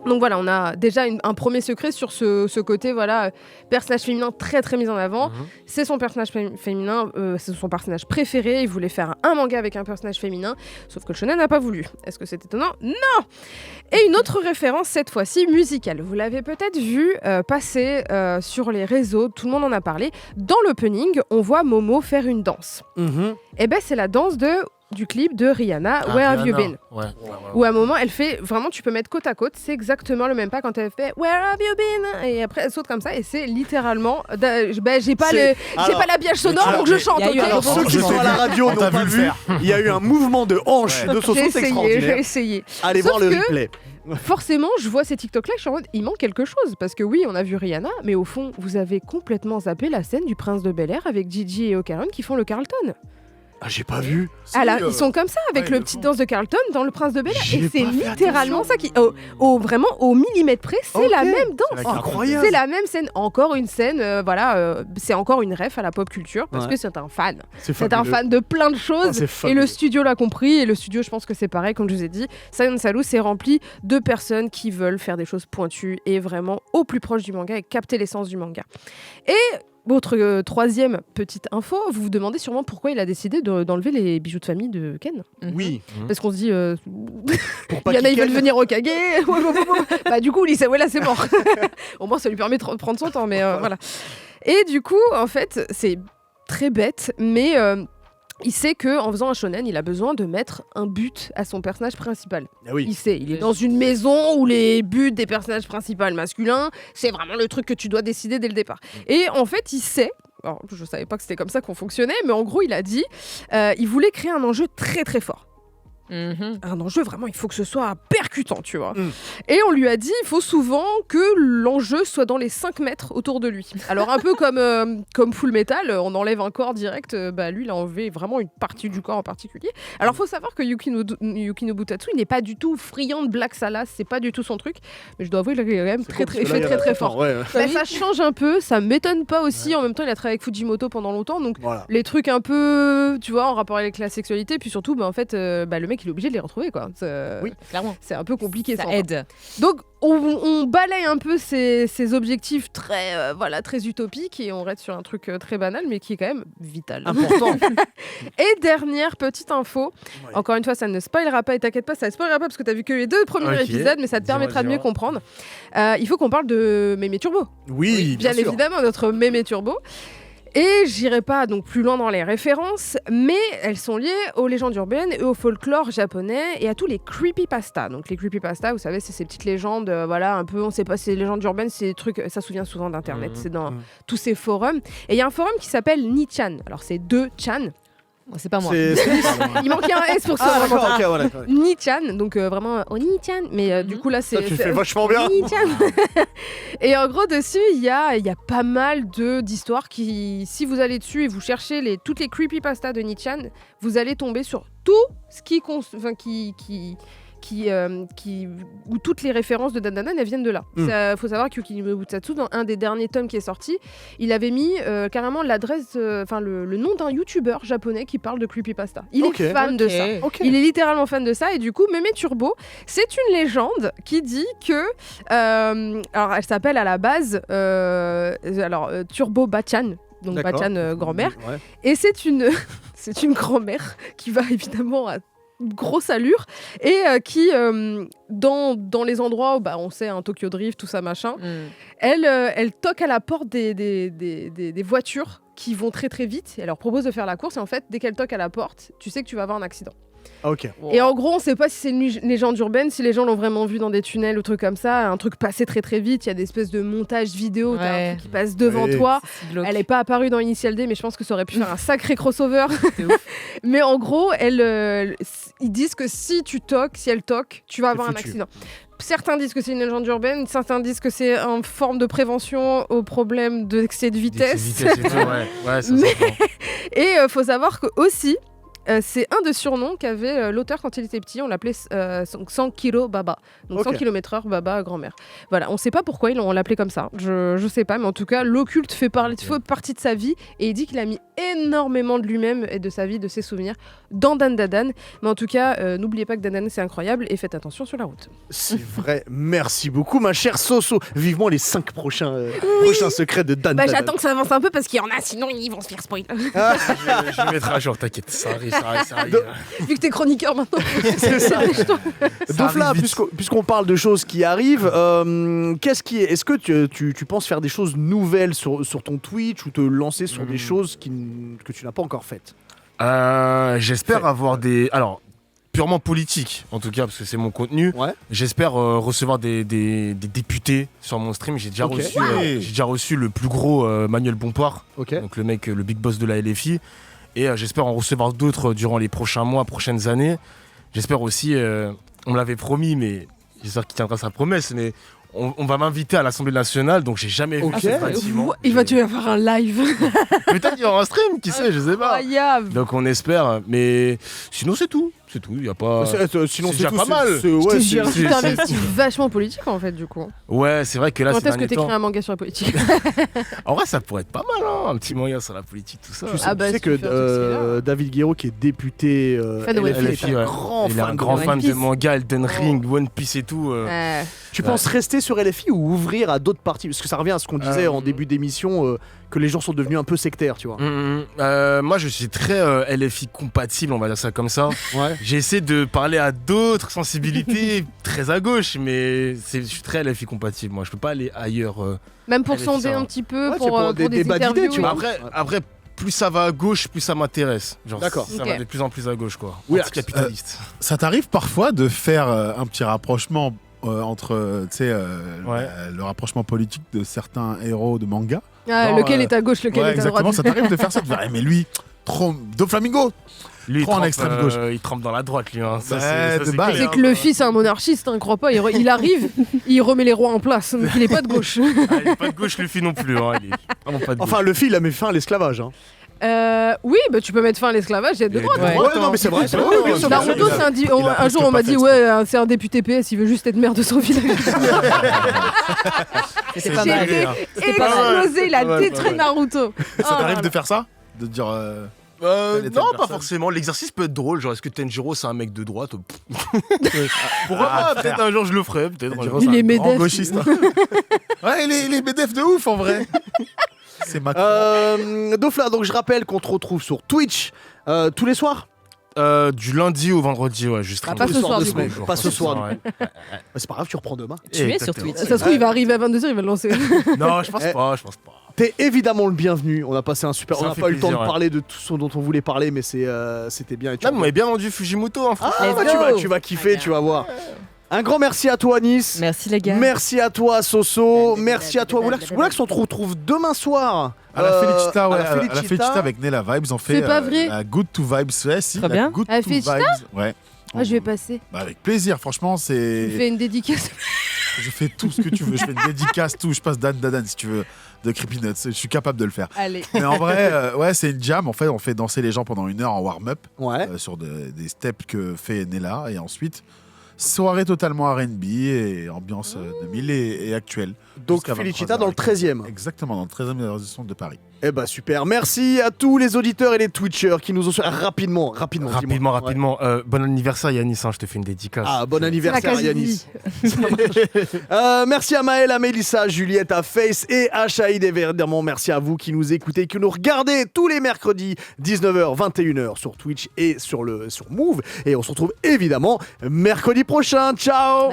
Donc voilà, on a déjà un premier secret sur ce côté, voilà, personnage féminin très très mis en avant. C'est son personnage féminin, c'est son personnage préféré. Il voulait faire un manga avec un personnage féminin, sauf que le shonen n'a pas voulu. Est-ce que c'est étonnant? Non. Et une autre référence, cette fois-ci musicale. Vous l'avez peut-être vu passer sur les réseaux, tout le monde en a parlé. Dans l'opening, on voit Momo faire une danse. Mhm. Et ben c'est la danse du clip de Rihanna, Where Have You Been? Ouais. Où à un moment, elle fait vraiment, tu peux mettre côte à côte, c'est exactement le même pas quand elle fait Where have you been? Et après, elle saute comme ça, et c'est littéralement. J'ai pas C'est- j'ai pas l'habillage sonore, alors, donc je chante. il y a eu ok un Alors ceux qui sont à la radio On n'ont t'a pas vu le vu, il y a eu un mouvement de hanche de Soso, J'ai c'est essayé, j'ai extraordinaire. essayé. Allez Sauf voir le que- replay. Forcément, je vois ces TikTok là, je suis en mode, il manque quelque chose. Parce que oui, on a vu Rihanna, mais au fond, vous avez complètement zappé la scène du Prince de Bel-Air avec Gigi et Okarun qui font le Carlton. Ah j'ai pas vu. Ah là, ils sont comme ça avec ouais, le ils le petit font. danse de Carlton dans le Prince de Bel-Air. J'ai Et c'est pas fait littéralement attention. ça qui. Vraiment au millimètre près, c'est Ok. la même danse. C'est la carte. Incroyable. C'est la même scène, encore une scène, c'est encore une ref à la pop culture parce Ouais. que c'est un fan. C'est C'est un fabuleux. fan de plein de Ah, choses. c'est Et fabuleux. le studio l'a compris, et le studio, je pense que c'est pareil, comme je vous ai dit. Sion Salu, c'est rempli de personnes qui veulent faire des choses pointues et vraiment au plus proche du manga et capter l'essence du manga. Et votre troisième petite info, vous vous demandez sûrement pourquoi il a décidé d'enlever les bijoux de famille de Ken. Oui, Parce qu'on se dit, pour pas il y en a, ils qu'il veulent venir au Kage. Bah, du coup, ouais, là, c'est mort. Au moins, ça lui permet de prendre son temps, mais voilà. Et du coup, en fait, c'est très bête, mais il sait qu'en faisant un shonen, il a besoin de mettre un but à son personnage principal. Ah oui. Il sait, il est dans une maison où les buts des personnages principaux masculins, c'est vraiment le truc que tu dois décider dès le départ. Et en fait, il sait. Alors, je savais pas que c'était comme ça qu'on fonctionnait, mais en gros, il a dit, il voulait créer un enjeu très très fort. Un enjeu vraiment, il faut que ce soit percutant, tu vois. Et on lui a dit, il faut souvent que l'enjeu soit dans les 5 mètres autour de lui. Alors un peu comme Full Metal, on enlève un corps direct, lui il a enlevé vraiment une partie du corps en particulier. Alors faut savoir que Yuki Nobutatsu, il n'est pas du tout friand de Black Salas, c'est pas du tout son truc, mais je dois avouer qu'il est quand même C'est cool, très parce que là, il y a- très fort. Ouais, Bah, ça change un peu, ça m'étonne pas aussi, en même temps il a travaillé avec Fujimoto pendant longtemps, donc voilà. les trucs un peu, tu vois, en rapport avec la sexualité, puis surtout, en fait, le mec il est obligé de les retrouver, quoi. Oui. Clairement. C'est un peu compliqué. Ça sans aide. Donc on balaye un peu ces objectifs très, très utopiques et on reste sur un truc très banal, mais qui est quand même vital. Important. Et dernière petite info, Ouais. encore une fois, ça ne spoilera pas, et t'inquiète pas, ça ne spoilera pas parce que t'as vu que les 2 premiers Ok. épisodes, mais ça te Dis-moi, permettra de mieux dis-moi. comprendre. Il faut qu'on parle de Mémé Turbo. Oui, Bien sûr. évidemment, notre Mémé Turbo. Et j'irai pas donc plus loin dans les références, mais elles sont liées aux légendes urbaines et au folklore japonais et à tous les creepypasta. Donc les creepypasta, vous savez, c'est ces petites légendes, voilà, un peu, on sait pas, c'est les légendes urbaines, c'est des trucs, ça se souvient souvent d'internet, c'est dans tous ces forums. Et il y a un forum qui s'appelle Nichan. Alors c'est 2 chan. C'est pas moi. Il manquait un S pour ça. Ah d'accord, ok, voilà. Ni-chan, donc vraiment Oni-chan, mais du coup là c'est. Ça, tu fais vachement bien. Ni-chan. Et en gros dessus il y a pas mal d'histoires qui, si vous allez dessus et vous cherchez toutes les creepypastas de Ni-chan, vous allez tomber sur tout ce où toutes les références de Dandadan elles viennent de là. Faut savoir que Yukino Utsatsu, dans un des derniers tomes qui est sorti, il avait mis carrément l'adresse, le nom d'un youtubeur japonais qui parle de creepypasta. Il est fan de ça. Il est littéralement fan de ça et du coup Mémé Turbo, c'est une légende qui dit que alors elle s'appelle à la base Turbo Bachan. Donc Bachan grand-mère. Ouais. Et c'est une grand-mère qui va évidemment à grosse allure et qui dans les endroits où on sait Tokyo Drift tout ça machin, elle toque à la porte des voitures qui vont très très vite et elle leur propose de faire la course et en fait dès qu'elle toque à la porte tu sais que tu vas avoir un accident. Ok. Et en gros, on sait pas si c'est une légende urbaine, si les gens l'ont vraiment vu dans des tunnels ou trucs comme ça, un truc passé très très vite, il y a des espèces de montages vidéo, t'as un truc qui passe devant toi. Elle est pas apparue dans Initial D, mais je pense que ça aurait pu faire un sacré crossover. Mais en gros, ils disent que si elle toque, tu vas avoir un accident. Certains disent que c'est une légende urbaine, certains disent que c'est une forme de prévention au problème d'excès de vitesse. Et faut savoir que aussi, c'est un des surnoms qu'avait l'auteur quand il était petit. On l'appelait 100 kilo Baba. Donc 100 km/h Baba grand-mère. Voilà, on sait pas pourquoi on l'appelait comme ça. Je sais pas, mais en tout cas, l'occulte fait partie de sa vie et il dit qu'il a mis énormément de lui-même et de sa vie, de ses souvenirs dans Dandadan. Mais en tout cas, n'oubliez pas que Dandadan c'est incroyable et faites attention sur la route. C'est vrai, merci beaucoup ma chère Soso. Vivement les 5 prochains secrets de Dandadan. J'attends que ça avance un peu parce qu'il y en a, sinon ils vont se faire spoil. Je vais mettre à jour, t'inquiète, ça arrive. Vu que t'es chroniqueur maintenant. C'est ça. Dofla, puisqu'on parle de choses qui arrivent, est-ce que tu penses faire des choses nouvelles sur ton Twitch ou te lancer sur des choses que tu n'as pas encore faites? J'espère avoir des... Alors, purement politique, en tout cas, parce que c'est mon contenu. Ouais. J'espère recevoir des députés sur mon stream. J'ai déjà reçu le plus gros Manuel Bompard, donc le mec, le big boss de la LFI. Et j'espère en recevoir d'autres durant les prochains mois, prochaines années. J'espère aussi, on me l'avait promis, mais j'espère qu'il tiendra sa promesse, mais on va m'inviter à l'Assemblée nationale, donc j'ai jamais vu ce bâtiment. Il va y avoir un live. Peut-être qu'il y aura un stream, qui sait, je sais pas. Incroyable. Donc on espère, mais sinon c'est tout. C'est tout, il y a pas. Sinon c'est déjà pas mal. Tu t'investis vachement politique en fait du coup. Ouais, c'est vrai que là quand est-ce que t'écris un manga sur la politique? En vrai, ça pourrait être pas mal, hein, un petit manga sur la politique, tout ça. Tu sais que David Guerrero, qui est député LFI, est un grand fan de manga, Elden Ring, One Piece et tout. Tu penses rester sur LFI ou ouvrir à d'autres parties? Parce que ça revient à ce qu'on disait en début d'émission, que les gens sont devenus un peu sectaires, tu vois. Moi, je suis très LFI compatible, on va dire ça comme ça. Ouais. J'ai essayé de parler à d'autres sensibilités très à gauche, mais je suis très LFI compatible. Moi, je peux pas aller ailleurs. Même pour sonder un petit peu, pour des interviews. Tu vois. Après, plus ça va à gauche, plus ça m'intéresse. D'accord. Ça va de plus en plus à gauche, quoi. Oui, capitaliste. Ça t'arrive parfois de faire un petit rapprochement entre le rapprochement politique de certains héros de manga? Lequel est à gauche, lequel est à droite? Ça t'arrive de faire ça, de dire, mais lui, trop Doflamingo, lui, trop en extrême gauche. Il trempe dans la droite, lui. Hein. C'est que le fils est un monarchiste, hein, crois pas. Il arrive, il remet les rois en place. Donc il est pas de gauche. Il est pas de gauche, le fils non plus. Hein. Enfin, le fils, il a mis fin à l'esclavage. Hein. Oui, tu peux mettre fin à l'esclavage et être de droite. Non, mais c'est vrai. Naruto, un jour, on m'a dit, c'est un député PS, il veut juste être maire de son village. C'est pas mal. Explosé, il a détruit Naruto. Ça t'arrive de faire ça? De dire... non, pas forcément. L'exercice peut être drôle. Genre, est-ce que Tenjiro, c'est un mec de droite? Pourquoi pas? Peut-être un jour, je le ferai. Il est MEDEF. Gauchiste. Ouais, il est MEDEF de ouf, en vrai. C'est Dofla, donc je rappelle qu'on te retrouve sur Twitch tous les soirs. Du lundi au vendredi, ouais, juste pas ce soir, du coup. Pas ce soir. C'est pas grave, tu reprends demain. Tu es sur Twitch. Ça se trouve, il va arriver à 22h, il va le lancer. Non, je pense pas. T'es évidemment le bienvenu. On a passé un super. On n'a pas eu le temps de parler de tout ce dont on voulait parler, mais c'était bien. Là, vous m'avez bien vendu Fujimoto, hein, franchement. Tu vas kiffer, tu vas voir. Un grand merci à toi, Nice. Merci les gars. Merci à toi, Soso. Merci à toi, Woulax. On te retrouve demain soir. À la Felicita, ouais. à la À la Felicita. Felicita avec Nella Vibes, on fait C'est pas vrai. la Good to Vibes. Ouais, si, Très la bien. Good À la to Felicita Vibes. Ouais. Ah, je vais passer. Bah, avec plaisir, franchement, Je c'est. fais une dédicace. Je fais tout ce que tu veux. Je fais une dédicace, tout. Je passe Dan Dadan si tu veux, de Creepy Nuts. Je suis capable de le faire. Allez. Mais en vrai, ouais, c'est une jam. En fait, on fait danser les gens pendant 1 heure en warm-up Ouais. sur des steps que fait Nella. Et ensuite, soirée totalement R&B et ambiance 2000 et actuelle. Donc Jusqu'à Felicita 23h. dans le 13e. Exactement, dans le 13e arrondissement de Paris. Eh bah super. Merci à tous les auditeurs et les Twitchers qui nous ont rapidement. dis-moi. Rapidement. Bon anniversaire Yanis, hein, je te fais une dédicace. Ah, bon C'est la anniversaire case Yanis. Ça marche. Merci à Maël, à Mélissa, à Juliette, à Face et à Shahid. Évidemment, merci à vous qui nous écoutez, qui nous regardez tous les mercredis 19h, 21h sur Twitch et sur Move. Et on se retrouve évidemment mercredi prochain. Ciao.